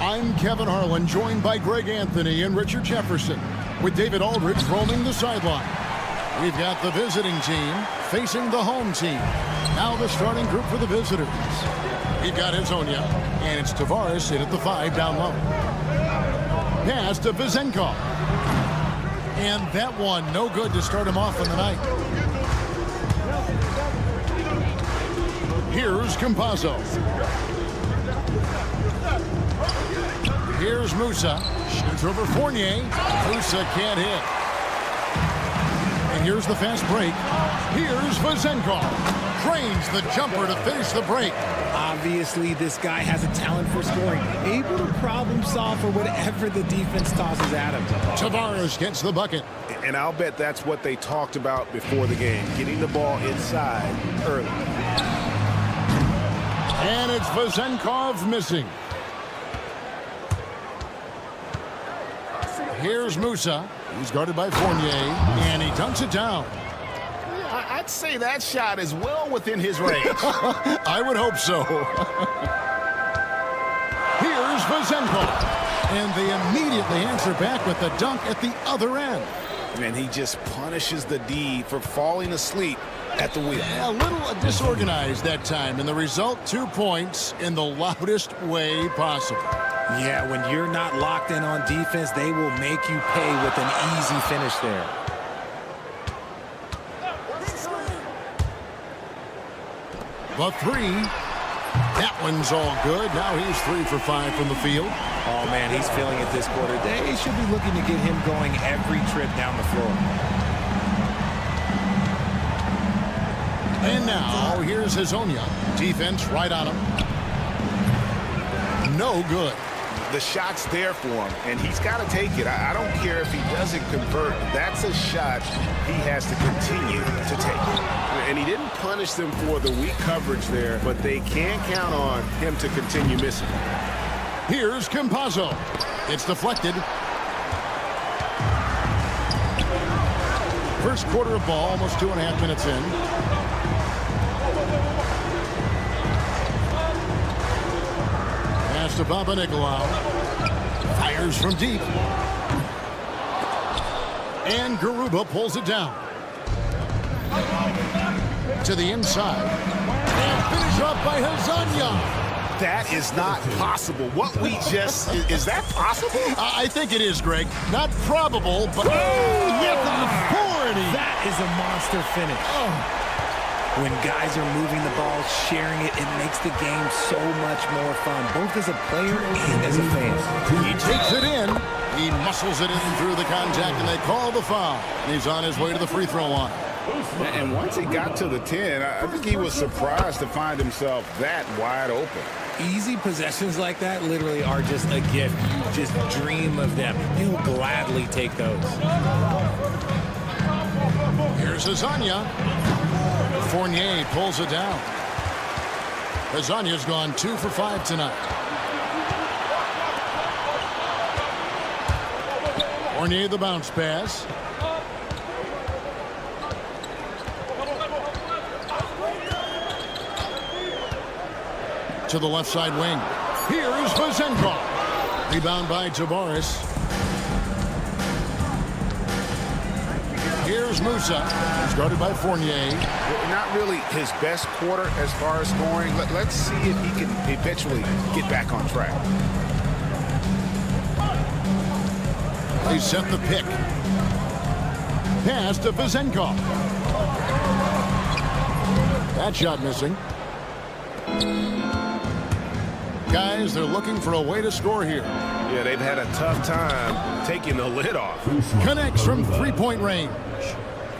Speaker 8: I'm Kevin Harlan, joined by Greg Anthony and Richard Jefferson, with David Aldridge roaming the sideline. We've got the visiting team facing the home team. Now the starting group for the visitors. We've got Hazonia, and it's Tavares in at the 5 down low. Pass to Vezenkov. And that one no good to start him off in the night. Here's Campazzo. Here's Musa. Shoots over Fournier. Musa can't hit. And here's the fast break. Here's Vezenkov. Drains the jumper to finish the break.
Speaker 14: Obviously, this guy has a talent for scoring. Able to problem solve for whatever the defense tosses at him.
Speaker 8: Tavares gets the bucket.
Speaker 9: And I'll bet that's what they talked about before the game. Getting the ball inside early.
Speaker 8: And it's Vezenkov missing. Here's Musa. He's guarded by Fournier, and he dunks it down.
Speaker 9: I'd say that shot is well within his range.
Speaker 8: I would hope so. Here's Vezenkov. And they immediately answer back with the dunk at the other end.
Speaker 9: And he just punishes the D for falling asleep at the wheel.
Speaker 8: A little disorganized that time, and the result, 2 points in the loudest way possible.
Speaker 14: Yeah, when you're not locked in on defense, they will make you pay with an easy finish there.
Speaker 8: The three. That one's all good. Now he's 3 for 5 from the field.
Speaker 14: Oh, man, he's feeling it this quarter. They should be looking to get him going every trip down the floor.
Speaker 8: And now, here's Hazonia. Defense right on him. No good.
Speaker 9: The shot's there for him, and he's got to take it. I don't care if he doesn't convert. That's a shot he has to continue to take. And he didn't punish them for the weak coverage there, but they can't count on him to continue missing.
Speaker 8: Here's Campazzo. It's deflected. First quarter of ball, almost 2.5 minutes in. Pass to Papanikolaou. Fires from deep. And Garuba pulls it down. To the inside. And finish off by Hazanya.
Speaker 9: That is not possible. What we just... Is that possible?
Speaker 8: I think it is, Greg. Not probable, but... with authority!
Speaker 14: That is a monster finish. When guys are moving the ball, sharing it, it makes the game so much more fun, both as a player and as a fan.
Speaker 8: He takes it in. He muscles it in through the contact, and they call the foul. And he's on his way to the free throw line.
Speaker 9: And once he got to the 10, I think he was surprised to find himself that wide open.
Speaker 14: Easy possessions like that literally are just a gift. You just dream of them. He'll gladly take those.
Speaker 8: Here's Hazanya. Fournier pulls it down. Hazanya's gone 2 for 5 tonight. Fournier the bounce pass. To the left side wing. Here's Vazenkov. Rebound by Tabares. Here's Musa. He's guarded by Fournier.
Speaker 9: Not really his best quarter as far as scoring. Let's see if he can eventually get back on track.
Speaker 8: They set the pick. Pass to Vazenkov. That shot missing. Guys, they're looking for a way to score here.
Speaker 9: Yeah, they've had a tough time taking the lid off.
Speaker 8: Connects from three-point range.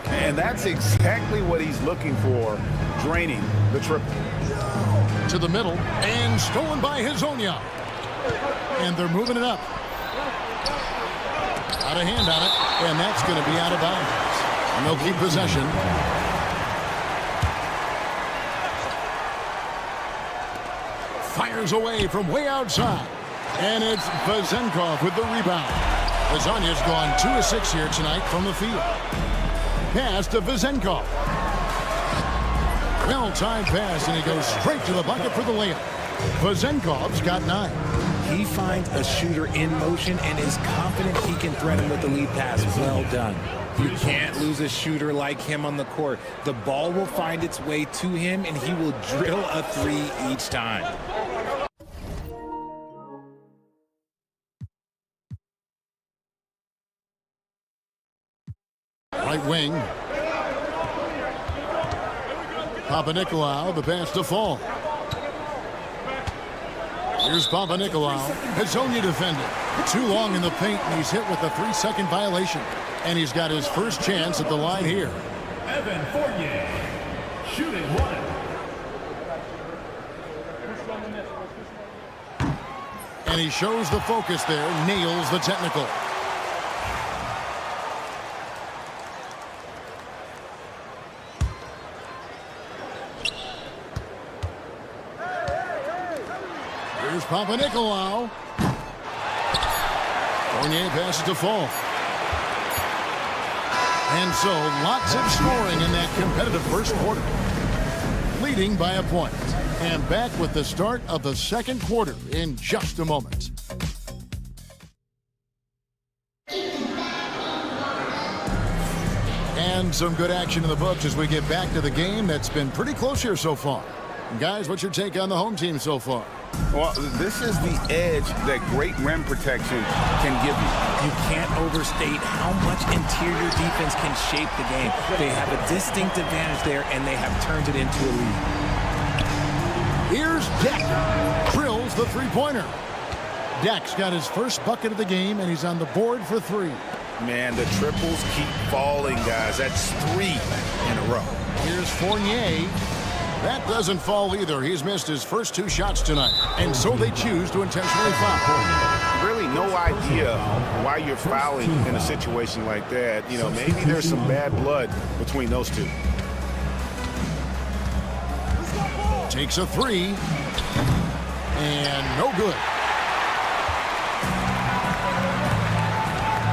Speaker 9: And that's exactly what he's looking for, draining the triple.
Speaker 8: To the middle, and stolen by Hazanya. And they're moving it up. Got a hand on it, and that's going to be out of bounds. And they'll keep possession. Fires away from way outside. And it's Vazenkov with the rebound. Hazanya's gone 2 of 6 here tonight from the field. Pass to Vazenkov. Well-timed pass, and he goes straight to the bucket for the layup. Vazenkov's got 9.
Speaker 14: He finds a shooter in motion and is confident he can thread him with the lead pass. Well done. You can't lose a shooter like him on the court. The ball will find its way to him, and he will drill a 3 each time.
Speaker 8: Right wing. Papanikolaou, the pass to Fall. Here's Papanikolaou. Hazanya defended. Too long in the paint, and he's hit with a 3-second violation. And he's got his first chance at the line here.
Speaker 7: Evan Fournier, shooting 1.
Speaker 8: And he shows the focus there, nails the technical. Here's Papanikolaou. Fournier passes to Fall. And so, lots of scoring in that competitive first quarter. Leading by a point. And back with the start of the second quarter in just a moment. And some good action in the books as we get back to the game that's been pretty close here so far. And guys, what's your take on the home team so far?
Speaker 9: Well, this is the edge that great rim protection can give you.
Speaker 14: You can't overstate how much interior defense can shape the game. They have a distinct advantage there, and they have turned it into a lead.
Speaker 8: Here's Deck. Drills the three-pointer. Deck's got his first bucket of the game, and he's on the board for 3.
Speaker 9: Man, the triples keep falling, guys. That's 3 in a row.
Speaker 8: Here's Fournier. That doesn't fall either. He's missed his first 2 shots tonight, and so they choose to intentionally foul.
Speaker 9: Really no idea why you're fouling in a situation like that. You know, maybe there's some bad blood between those two.
Speaker 8: Takes a 3, and no good.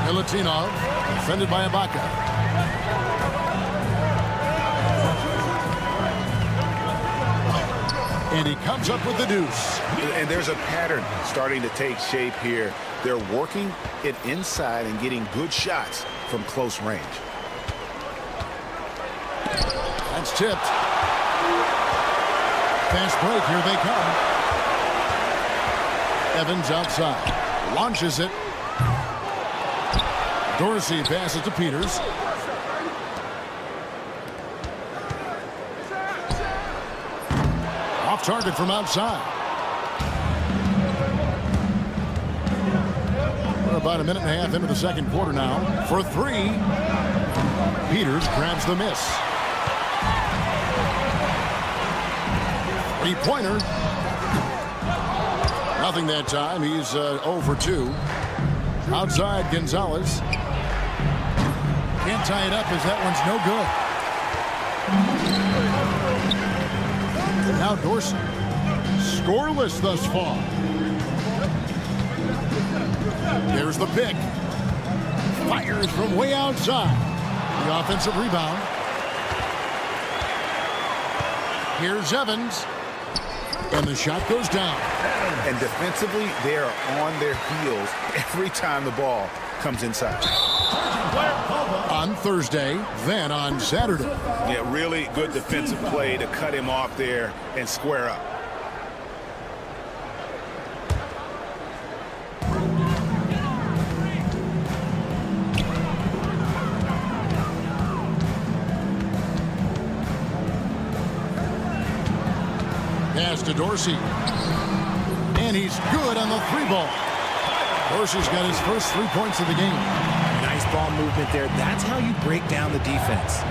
Speaker 8: Milutinov, defended by Ibaka. And he comes up with the deuce.
Speaker 9: And there's a pattern starting to take shape here. They're working it inside and getting good shots from close range.
Speaker 8: That's tipped. Fast break, here they come. Evans outside. Launches it. Dorsey passes to Peters. Off target from outside. We're about a minute and a half into the second quarter now. For 3. Peters grabs the miss. 3-pointer. Nothing that time. He's 0 for 2. Outside Gonzalez. Can't tie it up as that one's no good. Now Dorsey. Scoreless thus far. There's the pick. Fires from way outside. The offensive rebound. Here's Evans. And the shot goes down.
Speaker 9: And defensively, they are on their heels every time the ball comes inside.
Speaker 8: On Thursday, then on Saturday.
Speaker 9: Yeah, really good defensive play to cut him off there and square up.
Speaker 8: Pass to Dorsey. And he's good on the 3-ball. Dorsey's got his first 3 points of the game.
Speaker 14: Nice ball movement there. That's how you break down the defense.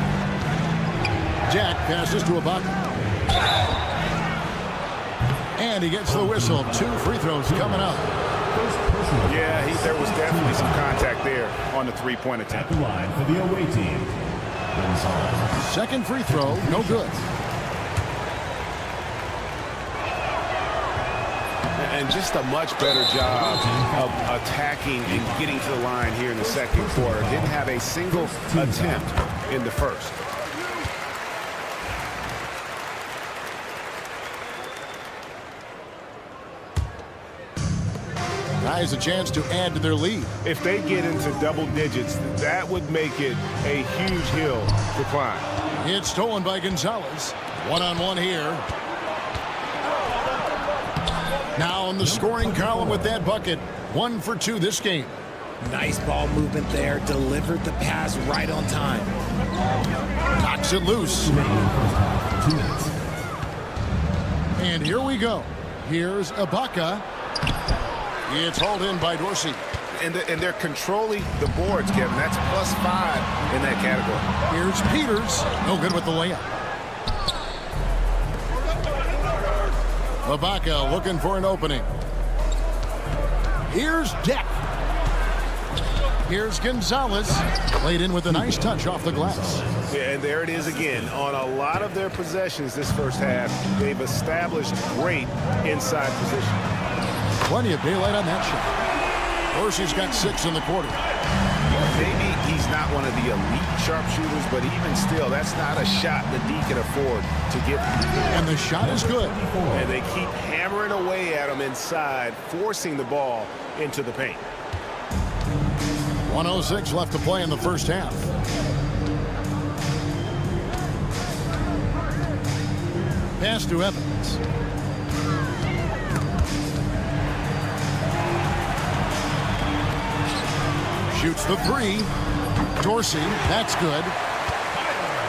Speaker 8: Jack passes to Ibaka. And he gets the whistle. 2 free throws coming up.
Speaker 9: Yeah, there was definitely some contact there on the 3-point attempt.
Speaker 7: At the line for the away team.
Speaker 8: Second free throw, no good.
Speaker 9: And just a much better job of attacking and getting to the line here in the second quarter. Didn't have a single attempt in the first.
Speaker 8: Guys, a chance to add to their lead.
Speaker 9: If they get into double digits, that would make it a huge hill to climb.
Speaker 8: It's stolen by Gonzalez. One-on-one here. Now in the scoring column with that bucket. 1 for 2 this game.
Speaker 14: Nice ball movement there. Delivered the pass right on time.
Speaker 8: Knocks it loose. And here we go. Here's Ibaka. It's hauled in by Dorsey.
Speaker 9: And they're controlling the boards, Kevin. That's +5 in that category.
Speaker 8: Here's Peters. No good with the layup. Ibaka looking for an opening. Here's Deck. Here's Gonzalez. Laid in with a nice touch off the glass.
Speaker 9: Yeah, and there it is again. On a lot of their possessions this first half, they've established great inside position.
Speaker 8: Plenty of daylight on that shot. Dorsey's got 6 in the quarter.
Speaker 9: Maybe he's not one of the elite sharpshooters, but even still, that's not a shot that D can afford to give.
Speaker 8: And the shot is good.
Speaker 9: And they keep hammering away at him inside, forcing the ball into the paint.
Speaker 8: 1:06 left to play in the first half. Pass to Evans. Shoots the 3. Dorsey, that's good.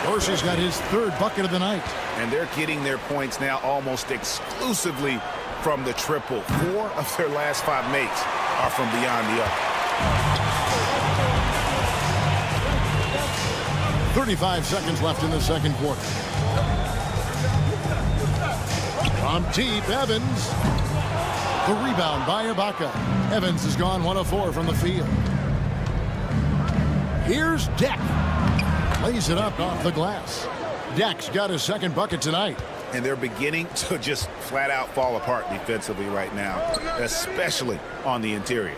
Speaker 8: Dorsey's got his 3rd bucket of the night.
Speaker 9: And they're getting their points now almost exclusively from the triple. 4 of their last 5 makes are from beyond the arc.
Speaker 8: 35 seconds left in the second quarter. From deep, Evans. The rebound by Ibaka. Evans has gone 1 of 4 from the field. Here's Deck. Lays it up off the glass. Deck's got his second bucket tonight.
Speaker 9: And they're beginning to just flat out fall apart defensively right now, especially on the interior.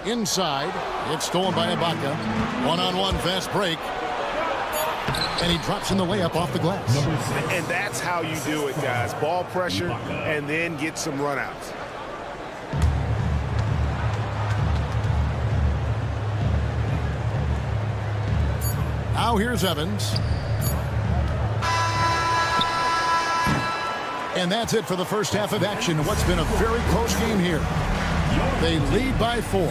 Speaker 8: Inside, it's stolen by Ibaka. One-on-one fast break. And he drops in the layup off the glass.
Speaker 9: And that's how you do it, guys. Ball pressure and then get some runouts.
Speaker 8: Now here's Evans. And that's it for the first half of action. What's been a very close game here. They lead by 4.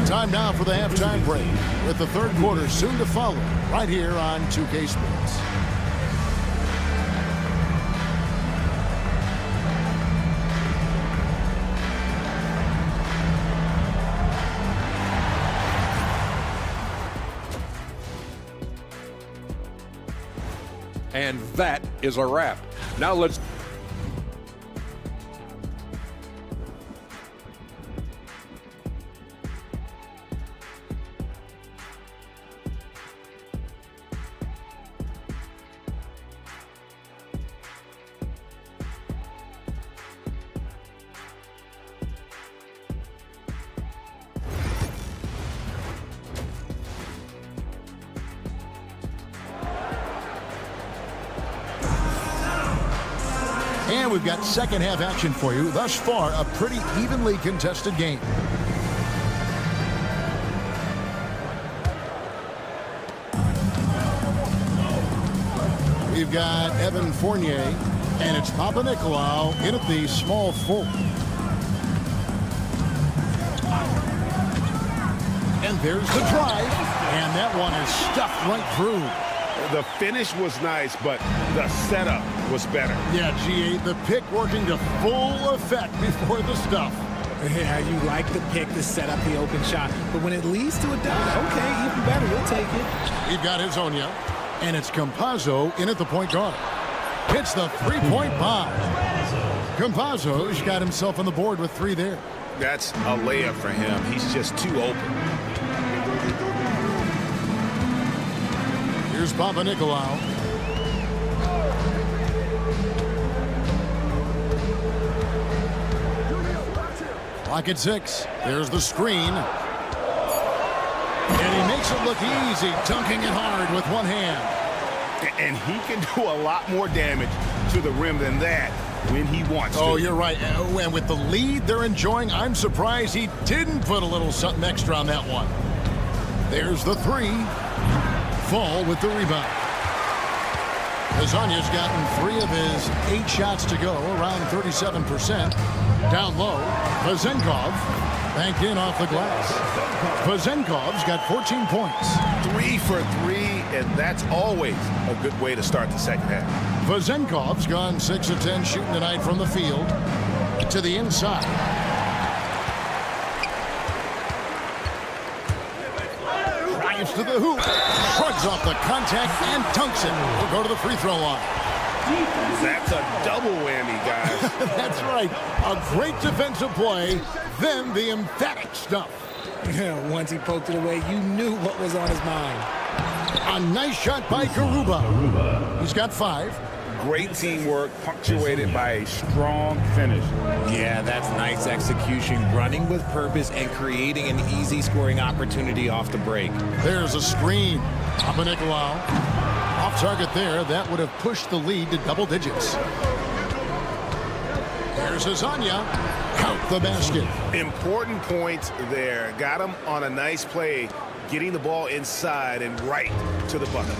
Speaker 8: Time now for the halftime break, with the third quarter soon to follow, right here on 2K Sports.
Speaker 6: And that is a wrap. Now let's...
Speaker 8: And we've got second half action for you. Thus far, a pretty evenly contested game. We've got Evan Fournier, and it's Papa Nicolau in at the small forward. And there's the drive, and that one is stuffed right through.
Speaker 9: The finish was nice, but the setup was better.
Speaker 8: Yeah, G8, the pick working to full effect before the stuff.
Speaker 14: Yeah, you like the pick to set up the open shot, but when it leads to a dunk, okay, even better, we'll take it.
Speaker 8: We've got Hezonja, and it's Campazzo in at the point guard. Hits the three-point bomb. Campazzo's got himself on the board with 3 there.
Speaker 9: That's a layup for him. He's just too open.
Speaker 8: Here's Papa Nicolau. Clock at 6. There's the screen. And he makes it look easy, dunking it hard with one hand.
Speaker 9: And he can do a lot more damage to the rim than that when he wants to.
Speaker 8: Oh, you're right. And with the lead they're enjoying, I'm surprised he didn't put a little something extra on that one. There's the 3. Fall with the rebound. Hezonja's gotten 3 of his 8 shots to go, around 37%. Down low, Vezenkov banked in off the glass. Vezenkov's got 14 points.
Speaker 9: 3 for 3, and that's always a good way to start the second half.
Speaker 8: Vezenkov's gone 6 of 10 shooting tonight from the field. To the inside. Drives to the hoop. Shrugs off the contact and dunks it. We'll go to the free throw line.
Speaker 9: That's a double whammy, guys.
Speaker 8: That's right. A great defensive play, then the emphatic stuff.
Speaker 14: Yeah, once he poked it away, you knew what was on his mind.
Speaker 8: A nice shot by Garuba. He's got 5.
Speaker 9: Great teamwork, punctuated by a strong finish.
Speaker 14: Yeah, that's nice execution, running with purpose and creating an easy scoring opportunity off the break.
Speaker 8: There's a screen. Papa Nicolau. Off target there. That would have pushed the lead to double digits. There's Hezonja. Count the basket.
Speaker 9: Important points there. Got him on a nice play, getting the ball inside and right to the bucket.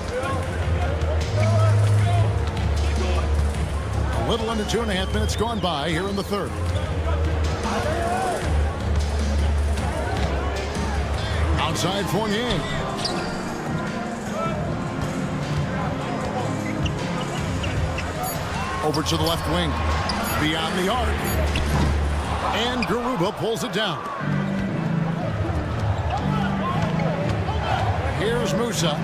Speaker 8: A little under 2.5 minutes gone by here in the third. Outside Fournier. Over to the left wing. Beyond the arc. And Garuba pulls it down. Here's Musa.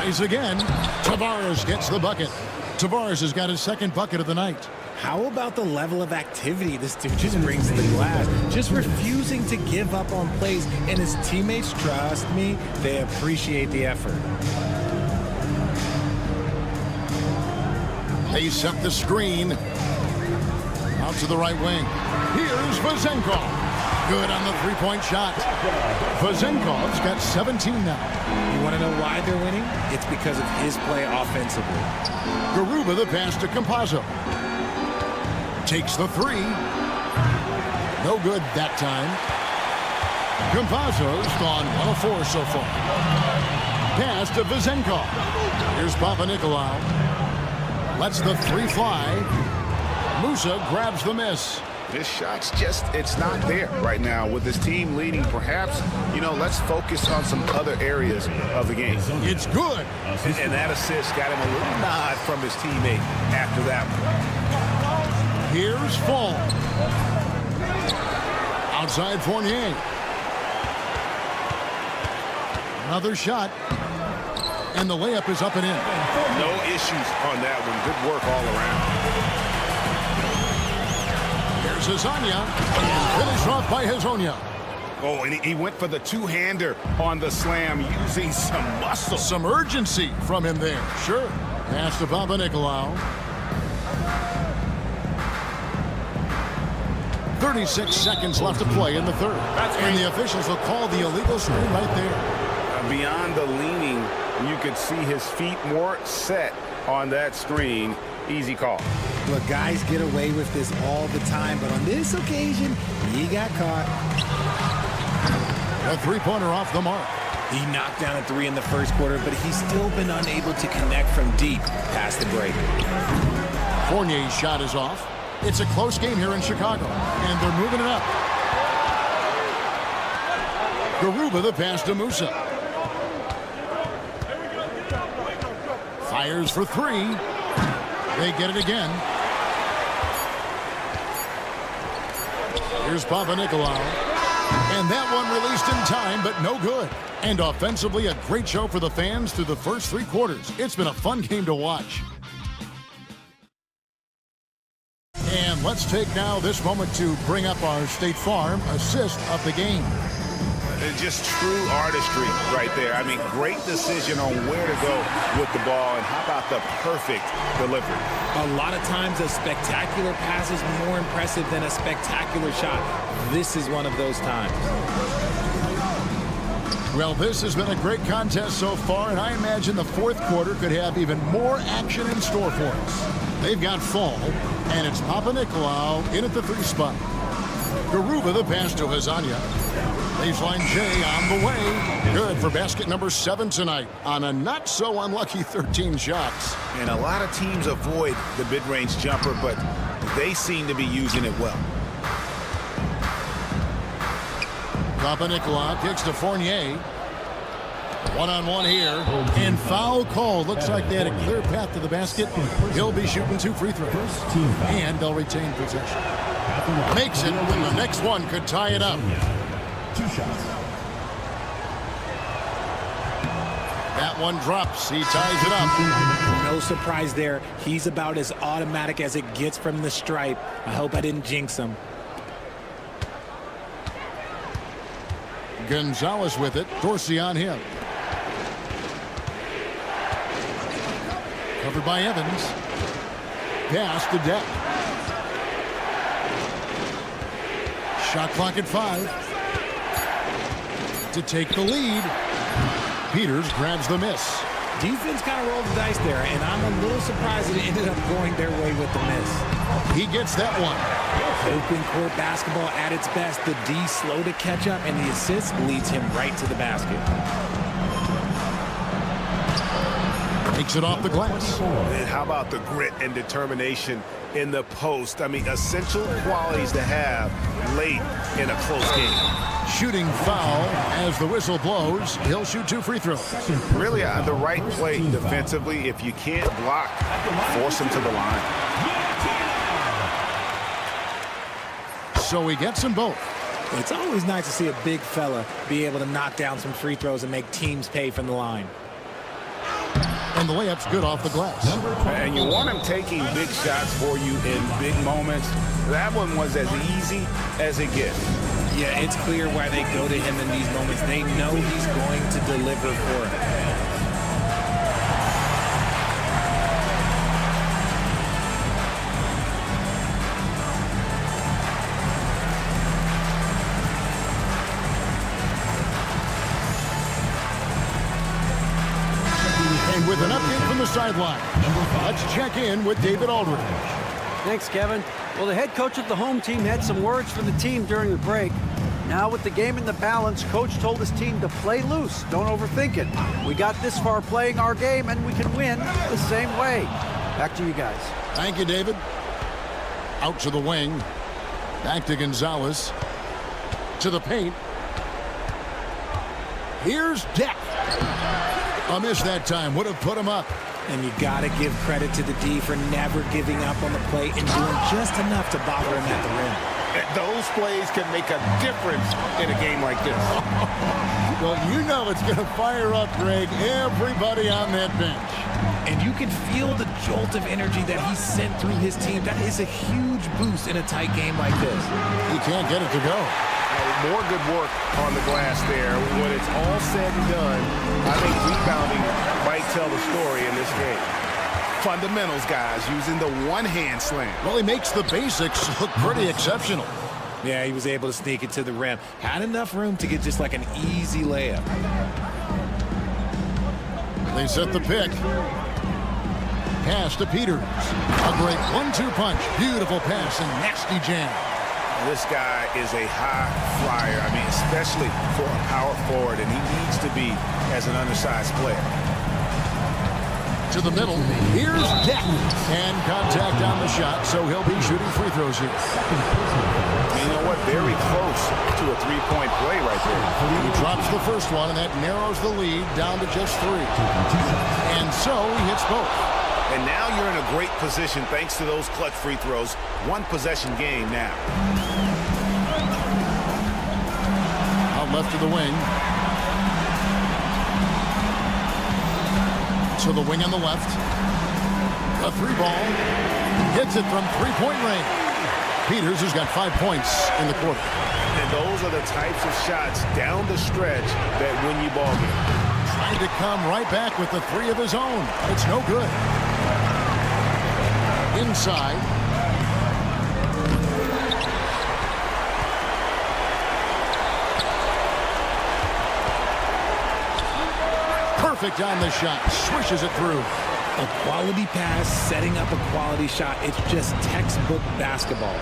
Speaker 8: Tries again. Tavares gets the bucket. Tavares has got his second bucket of the night.
Speaker 14: How about the level of activity this dude just brings to the glass? Just refusing to give up on plays, and his teammates, trust me, they appreciate the effort.
Speaker 8: They set the screen. Out to the right wing. Here's Vezenkov. Good on the three-point shot. Vezenkov's got 17 now.
Speaker 14: You want to know why they're winning? It's because of his play offensively.
Speaker 8: Garuba the pass to Campazzo. Takes the three. No good that time. Campazzo's gone 1 of 4 so far. Pass to Vezenkov. Here's Papanikolaou. Lets the three fly. Musa grabs the miss.
Speaker 9: This shot's just, it's not there right now with this team leading. Perhaps, let's focus on some other areas of the game.
Speaker 8: It's good.
Speaker 9: And that assist got him a little nod from his teammate after that one.
Speaker 8: Here's Fall. Outside Fournier. Another shot. And the layup is up and in.
Speaker 9: No issues on that one. Good work all around.
Speaker 8: Here's Hezonja. Finished off by Hezonja.
Speaker 9: Oh, and he went for the two-hander on the slam using some muscle.
Speaker 8: Some urgency from him there. Sure. Pass to Papanikolaou. 36 seconds left to play in the third. And the officials will call the illegal screen right there.
Speaker 9: Beyond the leaning, you could see his feet more set on that screen. Easy call.
Speaker 14: Look, guys get away with this all the time, but on this occasion, he got caught.
Speaker 8: A three-pointer off the mark.
Speaker 14: He knocked down a three in the first quarter, but he's still been unable to connect from deep past the break.
Speaker 8: Fournier's shot is off. It's a close game here in Chicago, and they're moving it up. Garuba the pass to Musa. Fires for three. They get it again. Here's Papanikolaou. And that one released in time, but no good. And offensively, a great show for the fans through the first three quarters. It's been a fun game to watch. And let's take now this moment to bring up our State Farm assist of the game.
Speaker 9: Just true artistry right there. I mean, great decision on where to go with the ball, and how about the perfect delivery?
Speaker 14: A lot of times a spectacular pass is more impressive than a spectacular shot. This is one of those times.
Speaker 8: Well, this has been a great contest so far, and I imagine the fourth quarter could have even more action in store for us. They've got Fall, and it's Papanikolaou in at the three spot. Garuba the pass to Hezonja. Baseline J on the way. Good for basket number 7 tonight on a not so unlucky 13 shots.
Speaker 9: And a lot of teams avoid the mid-range jumper, but they seem to be using it well.
Speaker 8: Papanikolaou kicks to Fournier. One-on-one here. And foul call. Looks like they had a clear path to the basket. He'll be shooting 2 free throws. And they'll retain possession. Makes it, and the next one could tie it up.
Speaker 7: 2 shots.
Speaker 8: That one drops. He ties it up.
Speaker 14: No surprise there. He's about as automatic as it gets from the stripe. I hope I didn't jinx him.
Speaker 8: Gonzalez with it. Dorsey on him. Covered by Evans. Pass to Depp. Shot clock at 5. To take the lead. Peters grabs the miss.
Speaker 14: Defense kind of rolled the dice there, and I'm a little surprised it ended up going their way with the miss.
Speaker 8: He gets that one.
Speaker 14: Open court basketball at its best. The D slow to catch up, and the assist leads him right to the basket.
Speaker 8: Takes it off the glass.
Speaker 9: And how about the grit and determination in the post? I mean, essential qualities to have late in a close game.
Speaker 8: Shooting foul as the whistle blows. He'll shoot 2 free throws.
Speaker 9: Really the right play defensively. If you can't block, force him to the line.
Speaker 8: So he gets them both.
Speaker 14: It's always nice to see a big fella be able to knock down some free throws and make teams pay from the line.
Speaker 8: And the layup's good off the glass.
Speaker 9: And you want him taking big shots for you in big moments. That one was as easy as it gets.
Speaker 14: Yeah, it's clear why they go to him in these moments. They know he's going to deliver for them.
Speaker 8: And with an update from the sideline, let's check in with David Aldridge.
Speaker 15: Thanks, Kevin. Well, the head coach of the home team had some words for the team during the break. Now with the game in the balance, coach told his team to play loose. Don't overthink it. We got this far playing our game, and we can win the same way. Back to you guys.
Speaker 8: Thank you, David. Out to the wing. Back to Gonzalez. To the paint. Here's Deck. A miss that time. Would have put him up.
Speaker 14: And you got to give credit to the D for never giving up on the play and doing just enough to bother him at the rim.
Speaker 9: Those plays can make a difference in a game like this.
Speaker 8: Well, you know it's going to fire up, Greg, everybody on that bench.
Speaker 14: And you can feel the jolt of energy that he sent through his team. That is a huge boost in a tight game like this.
Speaker 8: He can't get it to go.
Speaker 9: More good work on the glass there. When it's all said and done, I think rebounding might tell the story in this game. Fundamentals, guys, using the one-hand slam.
Speaker 8: Well, he makes the basics look pretty exceptional.
Speaker 14: Yeah, he was able to sneak it to the rim. Had enough room to get just like an easy layup.
Speaker 8: They set the pick. Pass to Peters. A great 1-2 punch. Beautiful pass and nasty jam.
Speaker 9: This guy is a high flyer. I mean, especially for a power forward, and he needs to be as an undersized player.
Speaker 8: To the middle. Here's Deck. And contact on the shot, so he'll be shooting free throws here.
Speaker 9: You know what? Very close to a three-point play right there.
Speaker 8: He drops the first one, and that narrows the lead down to just 3. And so he hits both.
Speaker 9: And now you're in a great position thanks to those clutch free throws. One possession game now.
Speaker 8: Out left to the wing. To the wing on the left. A 3-ball. Hits it from 3-point range. Peters has got 5 points in the quarter.
Speaker 9: And those are the types of shots down the stretch that win you ball games.
Speaker 8: Trying to come right back with the 3 of his own. It's no good. Inside. Perfect on the shot. Swishes it through.
Speaker 14: A quality pass, setting up a quality shot. It's just textbook basketball.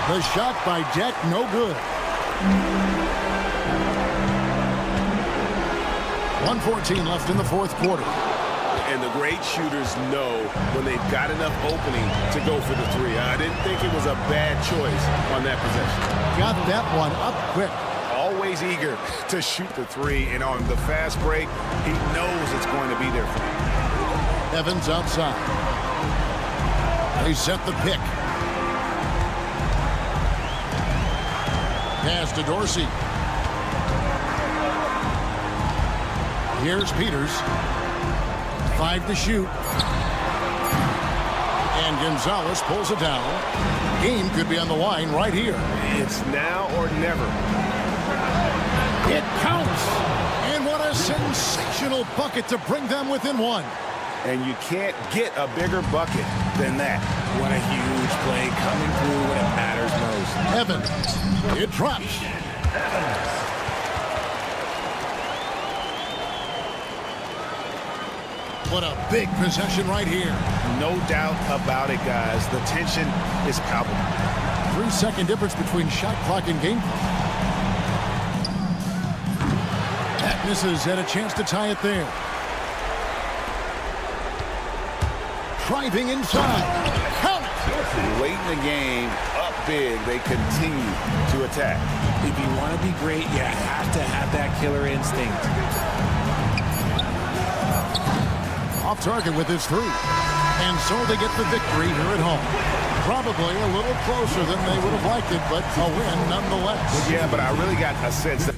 Speaker 8: The shot by Deck, no good. 1:14 left in the fourth quarter.
Speaker 9: And the great shooters know when they've got enough opening to go for the 3. I didn't think it was a bad choice on that possession.
Speaker 8: Got that one up quick.
Speaker 9: Always eager to shoot the 3, and on the fast break, he knows it's going to be there for him.
Speaker 8: Evans outside. They set the pick. Pass to Dorsey. Here's Peters. 5 to shoot. And Gonzalez pulls it down. Game could be on the line right here.
Speaker 9: It's now or never.
Speaker 8: It counts. And what a sensational bucket to bring them within 1.
Speaker 9: And you can't get a bigger bucket than that.
Speaker 14: What a huge play coming through when it matters most.
Speaker 8: Evans. It drops. What a big possession right here.
Speaker 9: No doubt about it, guys. The tension is palpable.
Speaker 8: 3-second difference between shot clock and game clock. That misses. Had a chance to tie it there. Driving inside. Count it.
Speaker 9: Late in the game, up big, they continue to attack.
Speaker 14: If you want to be great, you have to have that killer instinct.
Speaker 8: Off target with his 3. And so they get the victory here at home. Probably a little closer than they would have liked it, but a win nonetheless.
Speaker 9: Yeah, but I really got a sense that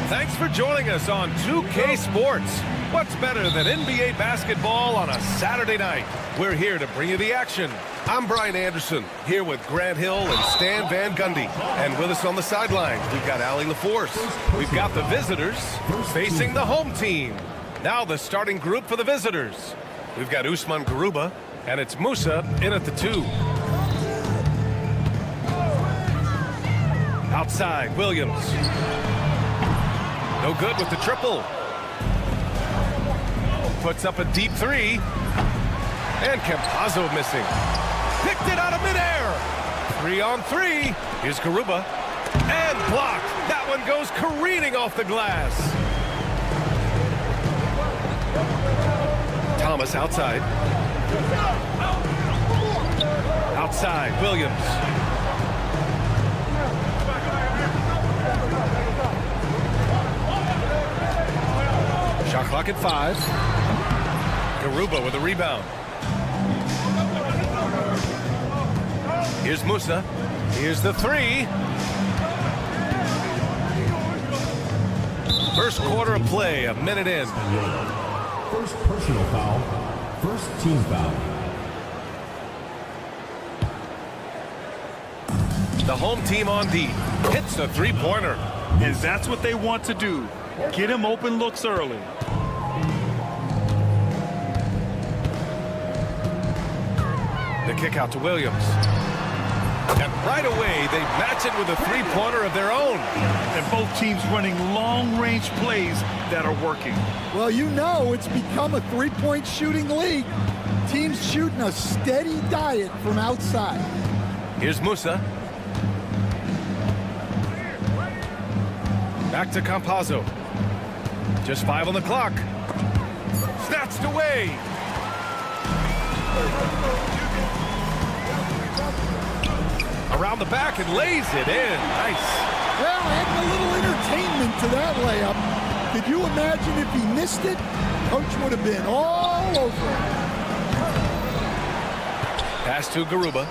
Speaker 1: Thanks for joining us on 2K Sports. What's better than NBA basketball on a Saturday night? We're here to bring you the action. I'm Brian Anderson, here with Grant Hill and Stan Van Gundy. And with us on the sidelines, we've got Allie LaForce. We've got the visitors facing the home team. Now the starting group for the visitors. We've got Usman Garuba, and it's Musa in at the 2. Outside, Williams. No good with the triple. Puts up a deep 3. And Campazzo missing. Picked it out of midair. 3-on-3. Here's Garuba. And blocked. That one goes careening off the glass. Thomas outside. Outside, Williams. Shot clock at 5. Garuba with a rebound. Here's Musa. Here's the 3. First quarter of play, a minute in.
Speaker 7: First personal foul. First team foul.
Speaker 1: The home team on D. Hits a 3-pointer.
Speaker 3: And that's what they want to do. Get him open looks early.
Speaker 1: The kick out to Williams. And right away, they match it with a 3-pointer of their own.
Speaker 3: And both teams running long-range plays that are working.
Speaker 16: Well, you know it's become a three-point shooting league. Teams shooting a steady diet from outside.
Speaker 1: Here's Musa. Back to Campazzo. Just 5 on the clock. Snatched away. Around the back and lays it in. Nice.
Speaker 16: Well, adding a little entertainment to that layup. Could you imagine if he missed it? Coach would have been all over it.
Speaker 1: Pass to Garuba.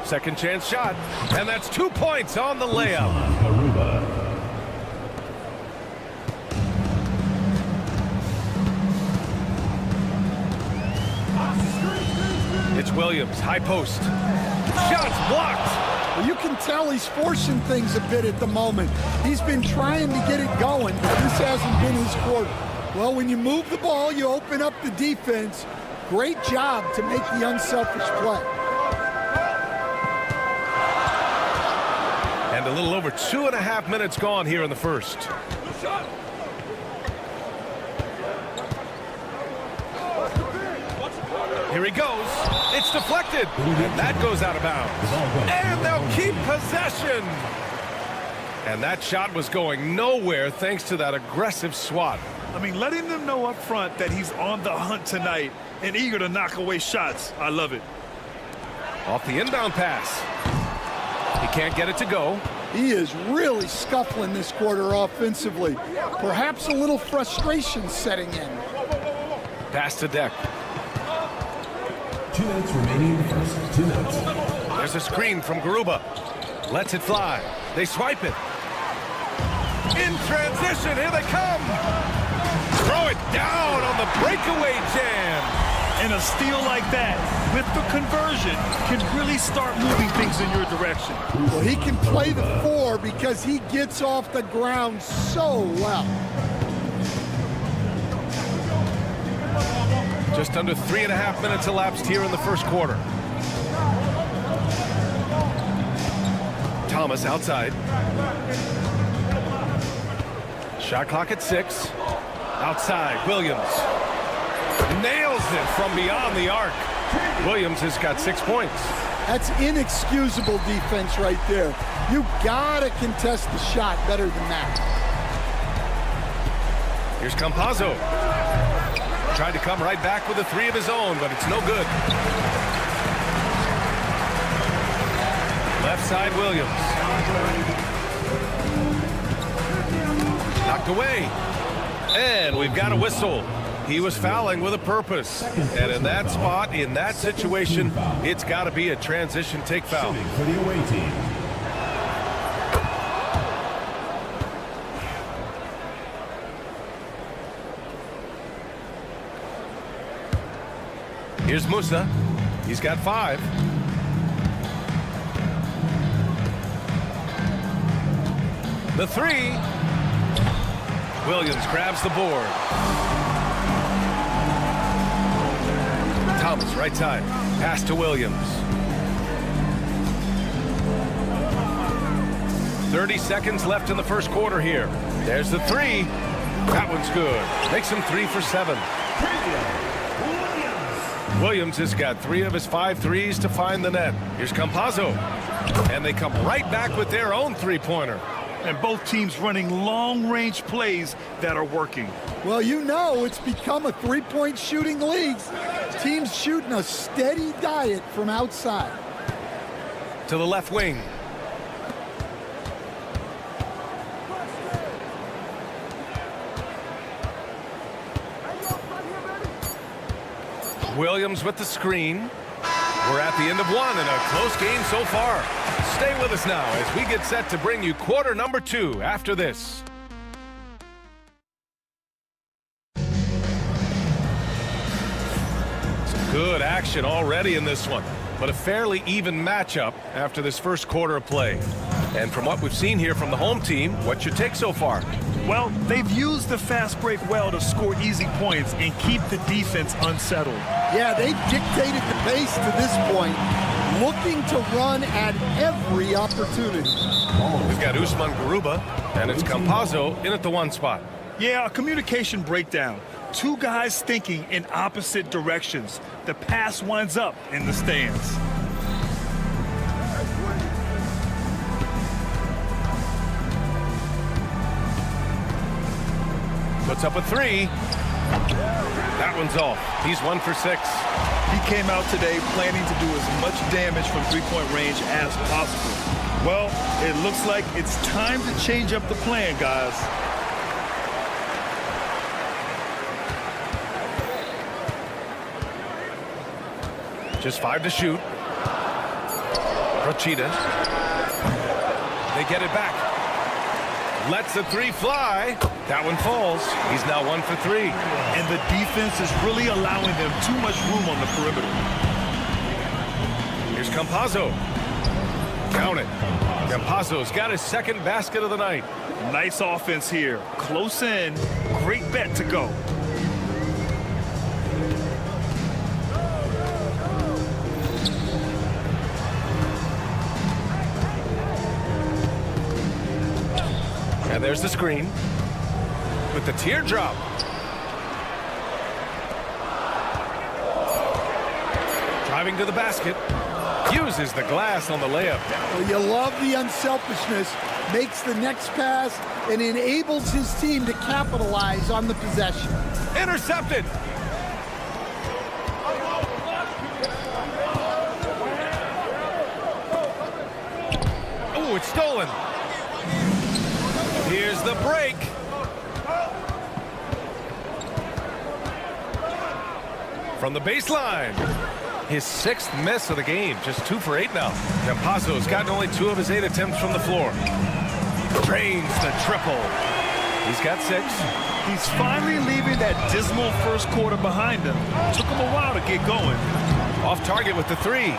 Speaker 1: Second chance shot. And that's 2 points on the layup.
Speaker 7: Garuba.
Speaker 1: It's Williams, high post. Shots blocked.
Speaker 16: Well, you can tell he's forcing things a bit at the moment. He's been trying to get it going, but this hasn't been his quarter. Well, when you move the ball, you open up the defense. Great job to make the unselfish play.
Speaker 1: And a little over 2.5 minutes gone here in the first. Here he goes. It's deflected. And that goes out of bounds. And they'll keep possession. And that shot was going nowhere thanks to that aggressive swat.
Speaker 3: I mean, letting them know up front that he's on the hunt tonight and eager to knock away shots. I love it.
Speaker 1: Off the inbound pass. He can't get it to go.
Speaker 16: He is really scuffling this quarter offensively. Perhaps a little frustration setting in.
Speaker 1: Pass to Deck.
Speaker 7: 2 minutes remaining in the first. 2 minutes.
Speaker 1: There's a screen from Garuba. Lets it fly. They swipe it. In transition, here they come. Throw it down on the breakaway jam.
Speaker 3: And a steal like that, with the conversion, can really start moving things in your direction.
Speaker 16: Well, he can play the 4 because he gets off the ground so well.
Speaker 1: Just under 3.5 minutes elapsed here in the first quarter. Thomas outside. Shot clock at 6. Outside, Williams. Nails it from beyond the arc. Williams has got 6 points.
Speaker 16: That's inexcusable defense right there. You gotta contest the shot better than that.
Speaker 1: Here's Campazzo. tried to come right back with a three of his own, but it's no good. Left side, Williams. Knocked away. And we've got a whistle. He was fouling with a purpose. And in that spot, in that situation, it's got to be a transition take foul.
Speaker 7: For the away team.
Speaker 1: Here's Musa. He's got 5. The 3. Williams grabs the board. Thomas, right side. Pass to Williams. 30 seconds left in the first quarter here. There's the 3. That one's good. Makes him 3 for 7. Williams has got 3 of his 5 threes to find the net. Here's Campazzo. And they come right back with their own three-pointer.
Speaker 3: And both teams running long-range plays that are working.
Speaker 16: Well, you know it's become a three-point shooting league. Teams shooting a steady diet from outside.
Speaker 1: To the left wing. Williams with the screen. We're at the end of one and a close game so far. Stay with us now as we get set to bring you quarter number 2 after this. Some good action already in this one, but a fairly even matchup after this first quarter of play. And from what we've seen here from the home team, what's your take so far?
Speaker 3: Well, they've used the fast break well to score easy points and keep the defense unsettled.
Speaker 16: Yeah, they've dictated the pace to this point, looking to run at every opportunity.
Speaker 1: We've got Usman Garuba, and it's Campazzo in at the 1 spot.
Speaker 3: Yeah, a communication breakdown. 2 guys thinking in opposite directions. The pass winds up in the stands.
Speaker 1: Puts up a 3. That one's off. He's 1 for 6.
Speaker 3: He came out today planning to do as much damage from three-point range as possible. Well, it looks like it's time to change up the plan, guys.
Speaker 1: Just 5 to shoot. Rochita. They get it back. Lets the 3 fly. That one falls. He's now 1 for 3.
Speaker 3: And the defense is really allowing them too much room on the perimeter.
Speaker 1: Here's Campazzo. Count it. Campazzo's got his second basket of the night.
Speaker 3: Nice offense here. Close in. Great bet to go.
Speaker 1: And there's the screen with the teardrop. Driving to the basket. Uses the glass on the layup.
Speaker 16: Well, you love the unselfishness. Makes the next pass and enables his team to capitalize on the possession.
Speaker 1: Intercepted. Oh, it's stolen. Here's the break. From the baseline. His 6th miss of the game. Just 2 for 8 now. Campazzo's gotten only 2 of his 8 attempts from the floor. Drains the triple. He's got 6.
Speaker 3: He's finally leaving that dismal first quarter behind him. Took him a while to get going.
Speaker 1: Off target with the 3.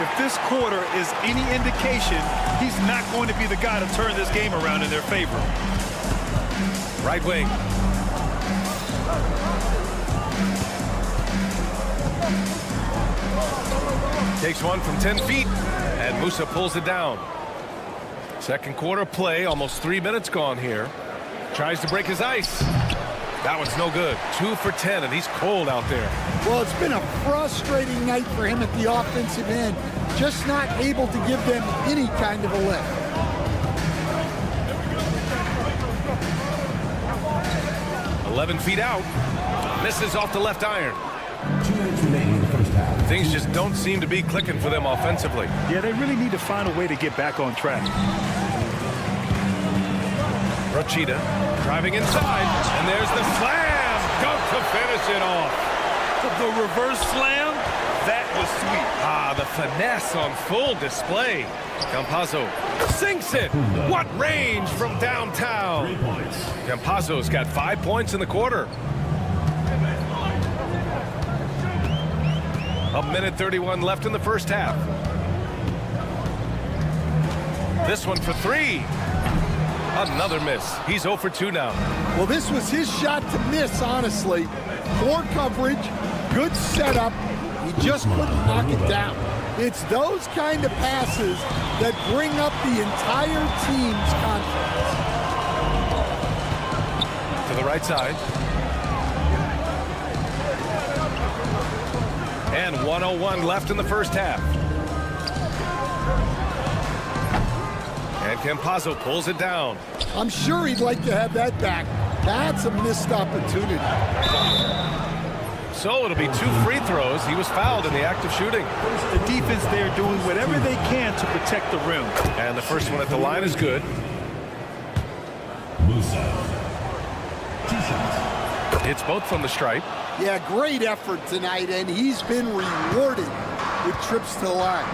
Speaker 3: If this quarter is any indication, he's not going to be the guy to turn this game around in their favor.
Speaker 1: Right wing. Takes one from 10 feet, and Musa pulls it down. Second quarter play, almost 3 minutes gone here. Tries to break his ice. That one's no good. 2 for 10, and he's cold out there.
Speaker 16: Well, it's been a frustrating night for him at the offensive end. Just not able to give them any kind of a lift.
Speaker 1: .11 feet out. Misses off the left iron.
Speaker 7: 2 minutes remaining in the first half.
Speaker 1: Things just don't seem to be clicking for them offensively.
Speaker 3: Yeah, they really need to find a way to get back on track.
Speaker 1: Rochita driving inside, and there's the slam. Dunk to finish it off.
Speaker 3: The reverse slam, that was sweet.
Speaker 1: Ah, the finesse on full display. Campazzo sinks it. What range from downtown.
Speaker 7: 3 points.
Speaker 1: Campazzo's got 5 points in the quarter. A minute 31 left in the first half. This one for 3. Another miss. He's 0 for 2 now.
Speaker 16: Well, this was his shot to miss, honestly. Poor coverage, good setup. He just couldn't knock it down. It's those kind of passes that bring up the entire team's confidence.
Speaker 1: To the right side. And 1:01 left in the first half. And Campazzo pulls it down.
Speaker 16: I'm sure he'd like to have that back. That's a missed opportunity.
Speaker 1: So it'll be 2 free throws. He was fouled in the act of shooting.
Speaker 3: The defense there doing whatever they can to protect the rim.
Speaker 1: And the first one at the line is good.
Speaker 7: Musa. 2 shots.
Speaker 1: It's both from the stripe.
Speaker 16: Yeah, great effort tonight, and he's been rewarded with trips to the line.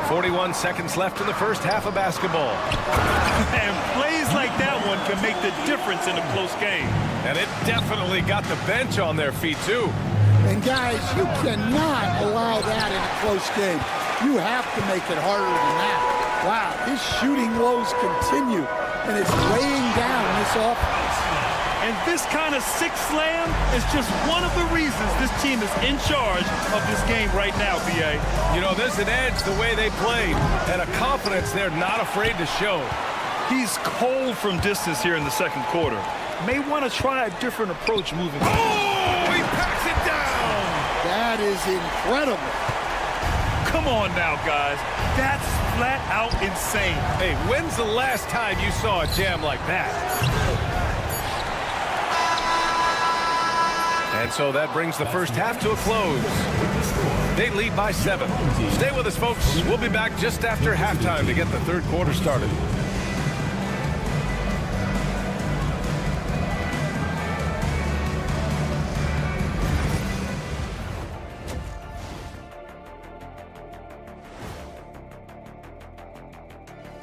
Speaker 1: 41 seconds left in the first half of basketball.
Speaker 3: And plays like that one can make the difference in a close game.
Speaker 1: And it definitely got the bench on their feet, too.
Speaker 16: And guys, you cannot allow that in a close game. You have to make it harder than that. Wow, his shooting woes continue, and it's weighing down this offense.
Speaker 3: And this kind of six slam is just one of the reasons this team is in charge of this game right now, B.A.
Speaker 1: You know, there's an edge the way they played, and a confidence they're not afraid to show.
Speaker 3: He's cold from distance here in the second quarter. May want to try a different approach moving forward.
Speaker 1: Oh, he packs it down!
Speaker 16: That is incredible.
Speaker 3: Come on now, guys. That's flat out insane.
Speaker 1: Hey, when's the last time you saw a jam like that? And so that brings the first half to a close. They lead by 7. Stay with us, folks. We'll be back just after halftime to get the third quarter started.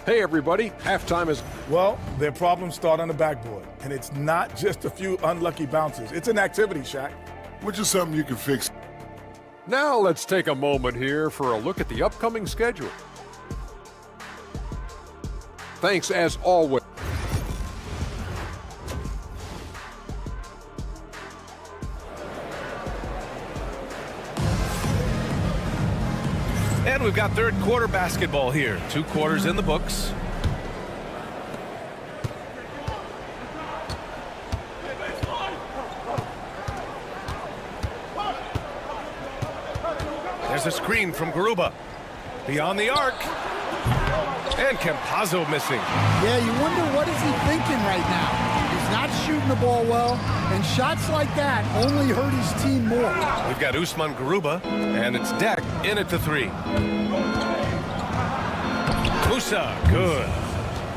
Speaker 6: Hey, everybody. Halftime is...
Speaker 5: Well, their problems start on the backboard. And it's not just a few unlucky bounces. It's an activity, Shaq.
Speaker 11: Which is something you can fix.
Speaker 6: Now let's take a moment here for a look at the upcoming schedule. Thanks as always.
Speaker 1: And we've got third quarter basketball here. 2 quarters in the books. There's a screen from Garuba. Beyond the arc. And Campazzo missing.
Speaker 16: Yeah, you wonder what is he thinking right now. He's not shooting the ball well, and shots like that only hurt his team more.
Speaker 1: We've got Usman Garuba, and it's Deck in at the 3. Musa, good.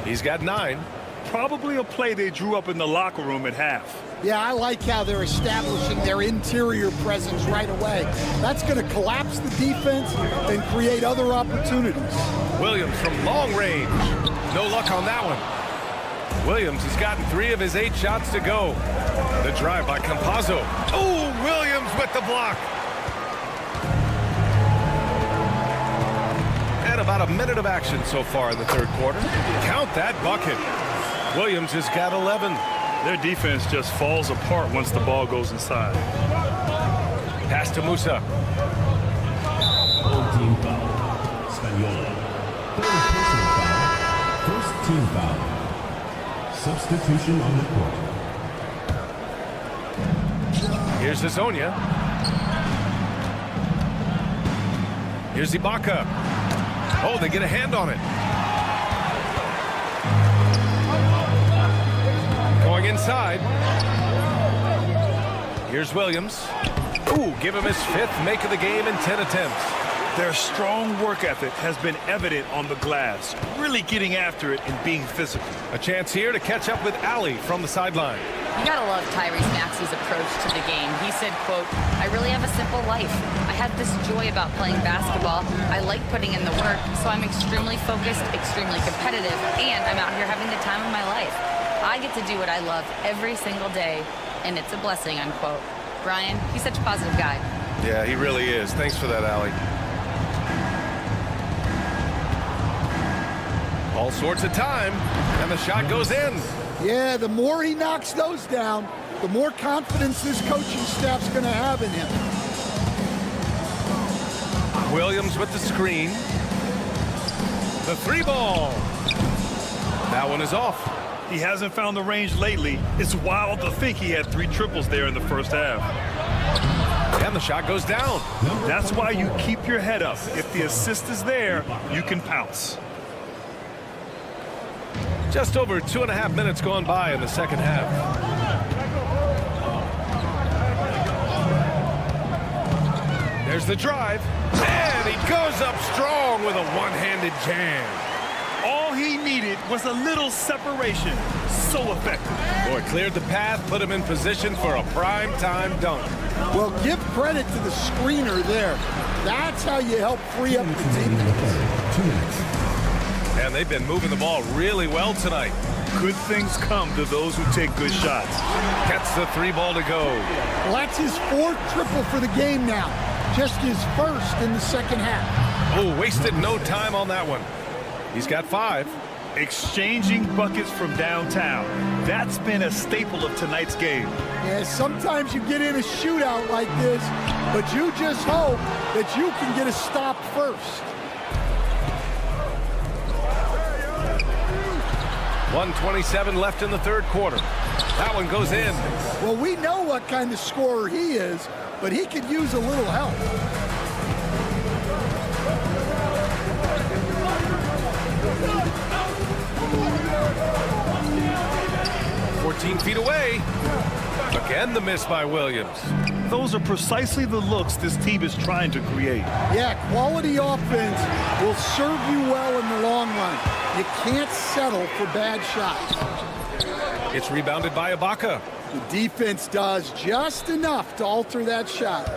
Speaker 1: He's got 9.
Speaker 3: Probably a play they drew up in the locker room at half.
Speaker 16: Yeah, I like how they're establishing their interior presence right away. That's going to collapse the defense and create other opportunities.
Speaker 1: Williams from long range. No luck on that one. Williams has gotten 3 of his 8 shots to go. The drive by Campazzo. Oh, Williams with the block. And about a minute of action so far in the third quarter. Count that bucket. Williams has got 11.
Speaker 3: Their defense just falls apart once the ball goes inside.
Speaker 1: Pass to Musa.
Speaker 7: Old team foul. Spagnola. Third personal foul. First team foul. Substitution on the court.
Speaker 1: Here's Hazonia. Here's Ibaka. Oh, they get a hand on it. Going inside. Here's Williams. Ooh, give him his 5th make of the game in 10 attempts.
Speaker 3: Their strong work ethic has been evident on the glass, really getting after it and being physical.
Speaker 1: A chance here to catch up with Ali from the sideline.
Speaker 4: You gotta love Tyrese Maxey's approach to the game. He said, quote, "I really have a simple life. I have this joy about playing basketball. I like putting in the work, so I'm extremely focused, extremely competitive, and I'm out here having the time of my life. I get to do what I love every single day, and it's a blessing," unquote. Brian, he's such a positive guy.
Speaker 1: Yeah, he really is. Thanks for that, Ali. All sorts of time, and the shot goes in.
Speaker 16: Yeah, the more he knocks those down, the more confidence this coaching staff's going to have in him.
Speaker 1: Williams with the screen. The 3-ball. That one is off.
Speaker 3: He hasn't found the range lately. It's wild to think he had 3 triples there in the first half.
Speaker 1: And the shot goes down.
Speaker 3: That's why you keep your head up. If the assist is there, you can pounce.
Speaker 1: Just over 2.5 minutes gone by in the second half. There's the drive, and he goes up strong with a one-handed jam.
Speaker 3: All he needed was a little separation. So effective.
Speaker 1: Boy, cleared the path, put him in position for a prime-time dunk.
Speaker 16: Well, give credit to the screener there. That's how you help free up the defense.
Speaker 1: And they've been moving the ball really well tonight.
Speaker 3: Good things come to those who take good shots.
Speaker 1: Gets the 3-ball to go.
Speaker 16: Well, that's his 4th triple for the game now. Just his 1st in the second half.
Speaker 1: Oh, wasted no time on that one. He's got 5.
Speaker 3: Exchanging buckets from downtown. That's been a staple of tonight's game.
Speaker 16: Yeah, sometimes you get in a shootout like this, but you just hope that you can get a stop first.
Speaker 1: 1:27 left in the 3rd quarter. That one goes in.
Speaker 16: Well, we know what kind of scorer he is, but he could use a little help.
Speaker 1: 14 feet away. Again, the miss by Williams.
Speaker 3: Those are precisely the looks this team is trying to create.
Speaker 16: Yeah, quality offense will serve you well in the long run. You can't settle for bad shots.
Speaker 1: It's rebounded by Ibaka.
Speaker 16: The defense does just enough to alter that shot.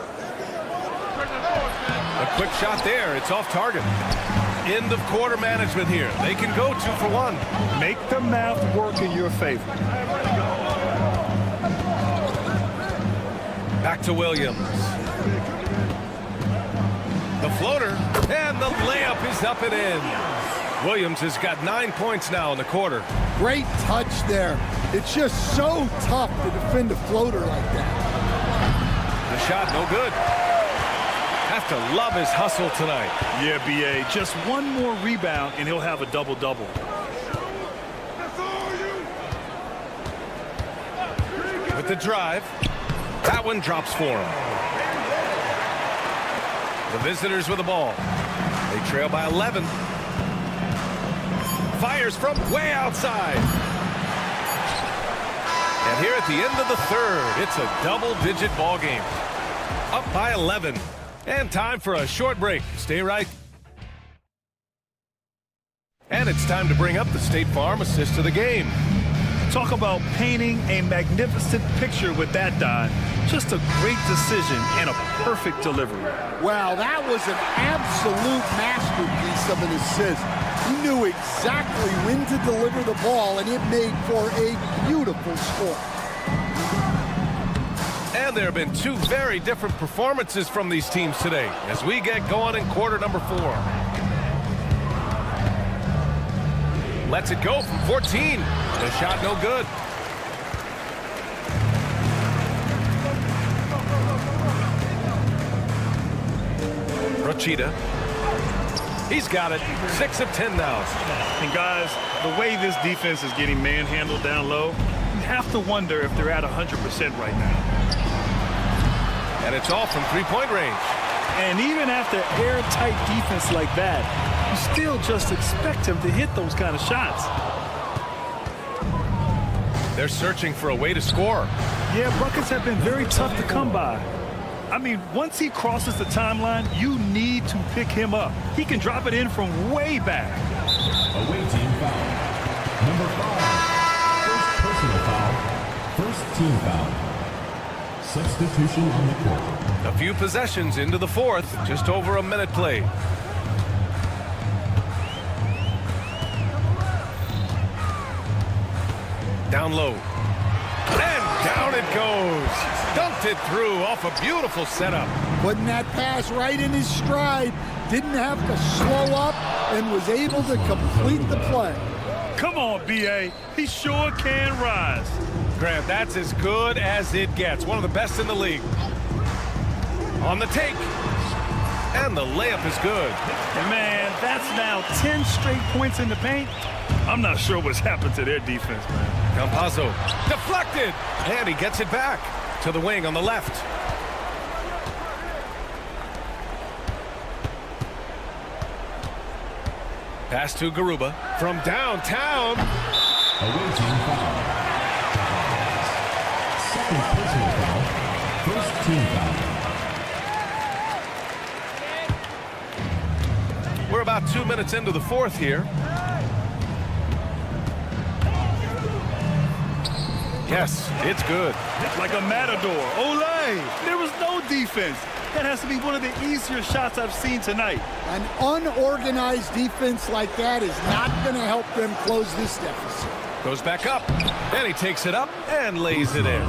Speaker 1: A quick shot there. It's off target. End of quarter management here. They can go 2 for 1.
Speaker 3: Make the math work in your favor.
Speaker 1: Back to Williams. The floater, and the layup is up and in. Williams has got 9 points now in the quarter.
Speaker 16: Great touch there. It's just so tough to defend a floater like that.
Speaker 1: The shot, no good. Have to love his hustle tonight.
Speaker 3: Yeah, B.A., just one more rebound, and he'll have a double-double.
Speaker 1: With the drive. That one drops for him. The visitors with the ball. They trail by 11. Fires from way outside. And here at the end of the 3rd, it's a double-digit ball game. Up by 11. And time for a short break. Stay right. And it's time to bring up the State Farm assist of the game.
Speaker 3: Talk about painting a magnificent picture with that, Don. Just a great decision and a perfect delivery.
Speaker 16: Wow, that was an absolute masterpiece of an assist. He knew exactly when to deliver the ball, and it made for a beautiful score.
Speaker 1: And there have been 2 very different performances from these teams today as we get going in quarter number 4. Lets it go from 14. The shot no good. Rochita. He's got it. 6 of 10 now.
Speaker 3: And guys, the way this defense is getting manhandled down low, you have to wonder if they're at 100% right now.
Speaker 1: And it's all from 3-point range.
Speaker 3: And even after airtight defense like that, you still just expect him to hit those kind of shots.
Speaker 1: They're searching for a way to score.
Speaker 3: Yeah, buckets have been very tough to come by. I mean, once he crosses the timeline, you need to pick him up. He can drop it in from way back.
Speaker 7: Away team foul. Number 5. First personal foul. First team foul. Substitution on the court.
Speaker 1: A few possessions into the fourth. Just over a minute played. Down low. And down it goes. Dunked it through off a beautiful setup.
Speaker 16: Putting that pass right in his stride. Didn't have to slow up and was able to complete the play.
Speaker 3: Come on, B.A. He sure can rise.
Speaker 1: Grant, that's as good as it gets. One of the best in the league. On the take. And the layup is good.
Speaker 3: Man, that's now 10 straight points in the paint. I'm not sure what's happened to their defense, man.
Speaker 1: Campazzo deflected. And he gets it back to the wing on the left. Pass to Garuba from downtown.
Speaker 7: Away team foul. Second personal foul. First team foul.
Speaker 1: We're about 2 minutes into the fourth here. Yes, it's good.
Speaker 3: Like a matador. Olay! There was no defense. That has to be one of the easier shots I've seen tonight.
Speaker 16: An unorganized defense like that is not going to help them close this deficit.
Speaker 1: Goes back up, and he takes it up and lays it in.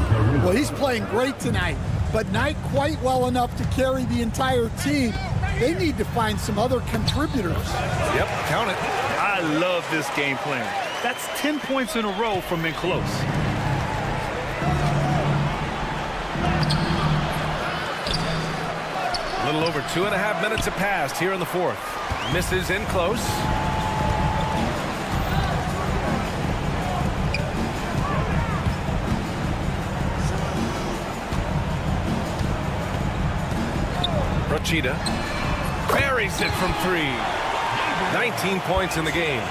Speaker 16: Well, he's playing great tonight, but not quite well enough to carry the entire team. They need to find some other contributors.
Speaker 1: Yep, count it.
Speaker 3: I love this game plan. That's 10 points in a row from in close.
Speaker 1: A little over 2.5 minutes have passed here in the fourth. Misses in close. Rochita buries it from 3. 19 points in the game.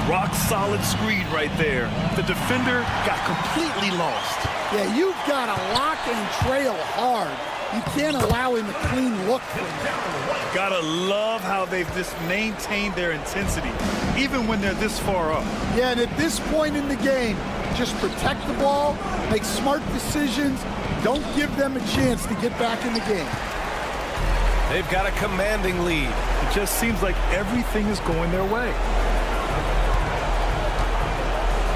Speaker 3: Rock solid screen right there. The defender got completely lost.
Speaker 16: Yeah, you've got to lock and trail hard. You can't allow him a clean look from him.
Speaker 3: Gotta love how they've just maintained their intensity, even when they're this far up.
Speaker 16: Yeah, and at this point in the game, just protect the ball, make smart decisions, don't give them a chance to get back in the game.
Speaker 1: They've got a commanding lead.
Speaker 3: It just seems like everything is going their way.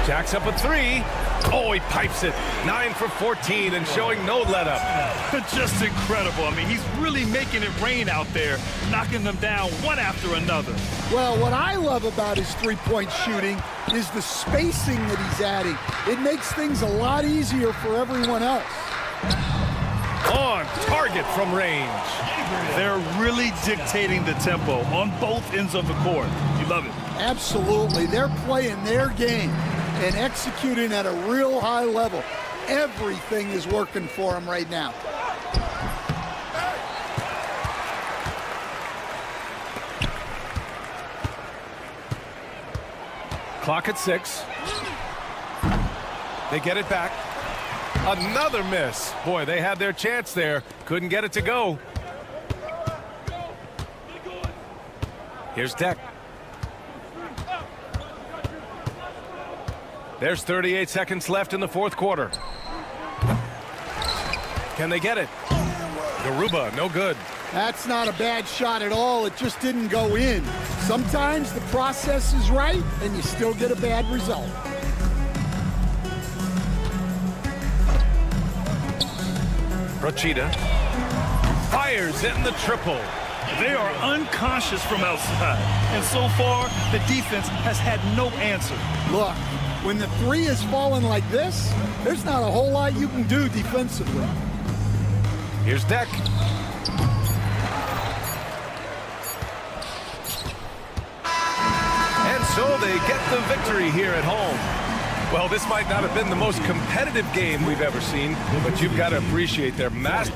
Speaker 1: Jacks up a 3. Oh, he pipes it. 9 for 14 and showing no let-up.
Speaker 3: Just incredible. I mean, he's really making it rain out there, knocking them down one after another.
Speaker 16: Well, what I love about his three-point shooting is the spacing that he's adding. It makes things a lot easier for everyone else.
Speaker 1: On target from range.
Speaker 3: They're really dictating the tempo on both ends of the court. You love it.
Speaker 16: Absolutely. They're playing their game and executing at a real high level. Everything is working for them right now.
Speaker 1: Clock at 6. They get it back. Another miss. Boy, they had their chance there. Couldn't get it to go. Here's Deck. There's 38 seconds left in the fourth quarter. Can they get it? Garuba, no good.
Speaker 16: That's not a bad shot at all. It just didn't go in. Sometimes the process is right, and you still get a bad result.
Speaker 1: Rochita fires in the triple.
Speaker 3: They are unconscious from outside, and so far, the defense has had no answer.
Speaker 16: Look, when the three is falling like this, there's not a whole lot you can do defensively.
Speaker 1: Here's Deck. And so they get the victory here at home. Well, this might not have been the most competitive game we've ever seen, but you've got to appreciate their master.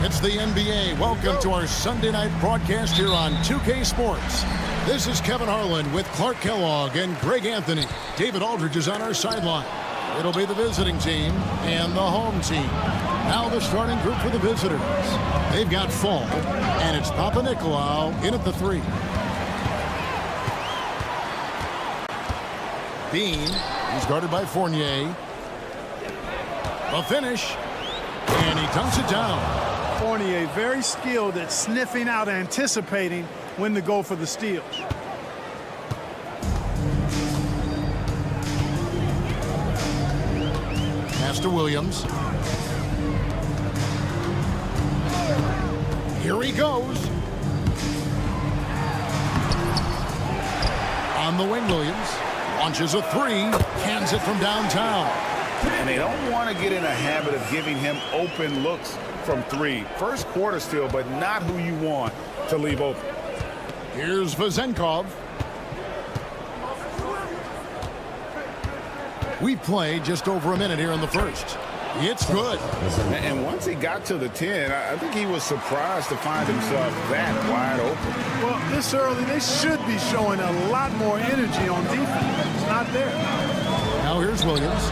Speaker 8: It's the NBA. Welcome to our Sunday night broadcast here on 2K Sports. This is Kevin Harlan with Clark Kellogg and Greg Anthony. David Aldridge is on our sideline. It'll be the visiting team and the home team. Now the starting group for the visitors. They've got Fall, and it's Papa Nicolau in at the 3. Bean, he's guarded by Fournier. A finish, and he dunks it down.
Speaker 2: Fournier very skilled at sniffing out, anticipating when to go for the steals.
Speaker 8: Pass to Williams. Here he goes. On the wing, Williams launches a 3, hands it from downtown.
Speaker 9: And they don't want to get in a habit of giving him open looks from 3. First quarter still, but not who you want to leave open.
Speaker 8: Here's Vezenkov. We played just over a minute here in the first. It's good.
Speaker 9: And once he got to the 10, I think he was surprised to find himself that wide open.
Speaker 2: Well, this early, they should be showing a lot more energy on defense. It's not there.
Speaker 8: Now here's Williams.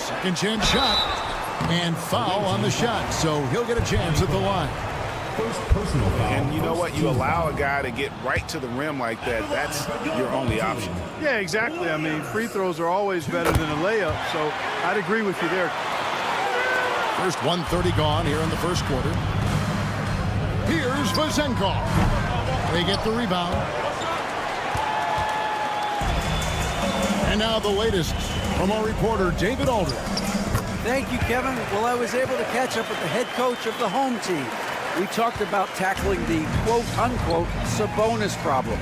Speaker 8: Second chance shot. And foul on the shot, so he'll get a chance at the line.
Speaker 7: First personal foul.
Speaker 9: And you know what? You allow a guy to get right to the rim like that, that's your only option.
Speaker 2: Yeah, exactly. I mean, free throws are always better than a layup, so I'd agree with you there.
Speaker 8: First 1:30 gone here in the first quarter. Here's Vezenkov. They get the rebound. And now the latest from our reporter, David Aldridge.
Speaker 15: Thank you, Kevin. Well, I was able to catch up with the head coach of the home team. We talked about tackling the quote-unquote Sabonis problem.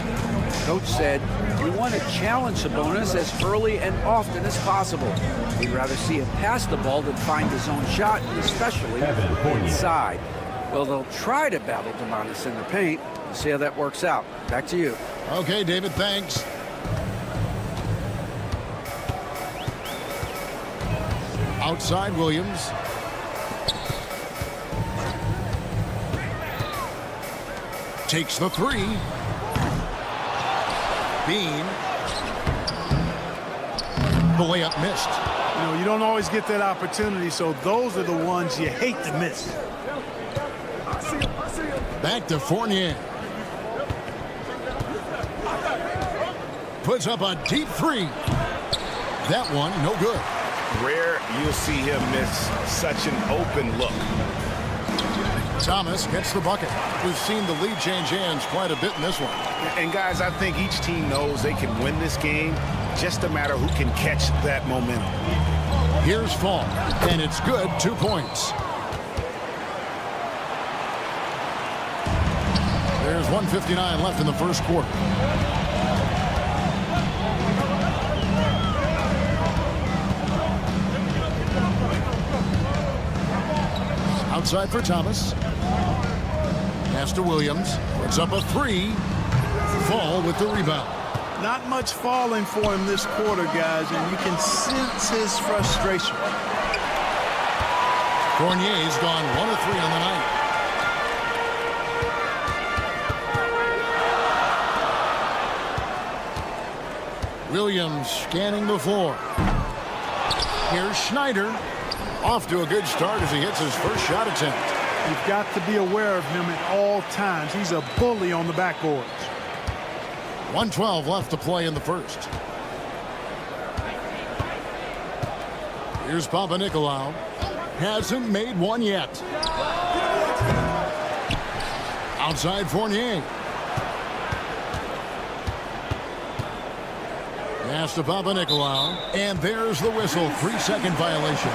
Speaker 15: Coach said, we want to challenge Sabonis as early and often as possible. We'd rather see him pass the ball than find his own shot, especially inside. Well, they'll try to battle Domantas in the paint. We'll see how that works out. Back to you.
Speaker 8: Okay, David, thanks. Outside Williams. Takes the 3. Bean. The layup missed.
Speaker 2: You know, you don't always get that opportunity, so those are the ones you hate to miss.
Speaker 8: Back to Fournier. Puts up a deep 3. That one, no good.
Speaker 9: Rare you'll see him miss such an open look.
Speaker 8: Thomas gets the bucket. We've seen the lead change hands quite a bit in this one.
Speaker 9: And guys, I think each team knows they can win this game, just a matter who can catch that momentum.
Speaker 8: Here's Fall, and it's good. 2 points. There's 1:59 left in the first quarter. Outside for Thomas. Pass to Williams. Puts up a 3. Fall with the rebound.
Speaker 2: Not much falling for him this quarter, guys, and you can sense his frustration.
Speaker 8: Fournier's gone 1 of 3 on the night. Williams scanning the floor. Here's Schneider. Off to a good start as he hits his first shot attempt.
Speaker 2: You've got to be aware of him at all times. He's a bully on the backboards.
Speaker 8: 1:12 left to play in the first. Here's Papa Nicolau. Hasn't made one yet. Outside Fournier. Pass to Papa Nicolau. And there's the whistle. 3-second violation.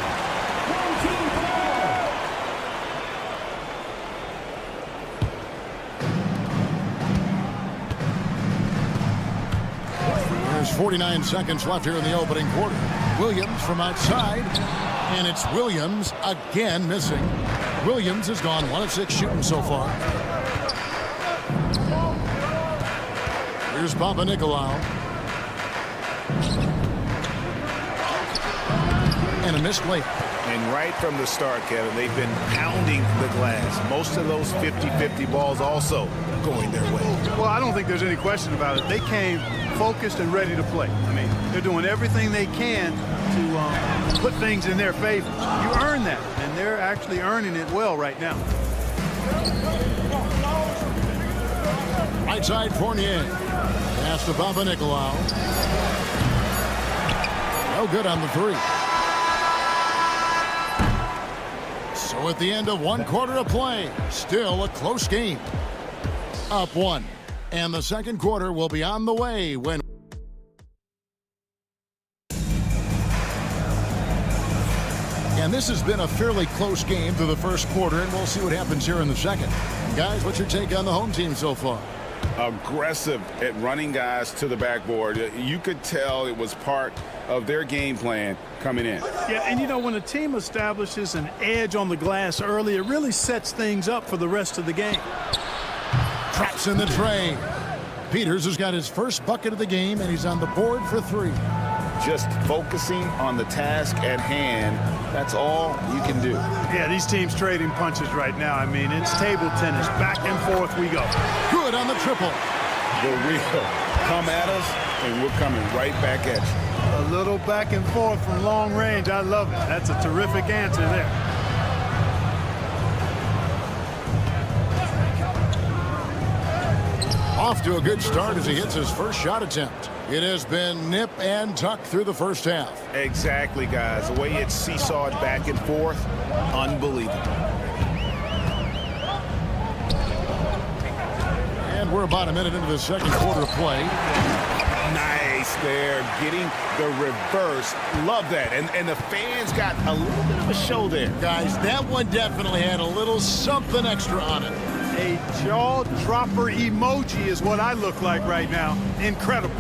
Speaker 8: There's 49 seconds left here in the opening quarter. Williams from outside, and it's Williams again missing. Williams has gone 1 of 6 shooting so far. Here's Papa Nicolau. and a missed layup.
Speaker 9: And right from the start, Kevin, they've been pounding the glass. Most of those 50-50 balls also going their way.
Speaker 2: Well, I don't think there's any question about it. They came focused and ready to play. I mean, they're doing everything they can to put things in their favor. You earn that, and they're actually earning it well right now.
Speaker 8: Right side, Fournier. Pass to Papa Nicolau. No good on the three. So at the end of 1 quarter of play, still a close game. Up 1. And the second quarter will be on the way when... And this has been a fairly close game through the first quarter, and we'll see what happens here in the second. Guys, what's your take on the home team so far?
Speaker 9: Aggressive at running guys to the backboard. You could tell it was part of their game plan coming in.
Speaker 2: Yeah, and you know, when a team establishes an edge on the glass early, it really sets things up for the rest of the game.
Speaker 8: Traps in the tray. Peters has got his first bucket of the game, and he's on the board for 3.
Speaker 9: Just focusing on the task at hand, that's all you can do.
Speaker 2: Yeah, these teams trading punches right now. I mean, it's table tennis. Back and forth we go.
Speaker 8: Good on the triple.
Speaker 9: The real come at us, and we're coming right back at you.
Speaker 2: A little back and forth from long range. I love it. That's a terrific answer there.
Speaker 8: Off to a good start as he hits his first shot attempt. It has been nip and tuck through the first half.
Speaker 9: Exactly, guys. The way it's seesawed back and forth, unbelievable.
Speaker 8: And we're about a minute into the second quarter of play.
Speaker 9: Nice there, getting the reverse. Love that. And the fans got a little bit of a show there.
Speaker 8: Guys, that one definitely had a little something extra on it.
Speaker 2: A jaw-dropper emoji is what I look like right now. Incredible.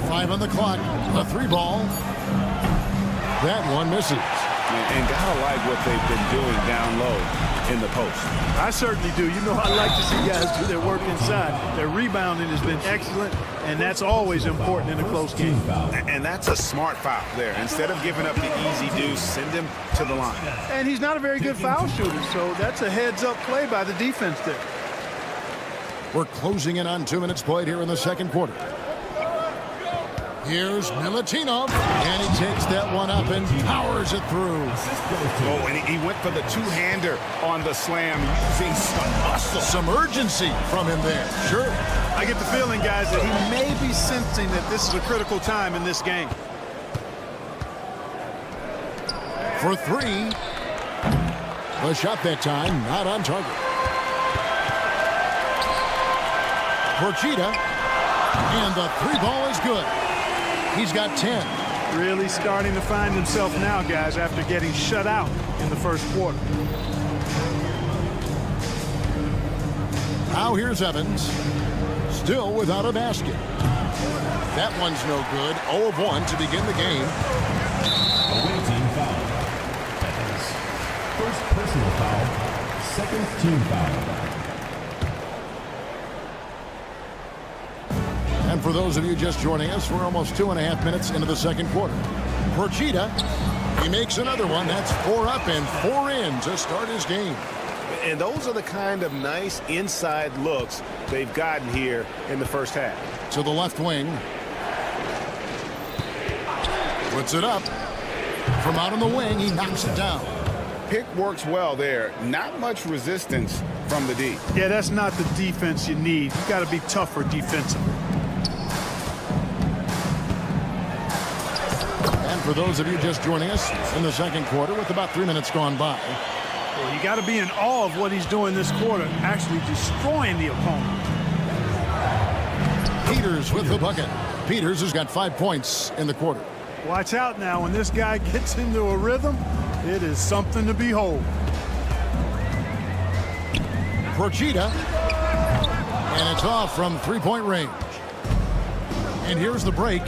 Speaker 8: Five on the clock. A 3 ball. That one misses.
Speaker 9: And gotta like what they've been doing down low in the post.
Speaker 2: I certainly do. You know, I like to see guys do their work inside. Their rebounding has been excellent, and that's always important in a close game.
Speaker 9: And that's a smart foul there. Instead of giving up the easy deuce, send him to the line.
Speaker 2: And he's not a very good foul shooter, so that's a heads-up play by the defense there.
Speaker 8: We're closing in on 2 minutes played here in the second quarter. Here's Milutinov, and he takes that one up and powers it through.
Speaker 9: Oh, and he went for the two-hander on the slam, using some muscle.
Speaker 8: Some urgency from him there. Sure.
Speaker 2: I get the feeling, guys, that he may be sensing that this is a critical time in this game.
Speaker 8: For 3. The shot that time, not on target. Porchita, and the 3 ball is good. He's got 10.
Speaker 2: Really starting to find himself now, guys, after getting shut out in the first quarter.
Speaker 8: Now here's Evans, still without a basket. That one's no good. 0 of 1 to begin the game.
Speaker 7: Away team foul. Evans. First personal foul. Second team foul.
Speaker 8: And for those of you just joining us, we're almost 2.5 minutes into the second quarter. Porchita, he makes another one. That's 4 up and 4 in to start his game.
Speaker 9: And those are the kind of nice inside looks they've gotten here in the first half.
Speaker 8: To the left wing. Puts it up. From out on the wing, he knocks it down.
Speaker 9: Pick works well there. Not much resistance from the D.
Speaker 2: Yeah, that's not the defense you need. You've got to be tougher defensively.
Speaker 8: For those of you just joining us in the second quarter with about 3 minutes gone by.
Speaker 2: Well, you got to be in awe of what he's doing this quarter, actually destroying the opponent.
Speaker 8: Peters with the bucket. Peters has got 5 points in the quarter.
Speaker 2: Watch out now. When this guy gets into a rhythm, it is something to behold.
Speaker 8: Porchita. And it's off from 3-point range. And here's the break.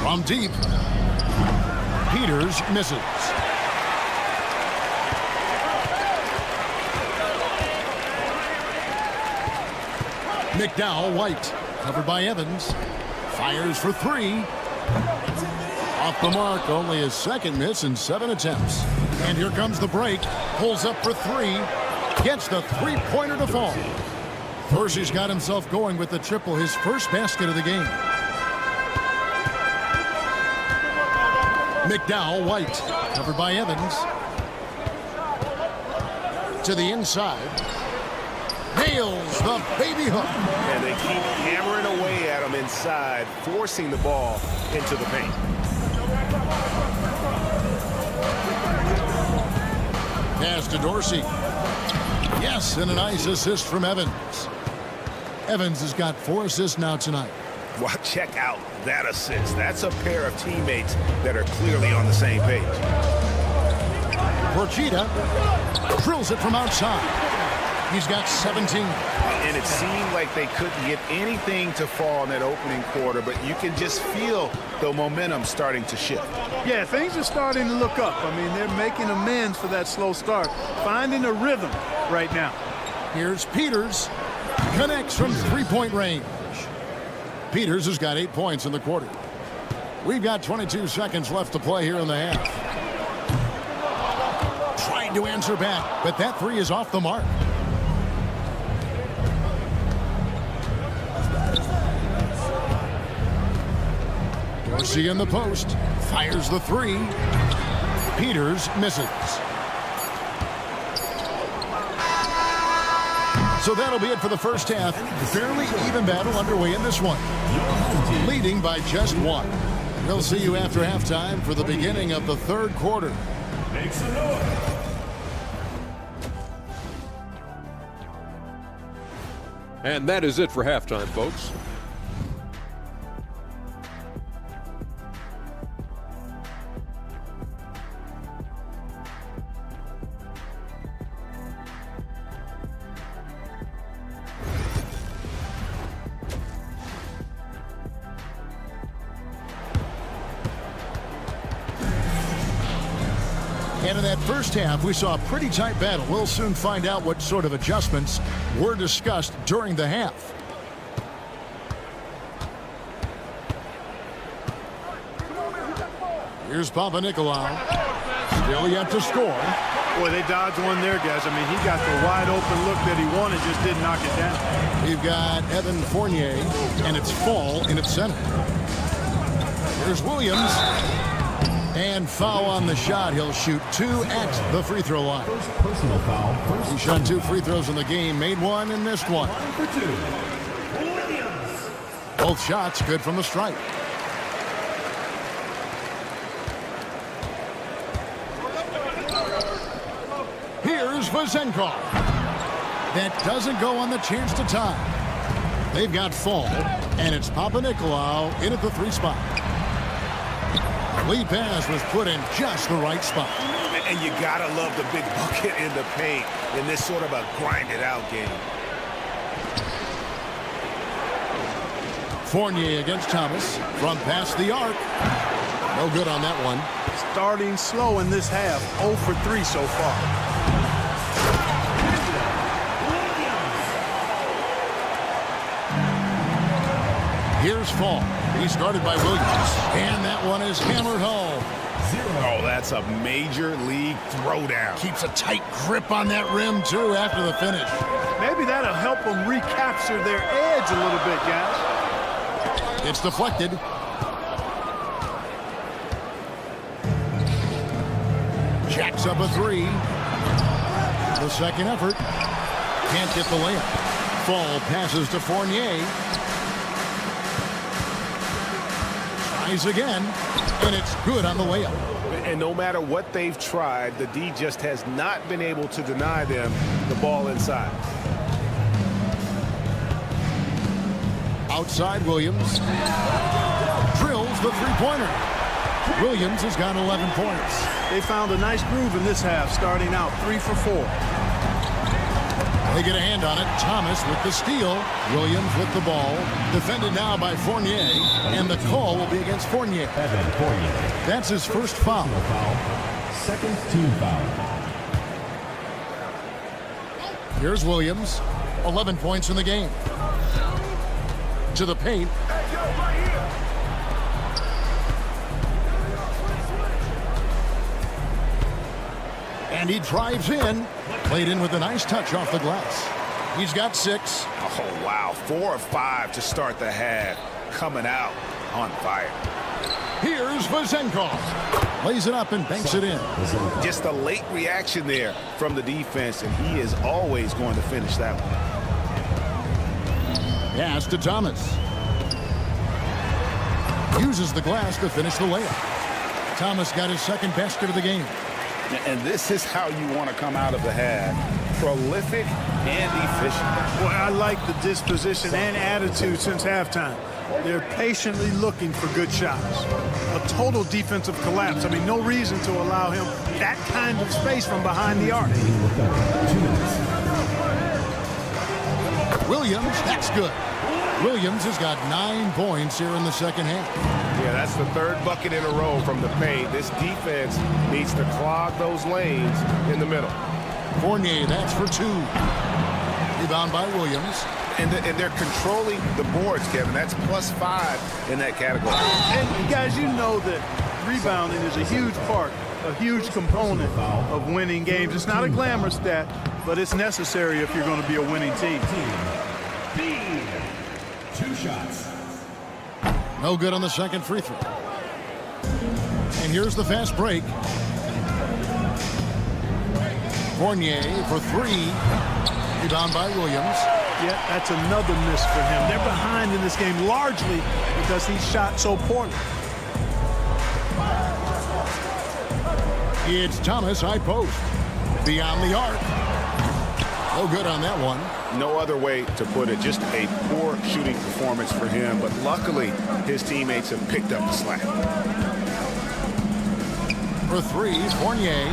Speaker 8: From deep. Peters misses. McDowell White. Covered by Evans. Fires for three. Off the mark, only his second miss in 7 attempts. And here comes the break. Pulls up for three. Gets the three-pointer to fall. Dorsey's got himself going with the triple, his first basket of the game. McDowell, White, covered by Evans. To the inside. Nails the baby hook.
Speaker 9: And they keep hammering away at him inside, forcing the ball into the paint.
Speaker 8: Pass to Dorsey. Yes, and a nice assist from Evans. Evans has got 4 assists now tonight.
Speaker 9: Well, check out that assist. That's a pair of teammates that are clearly on the same page.
Speaker 8: Porchita drills it from outside. He's got 17.
Speaker 9: And it seemed like they couldn't get anything to fall in that opening quarter, but you can just feel the momentum starting to shift.
Speaker 2: Yeah, things are starting to look up. I mean, they're making amends for that slow start, finding a rhythm right now.
Speaker 8: Here's Peters. Connects from three-point range. Peters has got 8 points in the quarter. We've got 22 seconds left to play here in the half. Trying to answer back, but that three is off the mark. Dorsey in the post. Fires the three. Peters misses. So that'll be it for the first half. Fairly even battle underway in this one. Leading by just 1. We'll see you after halftime for the beginning of the third quarter.
Speaker 7: Make some noise.
Speaker 6: And that is it for halftime, folks.
Speaker 8: And in that first half, we saw a pretty tight battle. We'll soon find out what sort of adjustments were discussed during the half. Here's Papanikolaou. Still yet to score.
Speaker 2: Boy, they dodged one there, guys. I mean, he got the wide open look that he wanted, just didn't knock it down.
Speaker 8: We've got Evan Fournier, and it's Fall in its center. Here's Williams. And foul on the shot. He'll shoot 2 at the free throw line.
Speaker 7: First personal foul.
Speaker 8: He shot 2 free throws in the game, made 1 and missed 1. Both shots good from the stripe. Here's Vazenkov. That doesn't go on the chance to tie. They've got Fall, and it's Papanikolaou in at the 3 spot. Lead pass was put in just the right spot.
Speaker 9: And you gotta love the big bucket in the paint in this sort of a grinded-out game.
Speaker 8: Fournier against Thomas from past the arc. No good on that one.
Speaker 2: Starting slow in this half, 0 for 3 so far.
Speaker 8: Here's Fall. He's guarded by Williams. And that one is hammered home.
Speaker 9: Oh, that's a major league throwdown.
Speaker 8: Keeps a tight grip on that rim, too, after the finish.
Speaker 2: Maybe that'll help them recapture their edge a little bit, guys.
Speaker 8: It's deflected. Jacks up a 3. The second effort. Can't get the layup. Fall passes to Fournier. Tries again, and it's good on the layup.
Speaker 9: And no matter what they've tried, the D just has not been able to deny them the ball inside.
Speaker 8: Outside Williams. Drills the three-pointer. Williams has got 11 points.
Speaker 2: They found a nice groove in this half, starting out 3 for 4.
Speaker 8: They get a hand on it. Thomas with the steal. Williams with the ball. Defended now by Fournier. And the call will be against Fournier.
Speaker 7: Evan Fournier.
Speaker 8: That's his first foul.
Speaker 7: Second team foul.
Speaker 8: Here's Williams. 11 points in the game. To the paint. And he drives in. Played in with a nice touch off the glass. He's got 6.
Speaker 9: Oh, wow. 4 of 5 to start the half. Coming out on fire.
Speaker 8: Here's Vezenkov. Lays it up and banks it in.
Speaker 9: Just a late reaction there from the defense, and he is always going to finish that one.
Speaker 8: Pass to Thomas. Uses the glass to finish the layup. Thomas got his second basket of the game.
Speaker 9: And this is how you want to come out of the half. Prolific and efficient.
Speaker 2: Boy, I like the disposition and attitude since halftime. They're patiently looking for good shots. A total defensive collapse. I mean, no reason to allow him that kind of space from behind the arc.
Speaker 8: Williams, that's good. Williams has got 9 points here in the second half.
Speaker 9: Yeah, that's the 3rd bucket in a row from the paint. This defense needs to clog those lanes in the middle.
Speaker 8: Fournier, that's for 2. Rebound by Williams.
Speaker 9: And they're controlling the boards, Kevin. That's +5 in that category.
Speaker 2: And guys, you know that rebounding is a huge part, a huge component of winning games. It's not a glamorous stat, but it's necessary if you're going to be a winning team.
Speaker 7: 2 shots.
Speaker 8: No good on the second free throw. And here's the fast break. Fournier for 3. Rebound by Williams.
Speaker 2: Yeah, that's another miss for him. They're behind in this game largely because he shot so poorly.
Speaker 8: It's Thomas, high post. Beyond the arc. No good on that one.
Speaker 9: No other way to put it. Just a poor shooting performance for him. But luckily, his teammates have picked up the slack.
Speaker 8: For 3, Fournier.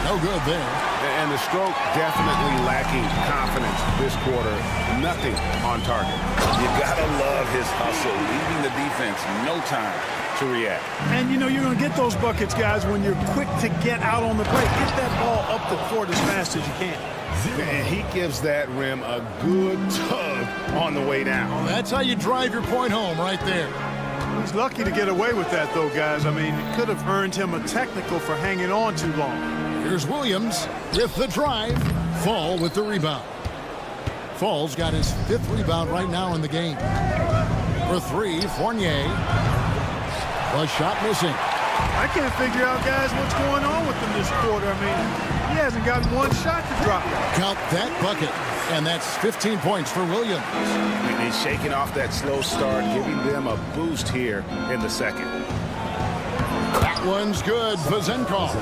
Speaker 8: No good there.
Speaker 9: And the stroke definitely lacking confidence this quarter. Nothing on target. You gotta love his hustle, leaving the defense no time to react.
Speaker 2: And you know you're going to get those buckets, guys, when you're quick to get out on the break. Get that ball up the court as fast as you can.
Speaker 9: And he gives that rim a good tug on the way down.
Speaker 8: Well, that's how you drive your point home right there.
Speaker 2: He's lucky to get away with that, though, guys. I mean, it could have earned him a technical for hanging on too long.
Speaker 8: Here's Williams with the drive. Fall with the rebound. Fall's got his 5th rebound right now in the game. For 3, Fournier. A shot missing.
Speaker 2: I can't figure out, guys, what's going on with him this quarter. I mean, he hasn't gotten one shot to drop.
Speaker 8: Count that bucket. And that's 15 points for Williams.
Speaker 9: And he's shaking off that slow start, giving them a boost here in the second.
Speaker 8: That one's good. Vezenkov.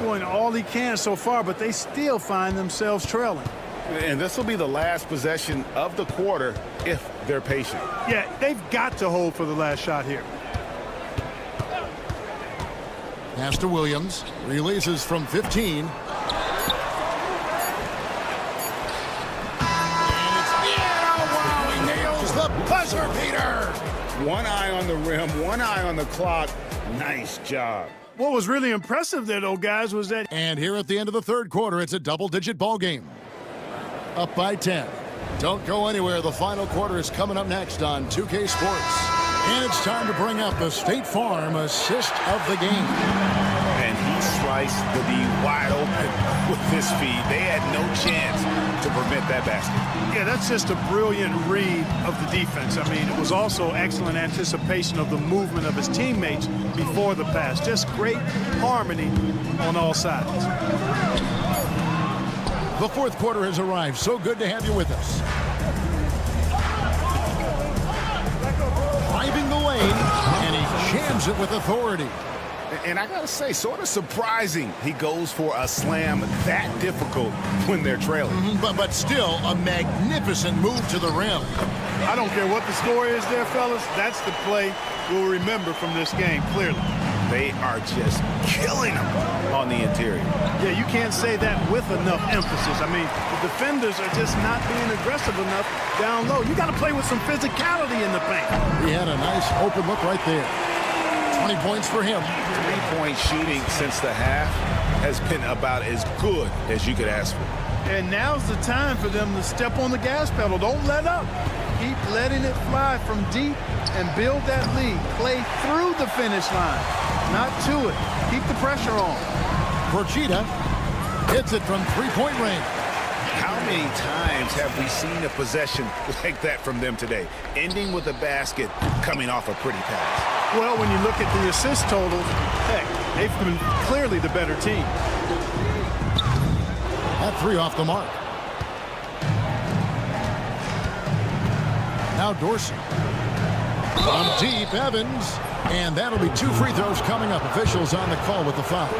Speaker 2: Doing all he can so far, but they still find themselves trailing.
Speaker 9: And this will be the last possession of the quarter if they're patient.
Speaker 2: Yeah, they've got to hold for the last shot here.
Speaker 8: Pass to Williams. Releases from 15. The buzzer beater.
Speaker 9: One eye on the rim, one eye on the clock. Nice job.
Speaker 2: What was really impressive there, though, guys, was that...
Speaker 8: And here at the end of the 3rd quarter, it's a double-digit ball game. Up by 10. Don't go anywhere. The final quarter is coming up next on 2K Sports. And it's time to bring up the State Farm assist of the game.
Speaker 9: And he sliced the D wide open with his feed. They had no chance to prevent that basket.
Speaker 2: Yeah, that's just a brilliant read of the defense. I mean, it was also excellent anticipation of the movement of his teammates before the pass. Just great harmony on all sides.
Speaker 8: The 4th quarter has arrived. So good to have you with us. Driving the lane, and he jams it with authority.
Speaker 9: And I gotta say, sort of surprising he goes for a slam that difficult when they're trailing.
Speaker 8: But still a magnificent move to the rim.
Speaker 2: I don't care what the score is there, fellas. That's the play we'll remember from this game, clearly.
Speaker 9: They are just killing them on the interior.
Speaker 2: Yeah, you can't say that with enough emphasis. I mean, the defenders are just not being aggressive enough down low. You got to play with some physicality in the paint.
Speaker 8: He had a nice open look right there. 20 points for him.
Speaker 9: 3-point shooting since the half has been about as good as you could ask for.
Speaker 2: And now's the time for them to step on the gas pedal. Don't let up. Keep letting it fly from deep and build that lead. Play through the finish line, not to it. Keep the pressure on.
Speaker 8: Procida hits it from three-point range.
Speaker 9: How many times have we seen a possession like that from them today? Ending with a basket, coming off a pretty pass.
Speaker 2: Well, when you look at the assist totals, heck, they've been clearly the better team.
Speaker 8: That three off the mark. Now Dorsey. From deep, Evans. And that'll be 2 free throws coming up. Officials on the call with the foul.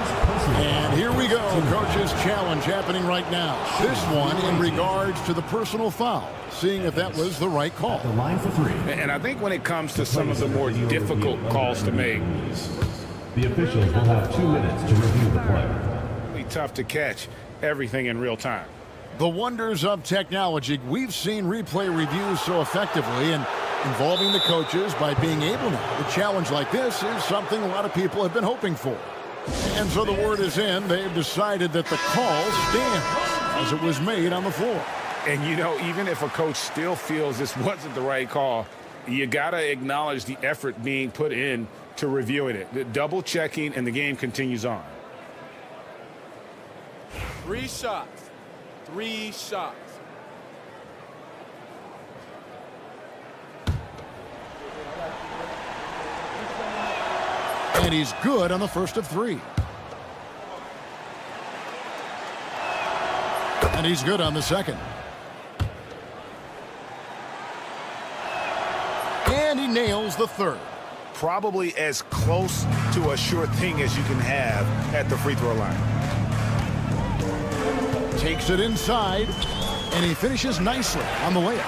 Speaker 8: And here we go. Coach's challenge happening right now. This one in regards to the personal foul. Seeing if that was the right call.
Speaker 7: The line for 3.
Speaker 9: And I think when it comes to some of the more difficult calls to make,
Speaker 7: the officials will have 2 minutes to review the play.
Speaker 9: really tough to catch everything in real time.
Speaker 8: The wonders of technology. We've seen replay reviews so effectively, and involving the coaches by being able to challenge like this is something a lot of people have been hoping for. And so the word is in. They've decided that the call stands as it was made on the floor.
Speaker 9: And, you know, even if a coach still feels this wasn't the right call, you got to acknowledge the effort being put in to reviewing it. Double checking, and the game continues on.
Speaker 12: 3 shots. 3 shots.
Speaker 8: And he's good on the first of 3. And he's good on the second. And he nails the third.
Speaker 9: Probably as close to a sure thing as you can have at the free throw line.
Speaker 8: Takes it inside, and he finishes nicely on the layup.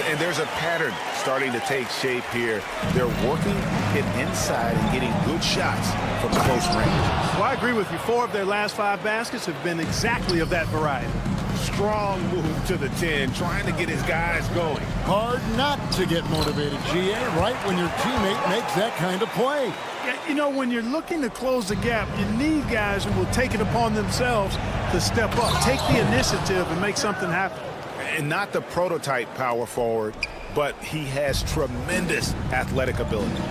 Speaker 9: And there's a pattern starting to take shape here. They're working it inside and getting good shots from close range.
Speaker 2: Well, I agree with you. 4 of their last 5 baskets have been exactly of that variety.
Speaker 9: Strong move to the 10, trying to get his guys going.
Speaker 8: Hard not to get motivated, GA, right when your teammate makes that kind of play.
Speaker 2: Yeah, you know, when you're looking to close the gap, you need guys who will take it upon themselves to step up, take the initiative, and make something happen.
Speaker 9: And not the prototype power forward, but he has tremendous athletic ability.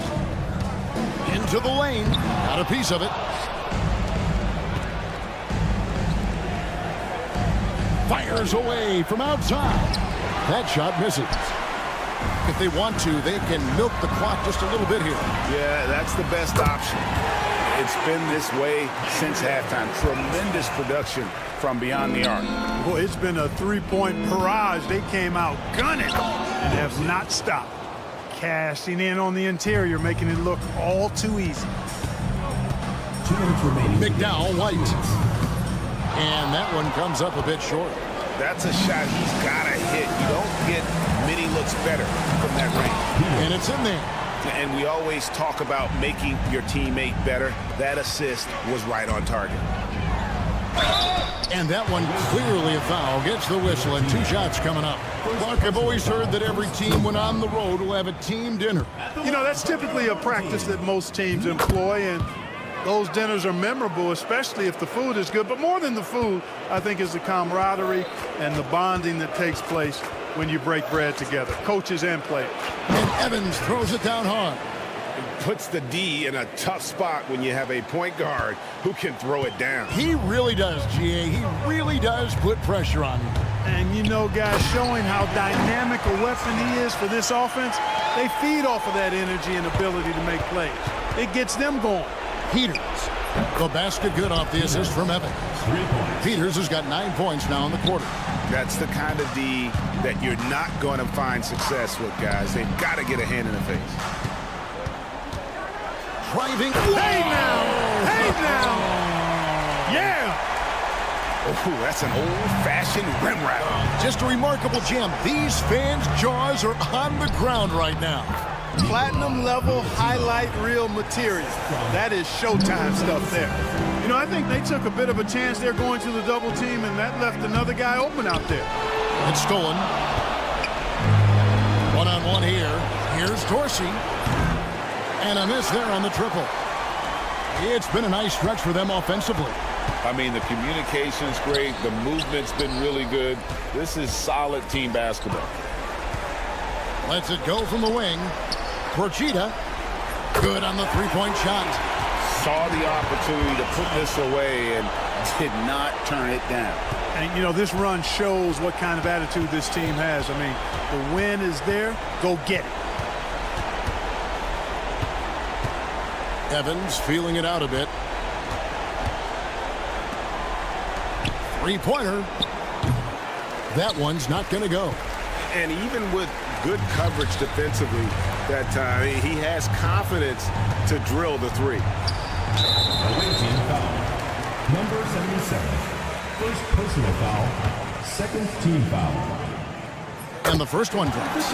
Speaker 8: Into the lane, got a piece of it. Fires away from outside. That shot misses. If they want to, they can milk the clock just a little bit here.
Speaker 9: Yeah, that's the best option. It's been this way since halftime. Tremendous production from beyond the arc.
Speaker 2: Boy, it's been a 3-point barrage. They came out gunning and have not stopped. Cashing in on the interior, making it look all too easy.
Speaker 7: 2 minutes remaining.
Speaker 8: McDowell White. And that one comes up a bit short.
Speaker 9: That's a shot he's got to hit. You don't get many looks better from that range.
Speaker 8: And it's in there.
Speaker 9: And we always talk about making your teammate better. That assist was right on target.
Speaker 8: And that one clearly a foul. Gets the whistle, and 2 shots coming up. Clark, I've always heard that every team when on the road will have a team dinner.
Speaker 2: You know, that's typically a practice that most teams employ, and those dinners are memorable, especially if the food is good. But more than the food, I think, is the camaraderie and the bonding that takes place when you break bread together, coaches and players.
Speaker 8: And Evans throws it down hard.
Speaker 9: Puts the D in a tough spot when you have a point guard who can throw it down.
Speaker 8: He really does, GA. He really does put pressure on you.
Speaker 2: And, you know, guys, showing how dynamic a weapon he is for this offense, they feed off of that energy and ability to make plays. It gets them going.
Speaker 8: Peters, the basket good off the assist from Evans.
Speaker 7: 3 points.
Speaker 8: Peters has got 9 points now in the quarter.
Speaker 9: That's the kind of D that you're not going to find success with, guys. They've got to get a hand in the face.
Speaker 8: Driving.
Speaker 2: Hey now! Hey now! Yeah!
Speaker 9: Oh, that's an old-fashioned rim wrap.
Speaker 8: Just a remarkable jam. These fans' jaws are on the ground right now.
Speaker 2: Platinum level highlight reel material. That is Showtime stuff there. You know, I think they took a bit of a chance there going to the double team, and that left another guy open out there.
Speaker 8: It's stolen. One-on-one here. Here's Dorsey. And a miss there on the triple. It's been a nice stretch for them offensively.
Speaker 9: I mean, the communication's great. The movement's been really good. This is solid team basketball.
Speaker 8: Lets it go from the wing. Procida, good on the three-point shot.
Speaker 9: Saw the opportunity to put this away and did not turn it down.
Speaker 2: And, you know, this run shows what kind of attitude this team has. I mean, the win is there. Go get it.
Speaker 8: Evans feeling it out a bit. Three-pointer. That one's not going to go.
Speaker 9: And even with good coverage defensively that time, he has confidence to drill the three.
Speaker 7: Away team foul. Number 77. First personal foul. Second team foul.
Speaker 8: And the first one drops.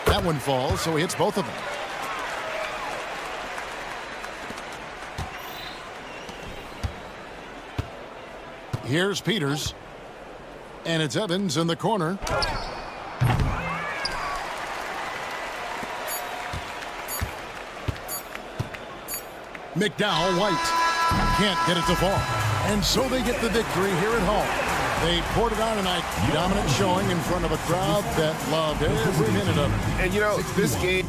Speaker 8: That one falls, so he hits both of them. Here's Peters. And it's Evans in the corner. McDowell White can't get it to fall. And so they get the victory here at home. They poured it on tonight. Dominant showing in front of a crowd that loved every minute of it.
Speaker 9: And you know, this game